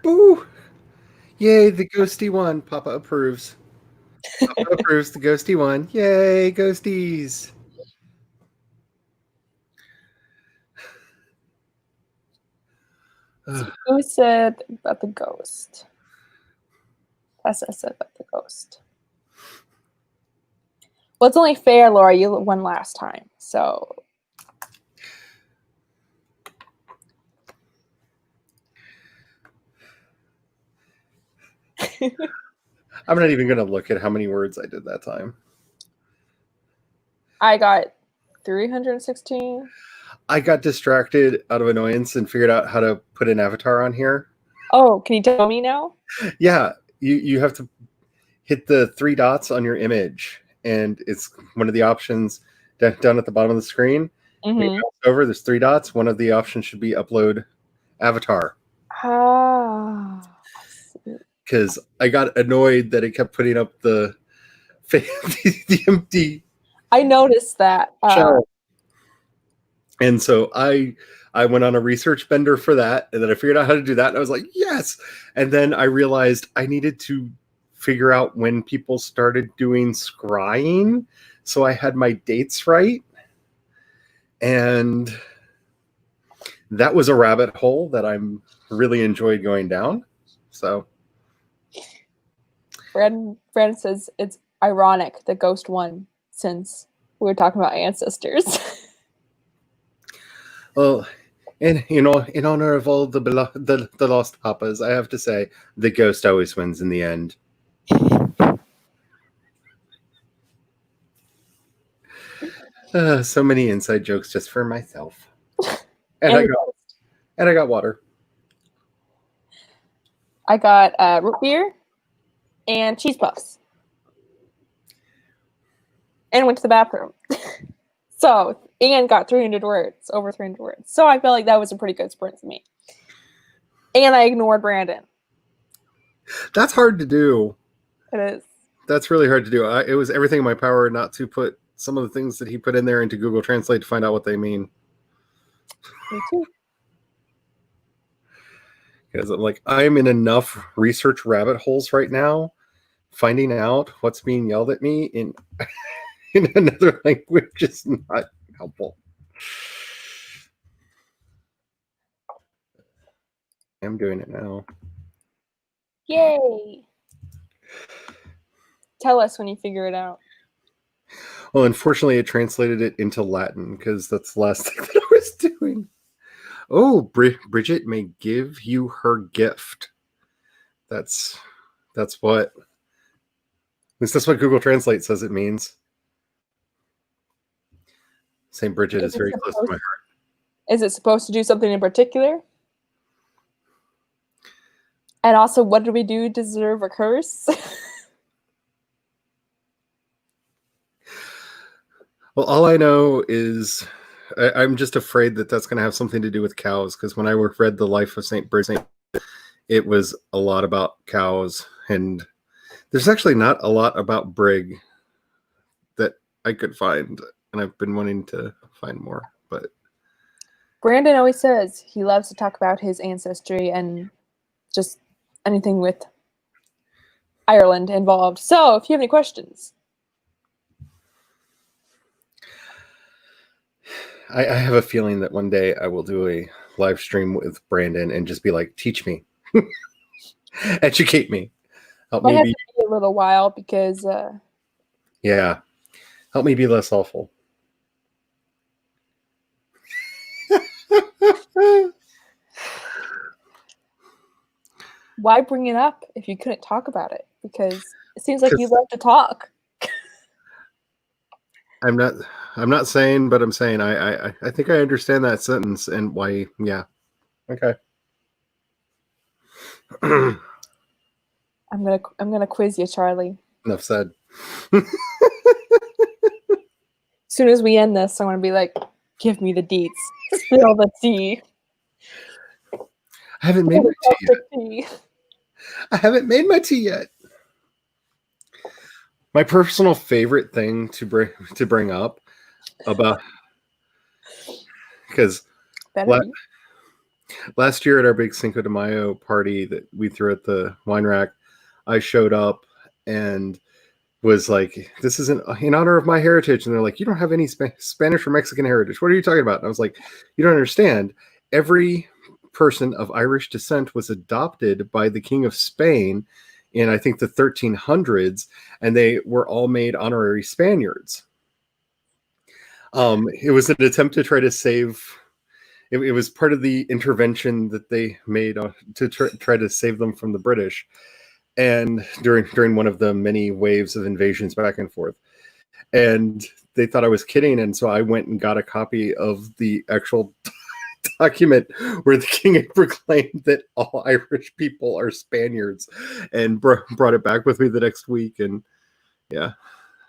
Boo! Yay, the ghosty one. Papa approves. Papa approves the ghosty one. Yay, ghosties. Who said about the ghost? Tessa said about the ghost. Well, it's only fair, Laura. You won last time, so. I'm not even going to look at how many words I did that time. I got 316. I got distracted out of annoyance and figured out how to put an avatar on here. Oh, can you tell me now? Yeah, you have to hit the 3 dots on your image, and it's one of the options down at the bottom of the screen. When you mouse over, there's 3 dots. One of the options should be upload avatar. Ah, I see. Because I got annoyed that it kept putting up the empty. I noticed that. Shell. And so I went on a research bender for that, and then I figured out how to do that, and I was like, yes. And then I realized I needed to figure out when people started doing scrying, so I had my dates right. And that was a rabbit hole that I'm really enjoyed going down. So Brandon says it's ironic that Ghost won since we were talking about ancestors. Well, and in honor of all the lost papas, I have to say the ghost always wins in the end. So many inside jokes just for myself. And I got water. I got root beer and cheese puffs. And went to the bathroom. So, and got 300 words, over 300 words. So I felt like that was a pretty good sprint for me. And I ignored Brandon. That's hard to do. It is. That's really hard to do. It was everything in my power not to put some of the things that he put in there into Google Translate to find out what they mean. Me too. Because I'm in enough research rabbit holes right now, finding out what's being yelled at me in another language is not helpful. I'm doing it now. Yay! Tell us when you figure it out. Well, unfortunately, it translated it into Latin because that's the last thing that I was doing. Oh, Bridget may give you her gift. That's what. At least that's what Google Translate says it means. St. Bridget is very close to my heart. Is it supposed to do something in particular? And also, what did we do to deserve a curse? Well, all I know is I'm just afraid that that's going to have something to do with cows, because when I read The Life of St. Bridget, it was a lot about cows, and there's actually not a lot about Brig that I could find, and I've been wanting to find more. But Brandon always says he loves to talk about his ancestry and just anything with Ireland involved. So, if you have any questions. I have a feeling that one day I will do a live stream with Brandon and just be like, teach me. Educate me. Help me be a little while because yeah. Help me be less awful. Why bring it up if you couldn't talk about it? Because it seems like you love to talk. I'm not saying, but I'm saying I think I understand that sentence and why. Yeah. Okay. I'm gonna quiz you, Charlie. Enough said. As soon as we end this, I want to be like, give me the deets. Spill the tea. I haven't made my tea yet. I haven't made my tea yet. My personal favorite thing to bring up about, because Last year at our big Cinco de Mayo party that we threw at the wine rack, I showed up and was like, "This isn't in honor of my heritage," and they're like, "You don't have any Spanish or Mexican heritage. What are you talking about?" And I was like, "You don't understand. Every person of Irish descent was adopted by the King of Spain in, I think, the 1300s, and they were all made honorary Spaniards. It was an attempt to try to save. It was part of the intervention that they made to try to save them from the British, and during one of the many waves of invasions back and forth. And they thought I was kidding, and so I went and got a copy of the actual document where the king had proclaimed that all Irish people are Spaniards, and brought it back with me the next week. And yeah,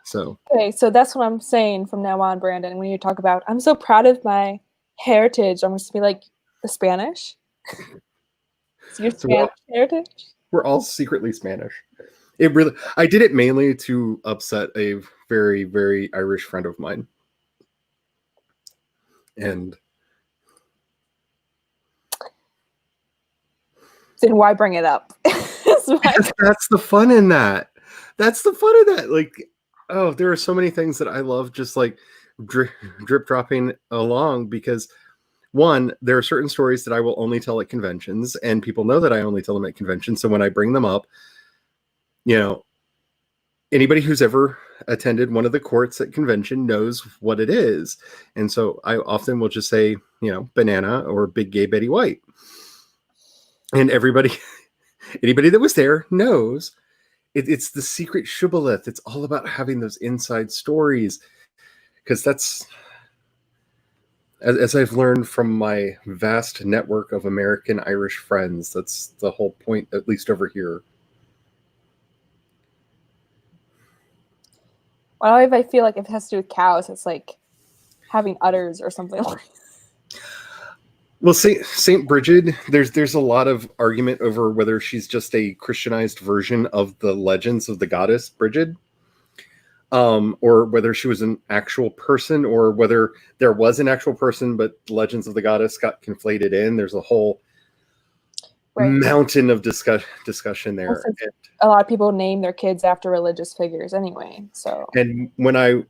so Okay, so that's what I'm saying from now on, Brandon. When you talk about, I'm so proud of my heritage, I'm just be like, the Spanish. So your so we're Spanish heritage. we're all secretly Spanish. It really, I did it mainly to upset a very, very Irish friend of mine. And Then why bring it up? that's the fun in that. That's the fun of that. Like, oh, there are so many things that I love just like drip dropping along because one, there are certain stories that I will only tell at conventions, and people know that I only tell them at conventions. So when I bring them up, you know, anybody who's ever attended one of the courts at convention knows what it is. And so I often will just say, banana or big gay Betty White. And anybody that was there knows it's the secret shibboleth. It's all about having those inside stories. Because that's, as I've learned from my vast network of American Irish friends, that's the whole point, at least over here. Well, if I feel like if it has to do with cows, it's like having udders or something like that. Well, Saint Bridget, there's a lot of argument over whether she's just a Christianized version of the legends of the goddess Bridget, or whether she was an actual person, or whether there was an actual person, but legends of the goddess got conflated in. There's a whole mountain of discussion there. And a lot of people name their kids after religious figures anyway. So, and when I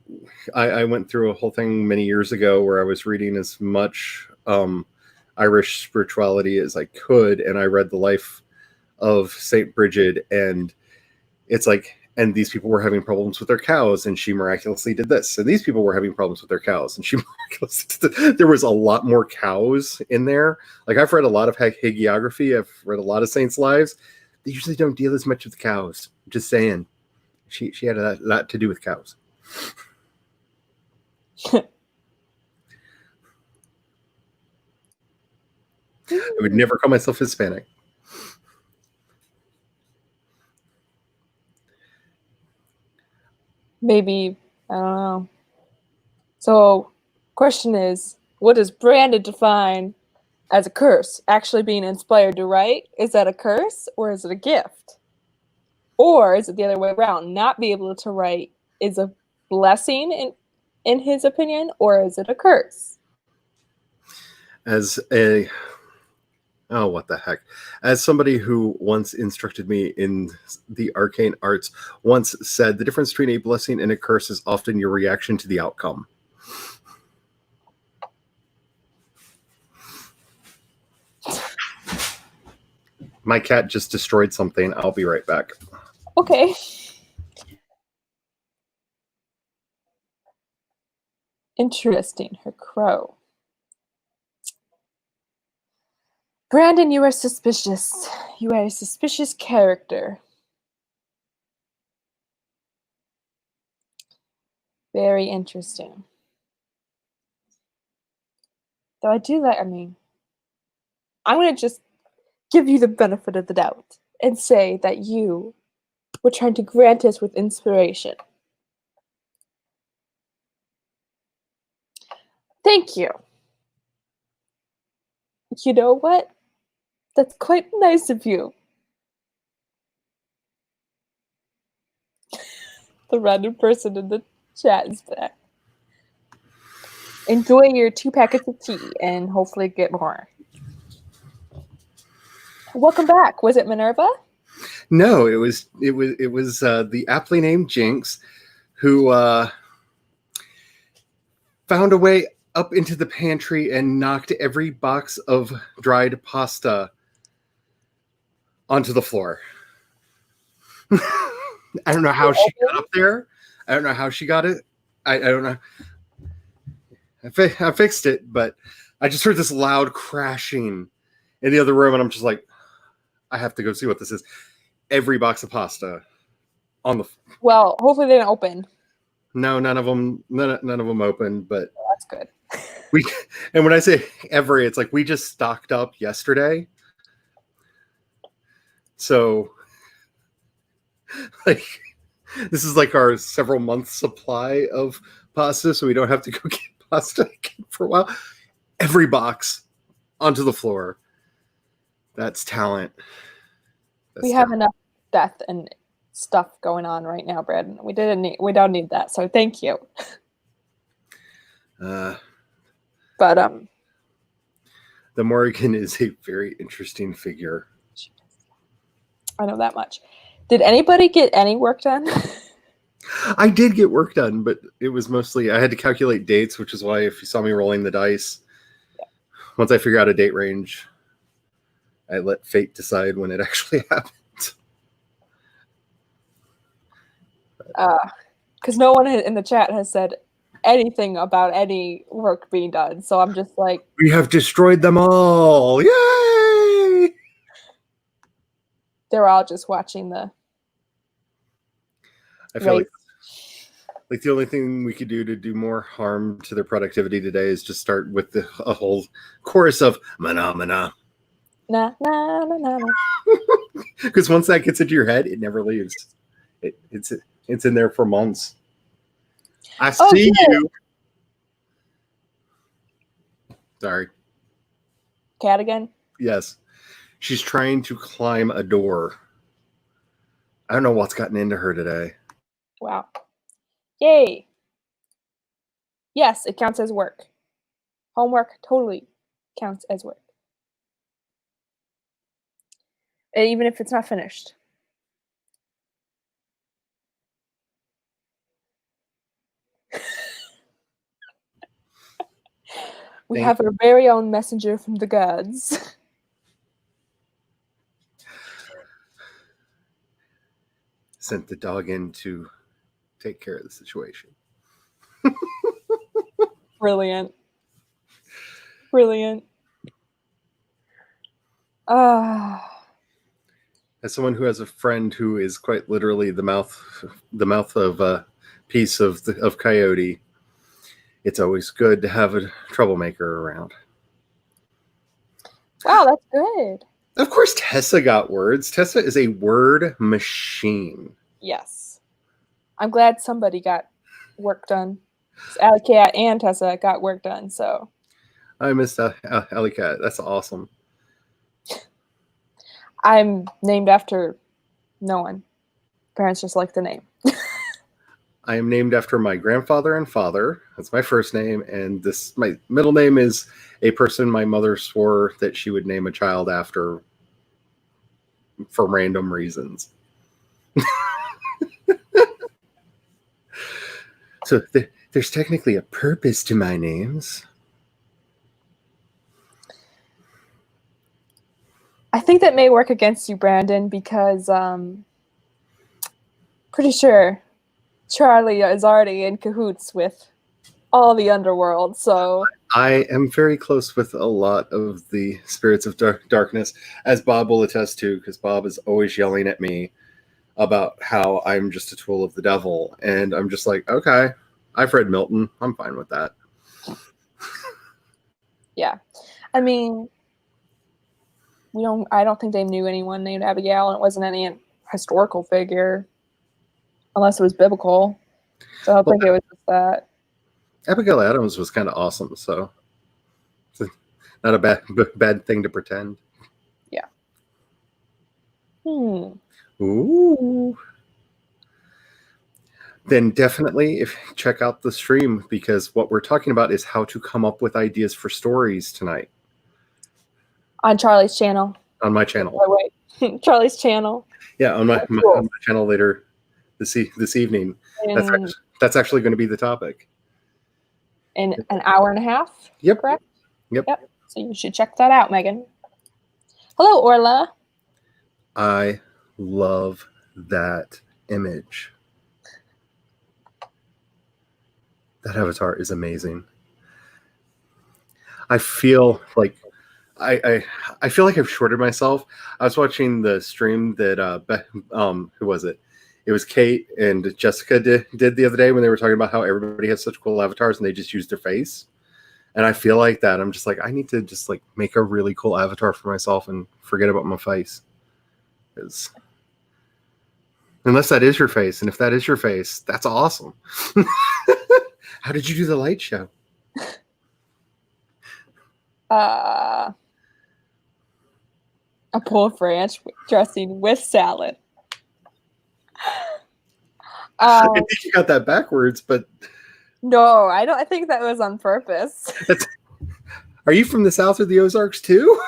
went through a whole thing many years ago where I was reading as much Irish spirituality as I could, and I read the life of Saint Bridget, and it's like, and these people were having problems with their cows, and she miraculously did this, and these people were having problems with their cows, and she miraculously did this. There was a lot more cows in there. Like, I've read a lot of hagiography, I've read a lot of saints' lives. They usually don't deal as much with cows. I'm just saying, she had a lot to do with cows. I would never call myself Hispanic. Maybe, I don't know. So, question is, what does Brandon define as a curse? Actually being inspired to write? Is that a curse or is it a gift? Or is it the other way around? Not be able to write is a blessing in his opinion, or is it a curse? As what the heck? As somebody who once instructed me in the arcane arts once said, the difference between a blessing and a curse is often your reaction to the outcome. My cat just destroyed something. I'll be right back. Okay. Interesting. Her crow. Brandon, you are suspicious. You are a suspicious character. Very interesting. Though I do like, I'm going to just give you the benefit of the doubt and say that you were trying to grant us with inspiration. Thank you. You know what? That's quite nice of you. The random person in the chat is back. Enjoy your 2 packets of tea and hopefully get more. Welcome back. Was it Minerva? No, it was the aptly named Jinx, who found a way up into the pantry and knocked every box of dried pasta onto the floor. I don't know how she got up there. I don't know how she got it. I don't know. I fixed it, but I just heard this loud crashing in the other room, and I'm just like, I have to go see what this is. Every box of pasta on the. Well, hopefully they didn't open. No, none of them opened, but that's good. And when I say every, it's like we just stocked up yesterday. So, like, this is like our several month supply of pasta, so we don't have to go get pasta again for a while. Every box onto the floor. That's talent. We have enough death and stuff going on right now, Brad. We don't need that. So thank you. But the Morrigan is a very interesting figure. I know that much. Did anybody get any work done? I did get work done, but it was mostly I had to calculate dates, which is why if you saw me rolling the dice, once I figure out a date range, I let fate decide when it actually happened. Because no one in the chat has said anything about any work being done. So I'm just like, we have destroyed them all. Yay! They're all just watching the. I feel like the only thing we could do to do more harm to their productivity today is just start with a whole chorus of mana mana. Na na na na. Because once that gets into your head, it never leaves. It's in there for months. I see you. Sorry. Cat again? Yes. She's trying to climb a door. I don't know what's gotten into her today. Wow. Yay. Yes, it counts as work. Homework totally counts as work. And even if it's not finished. We have our very own messenger from the gods. Sent the dog in to take care of the situation. Brilliant. Brilliant. As someone who has a friend who is quite literally the mouth of a piece of Coyote, it's always good to have a troublemaker around. Wow, that's good. Of course, Tessa got words. Tessa is a word machine. Yes. I'm glad somebody got work done. Alley Cat and Tessa got work done, so. I missed Alley Cat. That's awesome. I'm named after no one. Parents just like the name. I am named after my grandfather and father. That's my first name. And my middle name is a person my mother swore that she would name a child after for random reasons. So there's technically a purpose to my names. I think that may work against you, Brandon, because pretty sure Charlie is already in cahoots with all the underworld, so. I am very close with a lot of the spirits of darkness, as Bob will attest to, because Bob is always yelling at me about how I'm just a tool of the devil. And I'm just like, okay, I've read Milton. I'm fine with that. Yeah. I mean, I don't think they knew anyone named Abigail, and it wasn't any historical figure, unless it was biblical. So I don't think it was just that. Abigail Adams was kind of awesome, so it's not a bad thing to pretend. Yeah. Ooh. Then definitely check out the stream, because what we're talking about is how to come up with ideas for stories tonight. On Charlie's channel. on my channel. Oh, wait. Charlie's channel. Yeah, on my, Cool. on my channel later this evening. That's actually going to be the topic. In an hour and a half. Yep. Correct. Yep. So you should check that out, Megan. Hello, Orla. I love that image. That avatar is amazing. I feel like I feel like I've shorted myself. I was watching the stream that who was it? It was Kate and Jessica did the other day when they were talking about how everybody has such cool avatars and they just use their face. And I feel like that. I'm just like, I need to just like make a really cool avatar for myself and forget about my face. Unless that is your face, and if that is your face, that's awesome. How did you do the light show? A pulled ranch dressing with salad. I think you got that backwards, but no, I don't. I think that was on purpose. Are you from the South or the Ozarks too?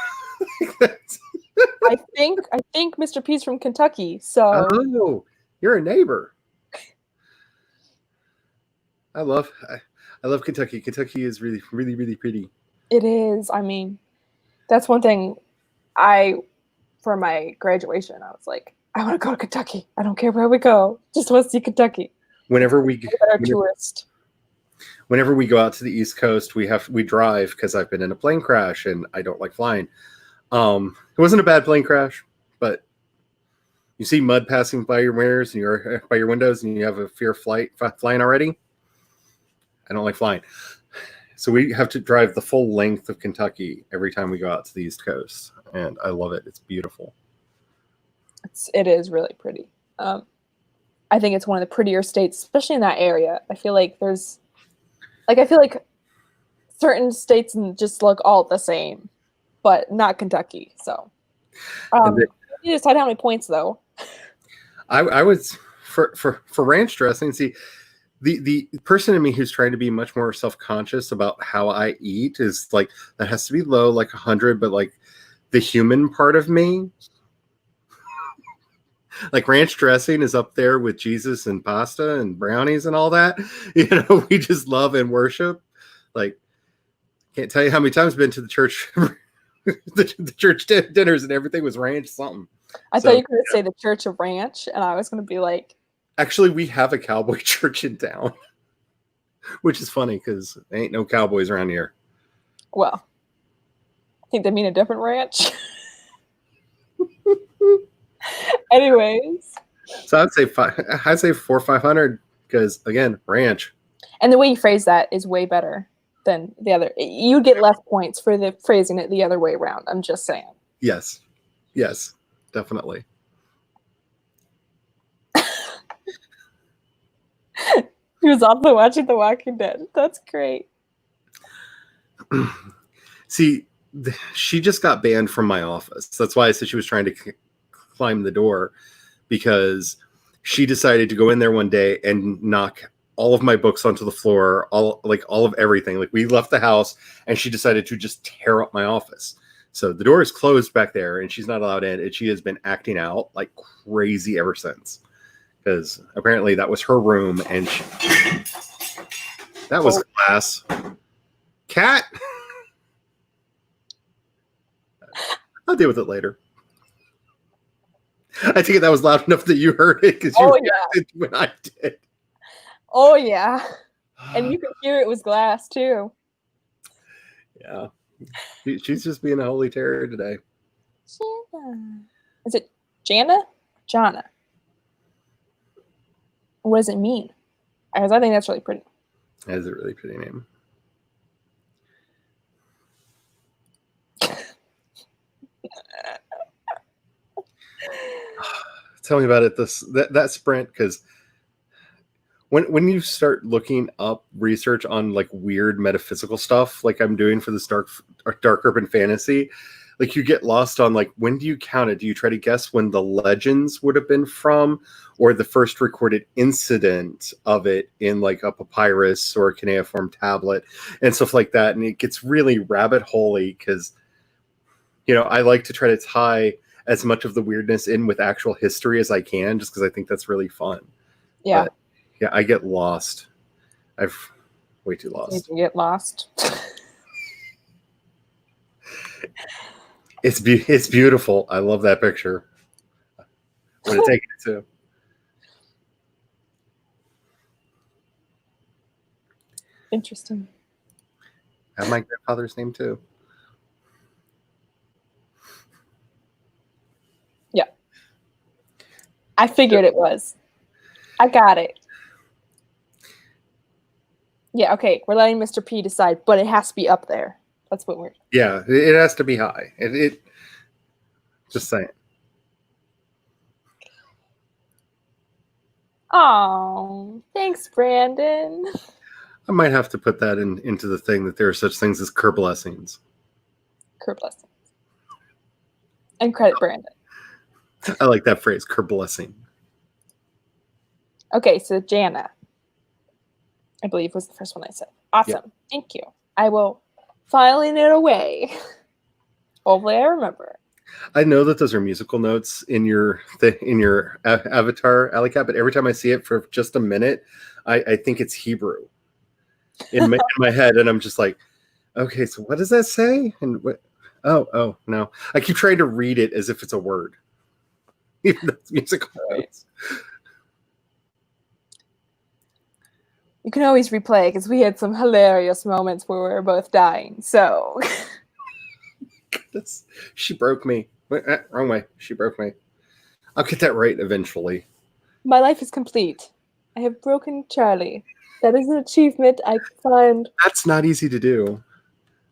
I think Mr. P's from Kentucky. So you're a neighbor. I love Kentucky. Kentucky is really, really, really pretty. It is. I mean, that's one thing. For my graduation, I was like, I want to go to Kentucky. I don't care where we go. Just want to see Kentucky. Whenever we tourist. Whenever we go out to the East Coast, we drive because I've been in a plane crash and I don't like flying. It wasn't a bad plane crash, but you see mud passing by your mirrors and by your windows, and you have a fear of flying already. I don't like flying, so we have to drive the full length of Kentucky every time we go out to the East Coast, and I love it. It's beautiful. It is really pretty. I think it's one of the prettier states, especially in that area. I feel like certain states just look all the same, but not Kentucky. So, you decide how many points though. I was for ranch dressing. See, the person in me who's trying to be much more self-conscious about how I eat is like, that has to be low, like 100, but like the human part of me, like ranch dressing is up there with Jesus and pasta and brownies and all that. You know, we just love and worship. Like, can't tell you how many times I've been to the church, the church dinners, and everything was ranch something. I thought you were going to say the Church of Ranch, and I was going to be like, actually, we have a cowboy church in town, which is funny because there ain't no cowboys around here. Well, I think they mean a different ranch. Anyways, so I'd say 400 or 500 because again, ranch. And the way you phrase that is way better than the other. You get less points for the phrasing it the other way around. I'm just saying. Yes, definitely. He was also watching The Walking Dead. That's great. See, she just got banned from my office. That's why I said she was trying to climb the door, because she decided to go in there one day and knock all of my books onto the floor, all of everything. Like, we left the house and she decided to just tear up my office. So the door is closed back there and she's not allowed in, and she has been acting out like crazy ever since. Because apparently that was her room, and that was glass. Cat! I'll deal with it later. I think that was loud enough that you heard it because you reacted when I did. Oh, yeah. And you could hear it was glass, too. Yeah. She's just being a holy terror today. Jana. Is it Jana? Jana. What does it mean? Because I think that's really pretty. That is a really pretty name. Tell me about it. That sprint, because when you start looking up research on like weird metaphysical stuff, like I'm doing for this dark urban fantasy, like you get lost on like, when do you count it? Do you try to guess when the legends would have been from, or the first recorded incident of it in like a papyrus or a cuneiform tablet and stuff like that? And it gets really rabbit holey because I like to try to tie as much of the weirdness in with actual history as I can, just because I think that's really fun. Yeah. But yeah, I get lost. I've way too You lost. can get lost. It's beautiful. I love that picture. I'm gonna take it too. Interesting. I have my grandfather's name too. Yeah. I figured it was. I got it. Yeah, okay. We're letting Mr. P decide, but it has to be up there. That's what we're... Yeah, it has to be high. It just saying. Oh, thanks, Brandon. I might have to put that into the thing that there are such things as curb blessings. Curb blessings. And credit Brandon. I like that phrase, curb blessing. Okay, so Jana, I believe, was the first one I said. Awesome. Yep. Thank you. I will filing it away. Hopefully I remember. I know that those are musical notes in your avatar, Alley Cat, but every time I see it for just a minute, I think it's Hebrew in my head, and I'm just like, okay, so what does that say? And what? Oh no, I keep trying to read it as if it's a word, even though it's musical notes. You can always replay because we had some hilarious moments where we were both dying. So she broke me. Wrong way. She broke me. I'll get that right eventually. My life is complete. I have broken Charlie. That is an achievement I find. That's not easy to do.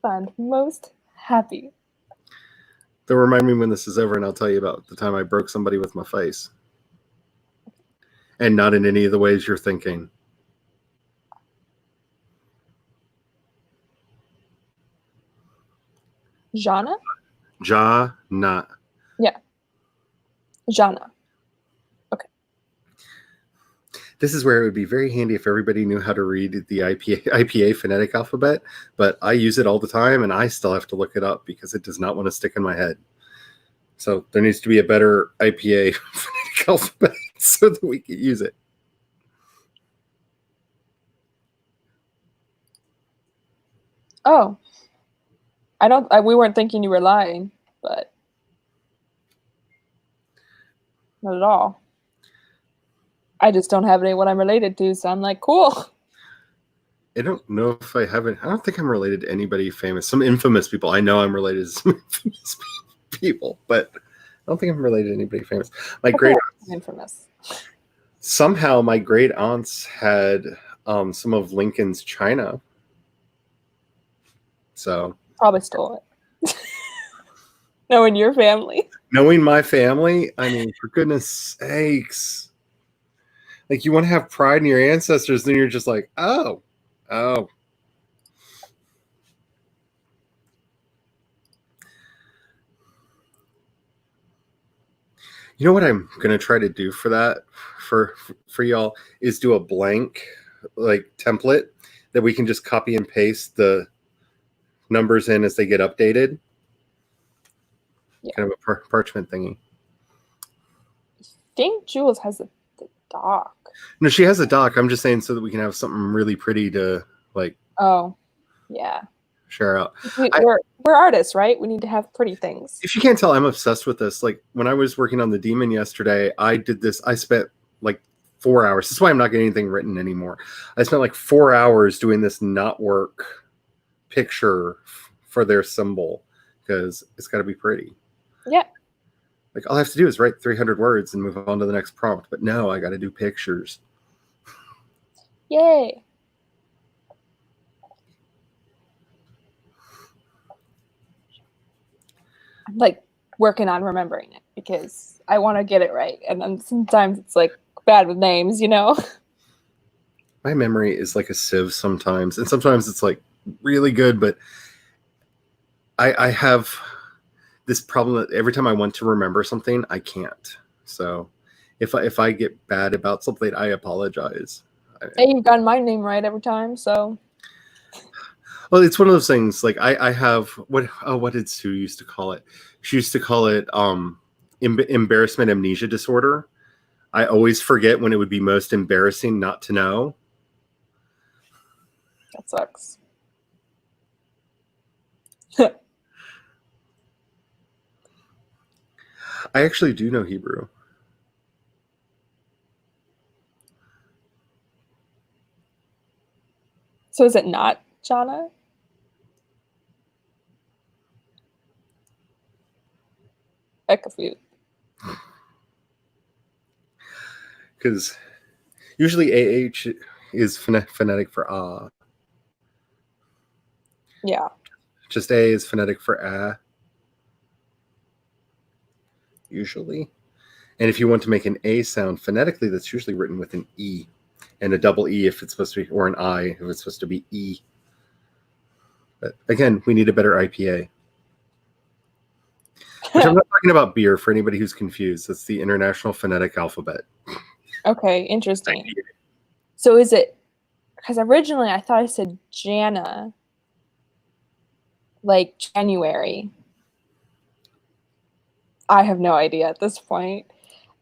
Find most happy. They'll remind me when this is over, and I'll tell you about the time I broke somebody with my face. And not in any of the ways you're thinking. Jana? Jana. Yeah. Jana. Okay. This is where it would be very handy if everybody knew how to read the IPA phonetic alphabet, but I use it all the time, and I still have to look it up because it does not want to stick in my head. So there needs to be a better IPA phonetic alphabet so that we can use it. Oh. We weren't thinking you were lying, but not at all. I just don't have anyone I'm related to, so I'm like, cool. I don't know if I haven't. I don't think I'm related to anybody famous. Some infamous people. I know I'm related to some infamous people, but I don't think I'm related to anybody famous. My great infamous. Somehow my great aunts had some of Lincoln's china. So probably stole it. Knowing your family. Knowing my family, I mean, for goodness sakes. Like, you want to have pride in your ancestors, then you're just like, oh. You know what I'm gonna try to do for that for y'all is do a blank like template that we can just copy and paste the numbers in as they get updated. Yeah. Kind of a parchment thingy. I think Jules has the doc. No, she has a doc. I'm just saying so that we can have something really pretty to like. Oh, yeah. Share out. We're artists, right? We need to have pretty things. If you can't tell, I'm obsessed with this. Like, when I was working on the demon yesterday, I did this. I spent like 4 hours. That's why I'm not getting anything written anymore. I spent like 4 hours doing this knotwork picture for their symbol because it's got to be pretty. Yeah. Like, all I have to do is write 300 words and move on to the next prompt. But no, I got to do pictures. Yay. I'm like working on remembering it because I want to get it right. And then sometimes it's like bad with names, you know? My memory is like a sieve sometimes. And sometimes it's like really good, but I have this problem that every time I want to remember something, I can't. So if I get bad about something, I apologize. Hey, you've gotten my name right every time, so. Well, it's one of those things. Like I have what did Sue used to call it? She used to call it embarrassment amnesia disorder. I always forget when it would be most embarrassing not to know. That sucks. I actually do know Hebrew. So is it not Jana? I'm confused. Because usually AH is phonetic for ah. Yeah. Just A is phonetic for ah. Usually. And if you want to make an A sound phonetically, that's usually written with an E. And a double E if it's supposed to be, or an I if it's supposed to be E. But again, we need a better IPA. Which I'm not talking about beer for anybody who's confused. It's the International Phonetic Alphabet. Okay, interesting. So is it, because originally I thought I said Jana, like January. I have no idea at this point.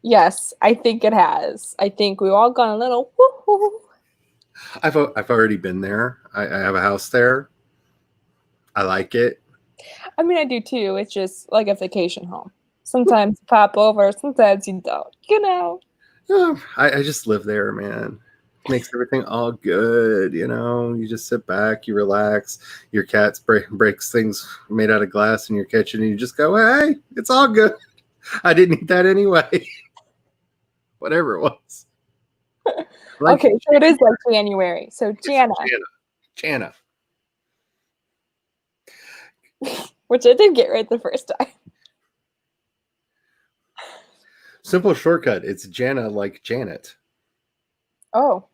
Yes, I think it has. I think we've all gone a little woohoo. I've already been there. I have a house there. I like it. I mean, I do too. It's just like a vacation home. Sometimes you pop over, sometimes you don't. You know. Oh, I just live there, man. Makes everything all good, you know. You just sit back, you relax. Your cat breaks things made out of glass in your kitchen, and you just go, "Hey, it's all good. I didn't eat that anyway." Whatever it was. Like, Okay, so it is like January. So Jana, Jana. which I did get right the first time. Simple shortcut. It's Jana like Janet. Oh.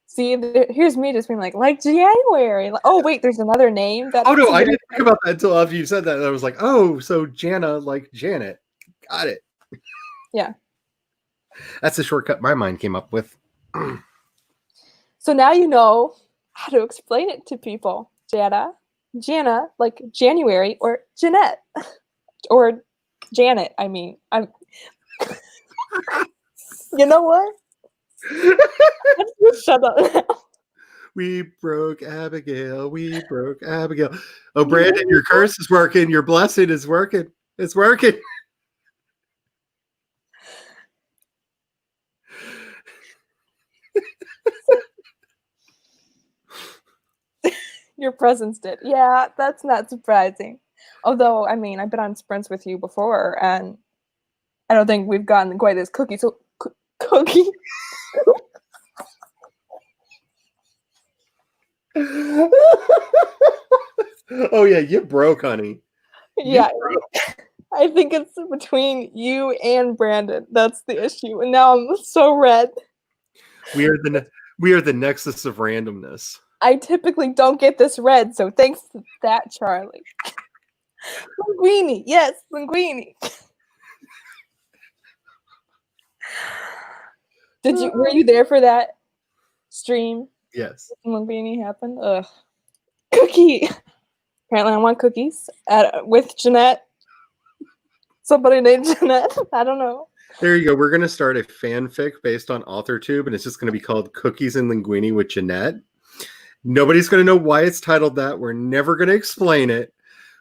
See, here's me just being like January. Like, oh, wait, there's another name. Oh, no, I didn't think about that until after you said that. I was like, oh, so Jana like Janet. Got it. Yeah. That's the shortcut my mind came up with. So now you know how to explain it to people. Jana, like January, or Jeanette, or Janet. I mean, I'm. You know what? Let's shut up now. We broke Abigail. We broke Abigail. Oh, Brandon, your curse is working. Your blessing is working. It's working. Your presence did. Yeah, that's not surprising. Although, I mean, I've been on sprints with you before, and I don't think we've gotten quite as cookie. So, cookie. Oh, yeah, you broke, honey. Yeah, I think it's between you and Brandon. That's the issue, and now I'm so red. We are the nexus of randomness. I typically don't get this red, so thanks to that, Charlie. Linguini, yes, linguini. Were you there for that stream? Yes. Linguini happened. Ugh. Cookie. Apparently, I want cookies with Jeanette. Somebody named Jeanette. I don't know. There you go. We're going to start a fanfic based on AuthorTube, and it's just going to be called Cookies and Linguini with Jeanette. Nobody's going to know why it's titled that. We're never going to explain it,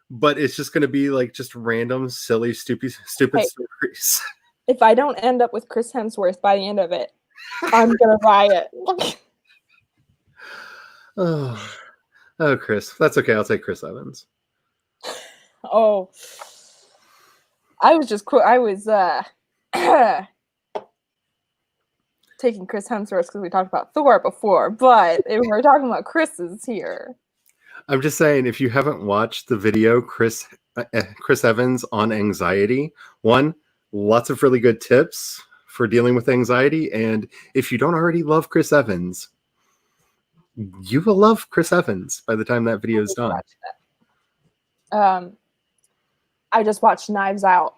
but it's just going to be like just random, silly, stupid stories. If I don't end up with Chris Hemsworth by the end of it, I'm going to riot. Oh, Chris. That's okay. I'll take Chris Evans. Oh. I was taking Chris Hemsworth because we talked about Thor before, but if we're talking about Chris's here. I'm just saying, if you haven't watched the video, Chris Evans on anxiety, lots of really good tips for dealing with anxiety. And if you don't already love Chris Evans, you will love Chris Evans by the time that video is done. I just watched Knives Out.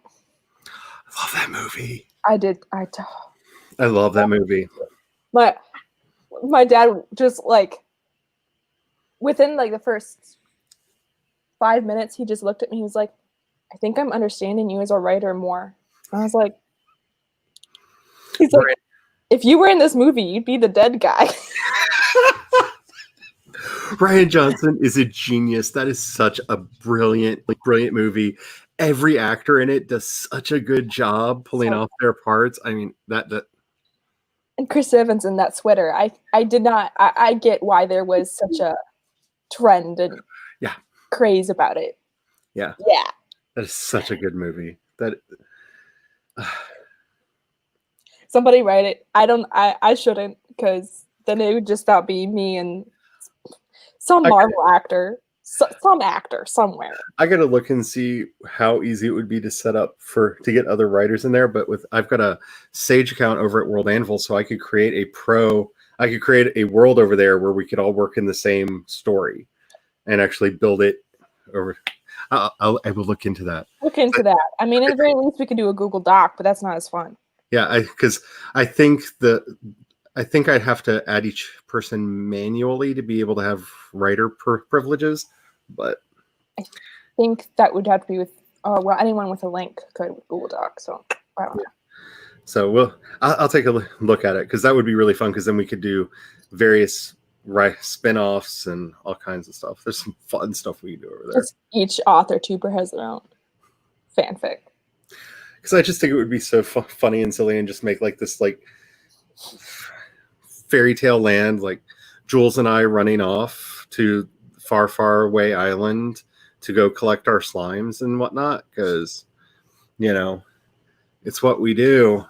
I love that movie. I did. I love that movie. My dad just like within like the first 5 minutes, he just looked at me. He was like, I think I'm understanding you as a writer more. And I was like, he's like, if you were in this movie, you'd be the dead guy. Rian Johnson is a genius. That is such a brilliant movie. Every actor in it does such a good job pulling off their parts. I mean, that and Chris Evans in that sweater. I get why there was such a trend and craze about it. Yeah. That is such a good movie. Somebody write it. I shouldn't, because then it would just not be me and some Marvel actor. Some actor somewhere. I gotta look and see how easy it would be to set up to get other writers in there. But I've got a Sage account over at World Anvil, so I could create a world over there where we could all work in the same story and actually build it over. I will look into that. Look into that. I mean, at the very least, we could do a Google Doc, but that's not as fun. Yeah, because I think I'd have to add each person manually to be able to have writer privileges. But I think that would have to be with anyone with a link could with Google Docs. So I don't know. So I'll take a look at it, because that would be really fun, because then we could do various spin-offs and all kinds of stuff. There's some fun stuff we can do over there. Each author tuber has their own fanfic. Because I just think it would be so funny and silly, and just make like this like fairy tale land, like Jules and I running off to far, far away island to go collect our slimes and whatnot, because, you know, it's what we do.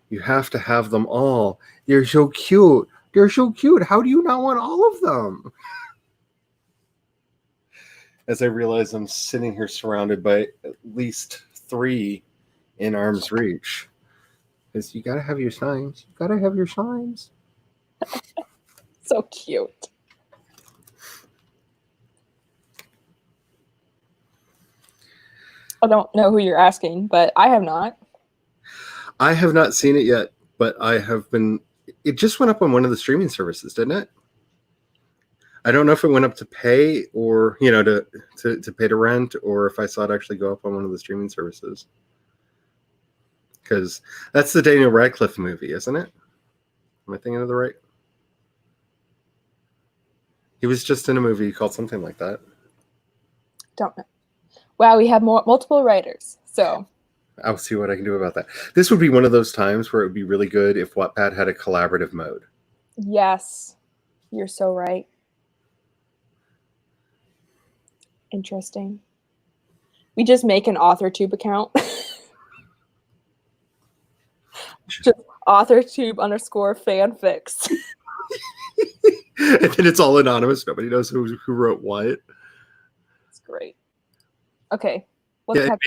You have to have them all. They're so cute. They're so cute. How do you not want all of them? As I realize I'm sitting here surrounded by at least 3 in arm's reach. Because you gotta have your signs. You gotta have your signs. So cute. I don't know who you're asking, but I have not. I have not seen it yet, but I have been. It just went up on one of the streaming services, didn't it? I don't know if it went up to pay, or to pay to rent, or if I saw it actually go up on one of the streaming services. Because that's the Daniel Radcliffe movie, isn't it? Am I thinking of the right? He was just in a movie called something like that. Don't know. Wow, we have multiple writers, so I'll see what I can do about that. This would be one of those times where it would be really good if Wattpad had a collaborative mode. Yes, you're so right. Interesting. We just make an AuthorTube account. Just AuthorTube_fanfics. And then it's all anonymous. Nobody knows who wrote what. It's great. Okay. That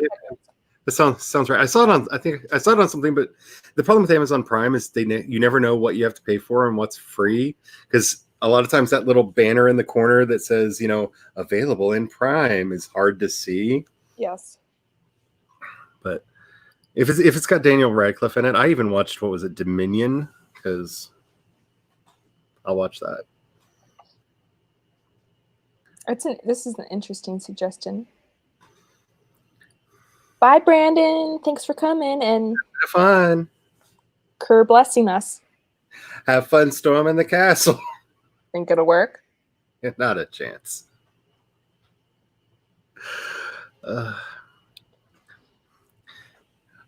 sounds right. I saw it on something, but the problem with Amazon Prime is you never know what you have to pay for and what's free, because a lot of times that little banner in the corner that says, available in Prime is hard to see. Yes. But if it's got Daniel Radcliffe in it, I even watched, what was it, Dominion, because I'll watch that. This is an interesting suggestion. Bye, Brandon. Thanks for coming and have fun. Kerr blessing us. Have fun storming the castle. Think it'll work? Not a chance. I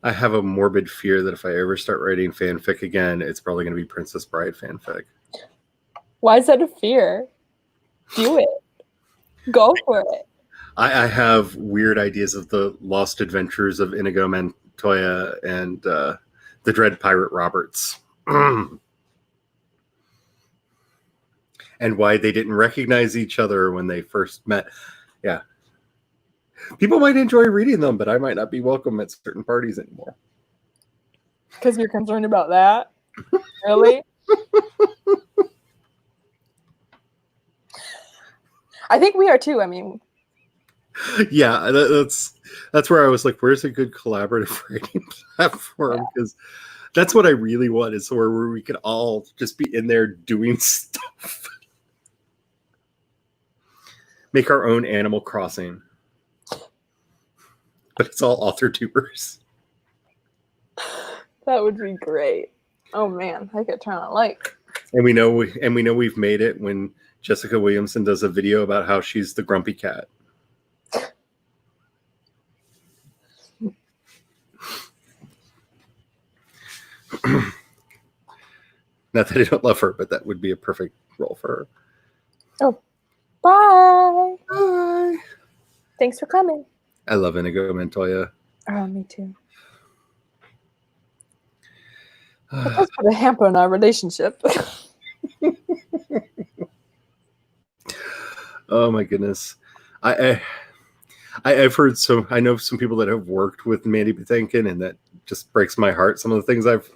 have a morbid fear that if I ever start writing fanfic again, it's probably going to be Princess Bride fanfic. Why is that a fear? Do it. Go for it. I have weird ideas of the lost adventures of Inigo Montoya and the Dread Pirate Roberts. And why they didn't recognize each other when they first met. Yeah. People might enjoy reading them, but I might not be welcome at certain parties anymore. Because you're concerned about that? Really? I think we are too. I mean, yeah, that's where I was like, where's a good collaborative writing platform? Because that's what I really want, is where we could all just be in there doing stuff. Make our own Animal Crossing. But it's all author tubers. That would be great. Oh man, I could turn on light. And we know we've made it when Jessica Williamson does a video about how she's the grumpy cat. Not that I don't love her, but that would be a perfect role for her. Oh, bye. Bye. Thanks for coming. I love Inigo Montoya. Oh, me too. Let's put a hamper on our relationship. Oh my goodness. I've heard I know some people that have worked with Mandy Patinkin, and that just breaks my heart. Some of the things I've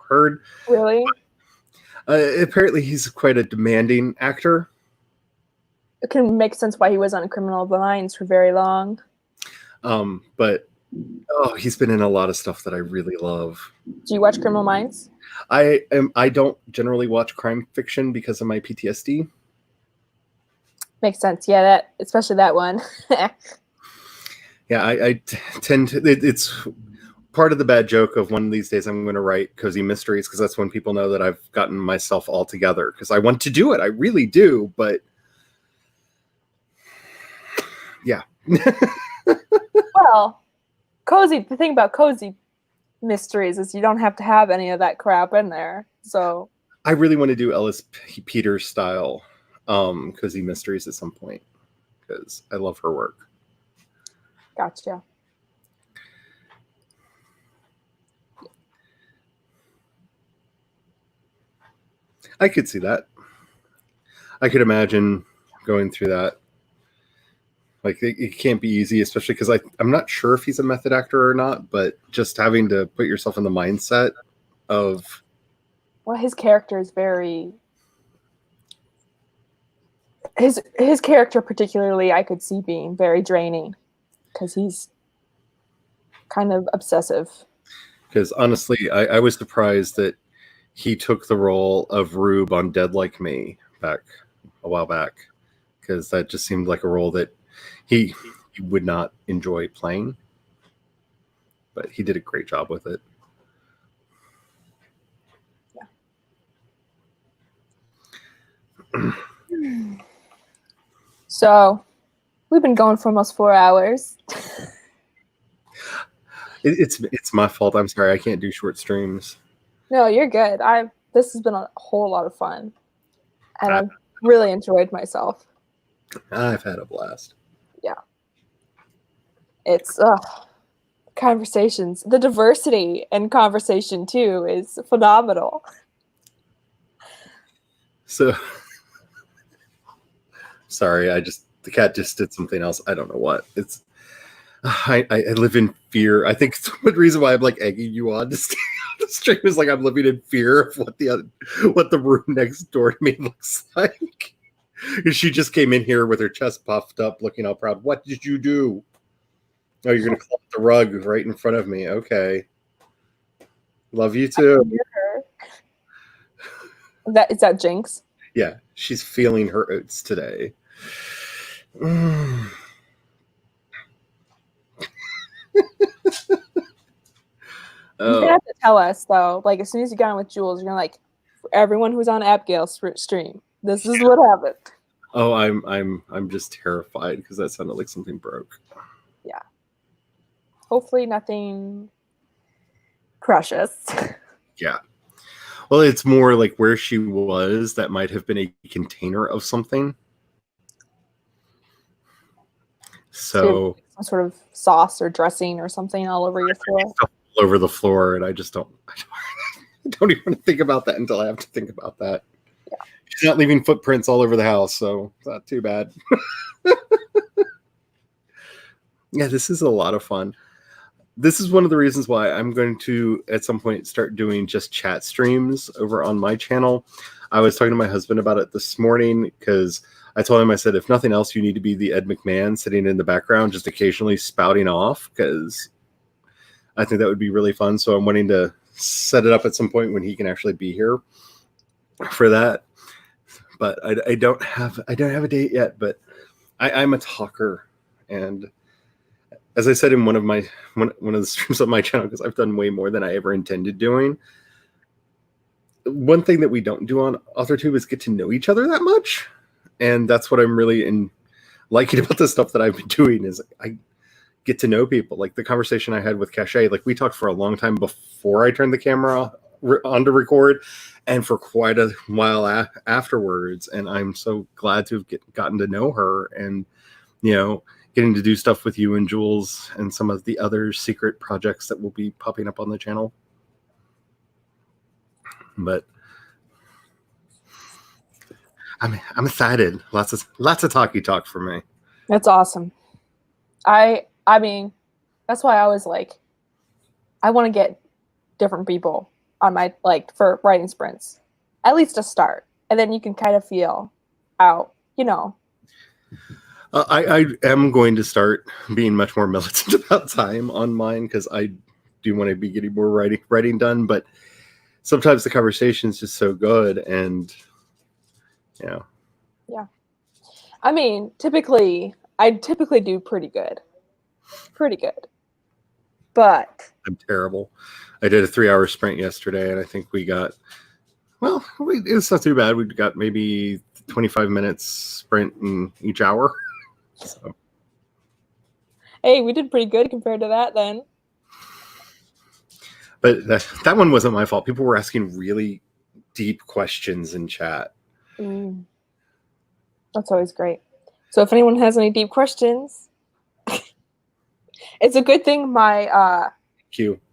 heard. Really? Apparently he's quite a demanding actor. It can make sense why he was on Criminal Minds for very long. But he's been in a lot of stuff that I really love. Do you watch Criminal Minds? I don't generally watch crime fiction because of my PTSD. Makes sense. Yeah, especially that one. Yeah, I tend to. It's part of the bad joke of one of these days I'm going to write cozy mysteries, because that's when people know that I've gotten myself all together, because I want to do it. I really do, but yeah. Well, the thing about cozy mysteries is you don't have to have any of that crap in there. So I really want to do Ellis Peters style cozy mysteries at some point, because I love her work. Gotcha. I could see that. I could imagine going through that. Like, it can't be easy, especially because I'm not sure if he's a method actor or not, but just having to put yourself in the mindset of... Well, his character is very... His character particularly, I could see being very draining, because he's kind of obsessive. Because honestly, I was surprised that he took the role of Rube on Dead Like Me a while back, because that just seemed like a role that he would not enjoy playing, but he did a great job with it. Yeah. So we've been going for almost 4 hours. It's my fault. I'm sorry. I can't do short streams. No, you're good. This has been a whole lot of fun, and I've really enjoyed myself. I've had a blast. Yeah. It's conversations. The diversity in conversation too is phenomenal. So sorry, the cat just did something else. I don't know what. It's I live in fear. I think the reason why I'm like egging you on to stay on the stream is like I'm living in fear of what the room next door to me looks like. She just came in here with her chest puffed up, looking all proud. What did you do? Oh, you're gonna climb the rug right in front of me. Okay. Love you too. Is that Jinx? Yeah, she's feeling her oats today. You're gonna have to tell us though. Like, as soon as you got on with Jules, you're gonna like, for everyone who's on Abigail's stream, this is what happened. Oh, I'm just terrified because that sounded like something broke. Yeah. Hopefully nothing precious. Yeah. Well, it's more like where she was, that might have been a container of something. So some sort of sauce or dressing or something all over your floor. All over the floor, and I don't even want to think about that until I have to think about that. Yeah. She's not leaving footprints all over the house, so it's not too bad. Yeah, this is a lot of fun. This is one of the reasons why I'm going to, at some point, start doing just chat streams over on my channel. I was talking to my husband about it this morning, because I told him, I said, if nothing else, you need to be the Ed McMahon sitting in the background, just occasionally spouting off, because I think that would be really fun. So I'm wanting to set it up at some point when he can actually be here for that. But I don't have a date yet, but I'm a talker, and as I said in one of the streams on my channel, because I've done way more than I ever intended doing. One thing that we don't do on AuthorTube is get to know each other that much, and that's what I'm really liking about the stuff that I've been doing is I get to know people. Like the conversation I had with Cachet, like we talked for a long time before I turned the camera on to record, and for quite a while afterwards. And I'm so glad to have gotten to know her, and getting to do stuff with you and Jules and some of the other secret projects that will be popping up on the channel. But I'm excited. Lots of talky talk for me. That's awesome. I mean, that's why I was like, I want to get different people on my for writing sprints, at least to start, and then you can kind of feel out, I am going to start being much more militant about time on mine because I do want to be getting more writing done. But sometimes the conversation is just so good, and yeah. I mean, I typically do pretty good, but I'm terrible. I did a 3-hour sprint yesterday, and I think we got it's not too bad. We got maybe 25 minutes sprint in each hour. So. Hey, we did pretty good compared to that then. But that one wasn't my fault. People were asking really deep questions in chat. That's always great. So if anyone has any deep questions, it's a good thing my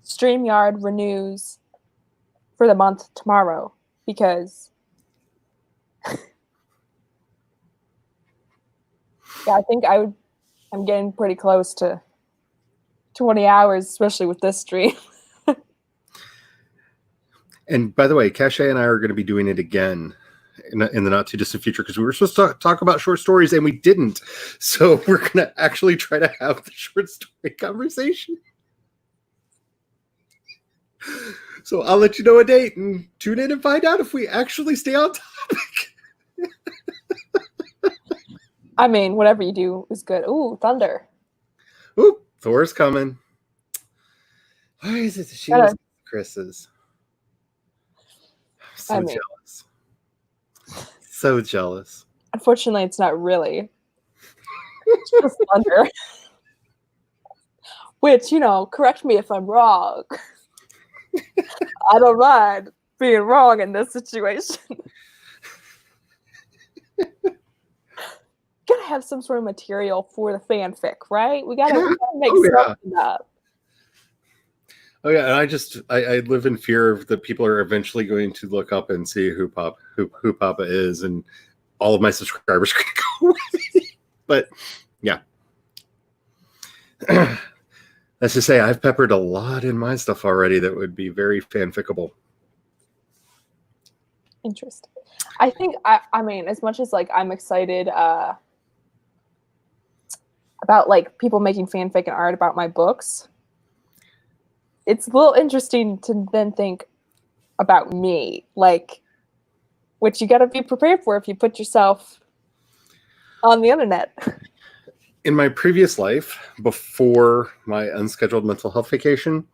StreamYard renews for the month tomorrow, because I think I'm getting pretty close to 20 hours, especially with this stream. And by the way, Cachet and I are going to be doing it again in the not too distant future, because we were supposed to talk about short stories and we didn't. So we're going to actually try to have the short story conversation. So I'll let you know a date and tune in and find out if we actually stay on topic. I mean, whatever you do is good. Ooh, thunder. Ooh, Thor's coming. Why is it that she was Chris's? So jealous. So jealous. Unfortunately, it's not really. It's just thunder. Which, correct me if I'm wrong. I don't mind being wrong in this situation. Gotta have some sort of material for the fanfic, right? We gotta make something up. Oh yeah, and I live in fear of that people are eventually going to look up and see who Papa is, and all of my subscribers are going to go away. But yeah, let's just say I've peppered a lot in my stuff already that would be very fanficable. Interesting. I think I mean, as much as I'm excited about people making fanfic and art about my books, it's a little interesting to then think about me, which you got to be prepared for if you put yourself on the internet. In my previous life, before my unscheduled mental health vacation,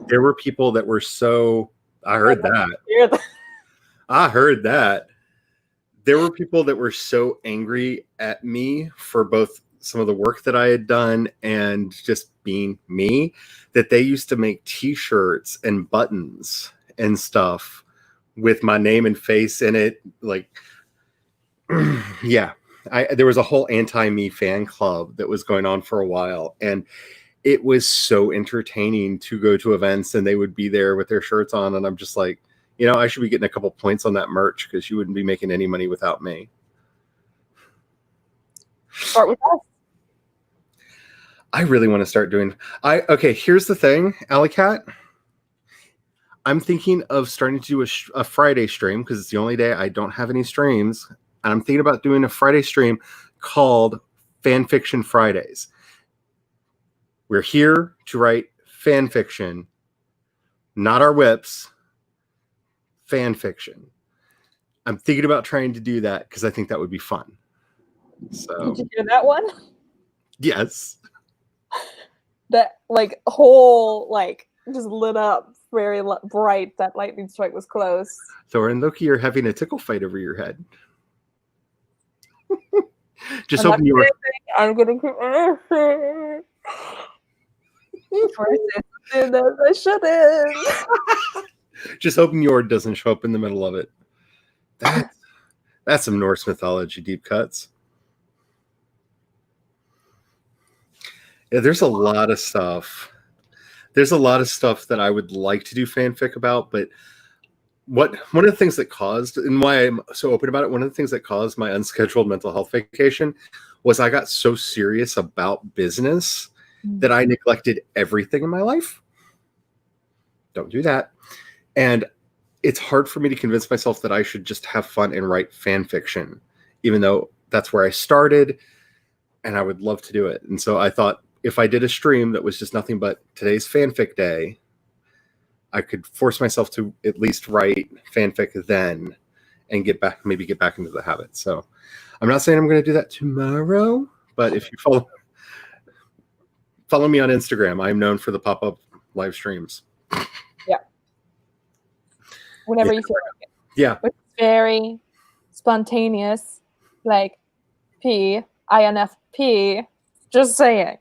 there were people that were so... I heard that. I heard that. There were people that were so angry at me for both some of the work that I had done and just being me, that they used to make t-shirts and buttons and stuff with my name and face in it. Yeah, there was a whole anti-me fan club that was going on for a while, and it was so entertaining to go to events and they would be there with their shirts on, and I'm just like, I should be getting a couple points on that merch because you wouldn't be making any money without me. Start with us. I really want to start doing... Okay, here's the thing, Alleycat. I'm thinking of starting to do a Friday stream because it's the only day I don't have any streams. And I'm thinking about doing a Friday stream called Fanfiction Fridays. We're here to write fan fiction, not our whips. Fan fiction. I'm thinking about trying to do that because I think that would be fun. So Did you hear that one? yes. That like whole like just lit up very bright. That lightning strike was close. Thor and Loki are having a tickle fight over your head. Just I'm not open your. I'm gonna keep. Before I say something that I shouldn't. Just hoping Yord doesn't show up in the middle of it. That's some Norse mythology deep cuts. Yeah, there's a lot of stuff. There's a lot of stuff that I would like to do fanfic about, but one of the things that caused, and why I'm so open about it, one of the things that caused my unscheduled mental health vacation was I got so serious about business that I neglected everything in my life. Don't do that. And it's hard for me to convince myself that I should just have fun and write fan fiction, even though that's where I started and I would love to do it. And so I thought if I did a stream that was just nothing but today's fanfic day, I could force myself to at least write fanfic then and get back into the habit. So I'm not saying I'm going to do that tomorrow, but if you follow me on Instagram, I'm known for the pop-up live streams. Yeah. Whenever you feel like it. Yeah. It's very spontaneous, like INFP. Just saying.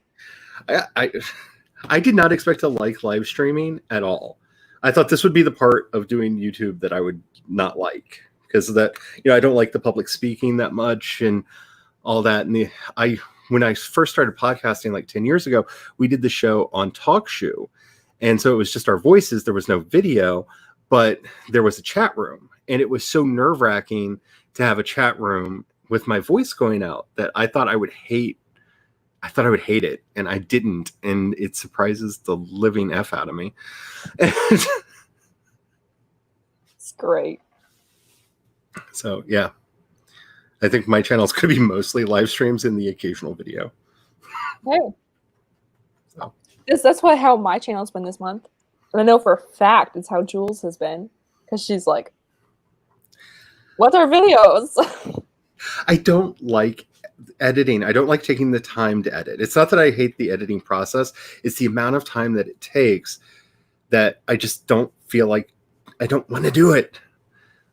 I did not expect to like live streaming at all. I thought this would be the part of doing YouTube that I would not like because of that. I don't like the public speaking that much and all that. And when I first started podcasting like 10 years ago, we did the show on TalkShoe. And so it was just our voices. There was no video, but there was a chat room. And it was so nerve-wracking to have a chat room with my voice going out that I thought I would hate it, and I didn't, and it surprises the living F out of me. It's great. So, yeah. I think my channel's going to be mostly live streams and the occasional video. Hey. So. That's how my channel's been this month. And I know for a fact it's how Jules has been, because she's like, what are videos? I don't like editing. I don't like taking the time to edit. It's not that I hate the editing process. It's the amount of time that it takes that I just don't feel like I don't want to do it.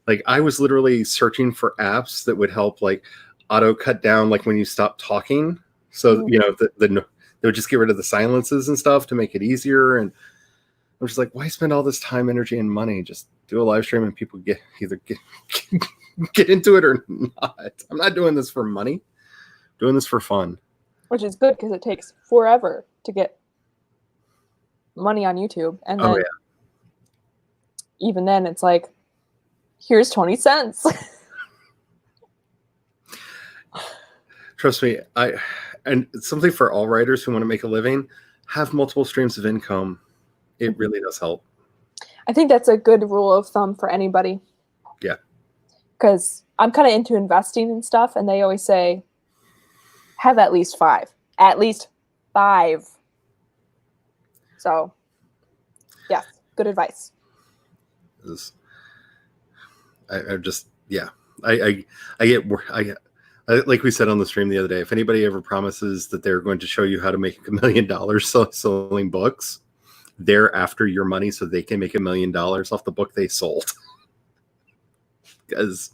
Like I was literally searching for apps that would help like auto cut down like when you stop talking. So, they would just get rid of the silences and stuff to make it easier. And I'm just like, why spend all this time, energy, and money? Just do a live stream and people get into it or not. I'm not doing this for money. Doing this for fun. Which is good because it takes forever to get money on YouTube. And then even then it's like, here's 20 cents. Trust me, and something for all writers who want to make a living, have multiple streams of income. It really does help. I think that's a good rule of thumb for anybody. Yeah. Because I'm kind of into investing and stuff, and they always say, have at least 5. At least 5. So, yeah, good advice. I get like we said on the stream the other day, if anybody ever promises that they're going to show you how to make $1 million selling books, they're after your money so they can make $1 million off the book they sold. Because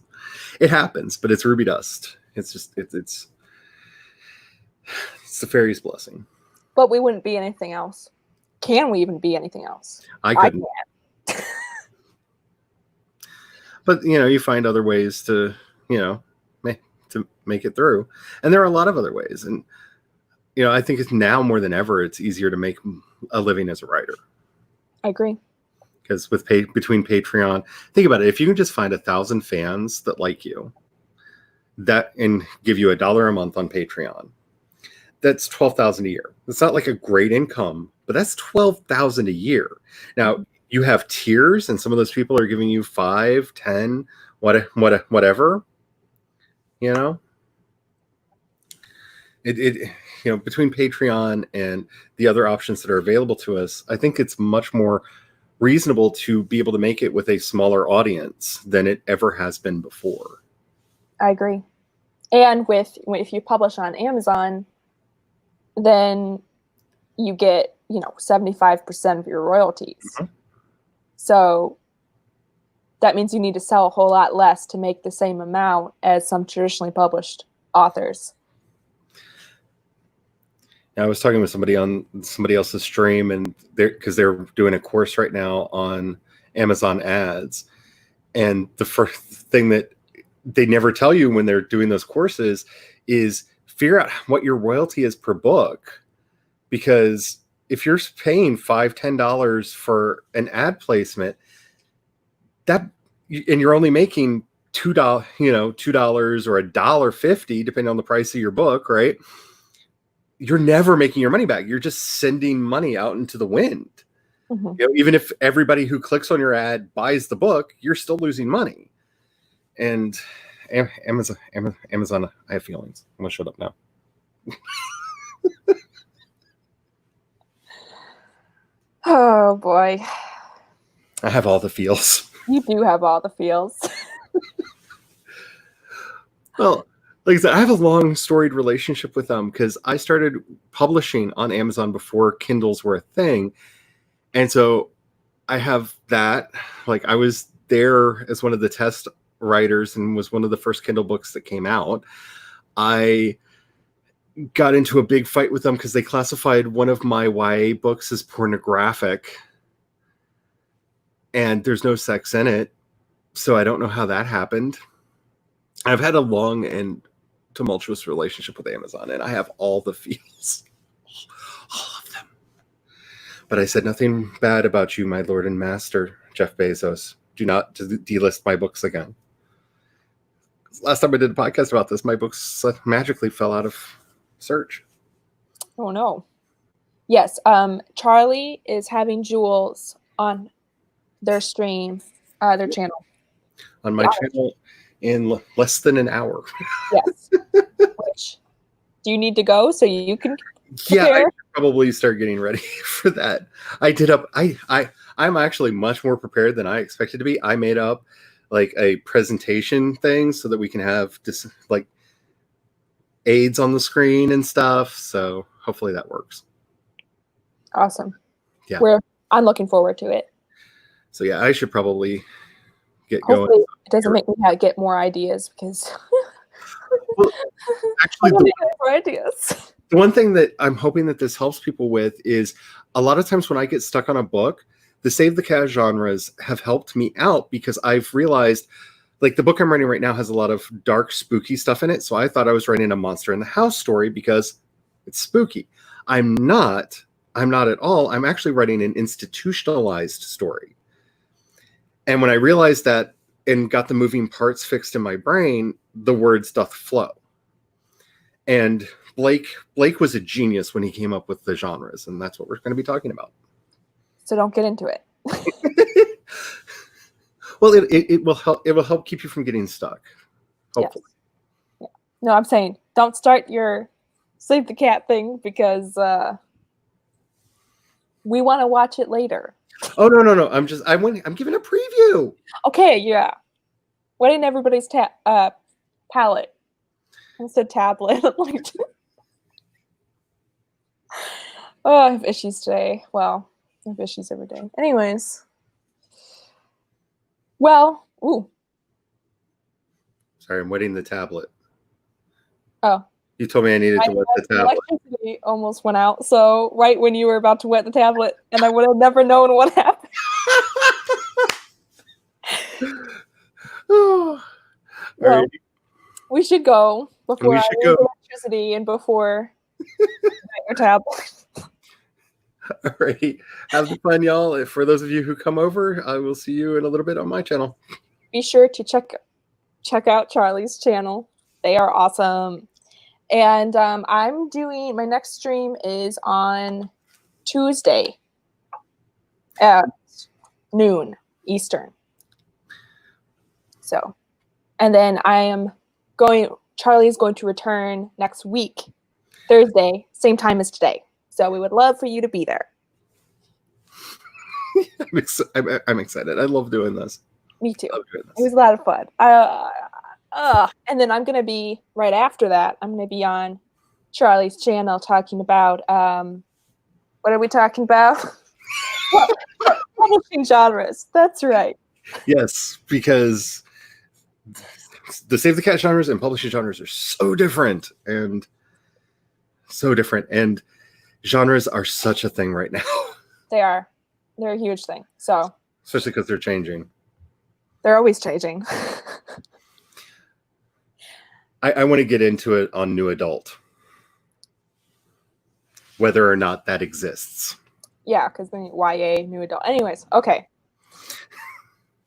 it happens, but it's ruby dust. It's just it's the fairy's blessing. But we wouldn't be anything else. Can we even be anything else? I couldn't. But you find other ways to make it through, and there are a lot of other ways. And I think it's now more than ever it's easier to make a living as a writer. I agree. Because between Patreon, think about it. If you can just find 1,000 fans that like you, that and give you $1 a month on Patreon, that's $12,000 a year. It's not like a great income, but that's $12,000 a year. Now you have tiers, and some of those people are giving you 5, 10, whatever. It between Patreon and the other options that are available to us, I think it's much more reasonable to be able to make it with a smaller audience than it ever has been before. I agree. And if you publish on Amazon, then you get, 75% of your royalties. Mm-hmm. So that means you need to sell a whole lot less to make the same amount as some traditionally published authors. I was talking with somebody on somebody else's stream, and they're doing a course right now on Amazon ads. And the first thing that they never tell you when they're doing those courses is figure out what your royalty is per book. Because if you're paying $5-10 for an ad placement, and you're only making $2, $2 or $1.50, depending on the price of your book, right? You're never making your money back. You're just sending money out into the wind. Mm-hmm. Even if everybody who clicks on your ad buys the book, you're still losing money. And Amazon, I have feelings. I'm gonna shut up now. Oh boy. I have all the feels. You do have all the feels. Well, like I said, I have a long storied relationship with them because I started publishing on Amazon before Kindles were a thing. And so I have that. Like, I was there as one of the test writers and was one of the first Kindle books that came out. I got into a big fight with them because they classified one of my YA books as pornographic. And there's no sex in it. So I don't know how that happened. I've had a long and tumultuous relationship with Amazon, and I have all the feels. All of them. But I said nothing bad about you, my Lord and Master, Jeff Bezos. Do not delist my books again. Last time I did a podcast about this, my books magically fell out of search. Oh no. Yes, Charlie is having Jules on their stream, their channel. On my channel in less than an hour. Yes. Which, do you need to go so you can prepare? Yeah, I should probably start getting ready for that. I'm actually much more prepared than I expected to be. I made up like a presentation thing so that we can have just like aids on the screen and stuff. So hopefully that works. Awesome. Yeah. I'm looking forward to it. So yeah, I should probably get Hopefully going. It doesn't make me get more ideas because well, actually, more ideas. The one thing that I'm hoping that this helps people with is a lot of times when I get stuck on a book, the Save the Cat genres have helped me out because I've realized, like, the book I'm writing right now has a lot of dark, spooky stuff in it. So I thought I was writing a monster in the house story because it's spooky. I'm not at all. I'm actually writing an institutionalized story. And when I realized that and got the moving parts fixed in my brain, the words doth flow. And Blake was a genius when he came up with the genres, and that's what we're going to be talking about. So don't get into it. Well, it will help. It will help keep you from getting stuck. Hopefully. Yes. Yeah. No, I'm saying don't start your Save the Cat thing because we want to watch it later. Oh no! I'm giving a preview. Okay, yeah. Wetting everybody's palate. I said tablet. Oh, I have issues today. Well, I have issues every day. Anyways. Well, ooh. Sorry, I'm wetting the tablet. Oh. You told me I needed to wet the tablet. Electricity almost went out, so right when you were about to wet the tablet, and I would have never known what happened. Oh. Well, right. we should go before I lose electricity and before your tablet. All right. Have fun, y'all. For those of you who come over, I will see you in a little bit on my channel. Be sure to check out Charlie's channel. They are awesome. And I'm doing my next stream is on Tuesday at noon Eastern. So, and then Charlie is going to return next week, Thursday, same time as today. So we would love for you to be there. I'm excited. I love doing this. Me too. It was a lot of fun. I And then I'm gonna be right after that. I'm gonna be on Charlie's channel talking about what are we talking about? Publishing genres. That's right. Yes, because the Save the Cat genres and publishing genres are so different, and genres are such a thing right now. They are. They're a huge thing. So Especially because they're changing. they're always changing. I want to get into it on New Adult, whether or not that exists. Yeah, because then YA, new adult. Anyways, okay.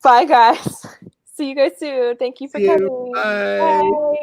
Bye, guys. See you guys soon. Thank you for coming. Bye. Bye.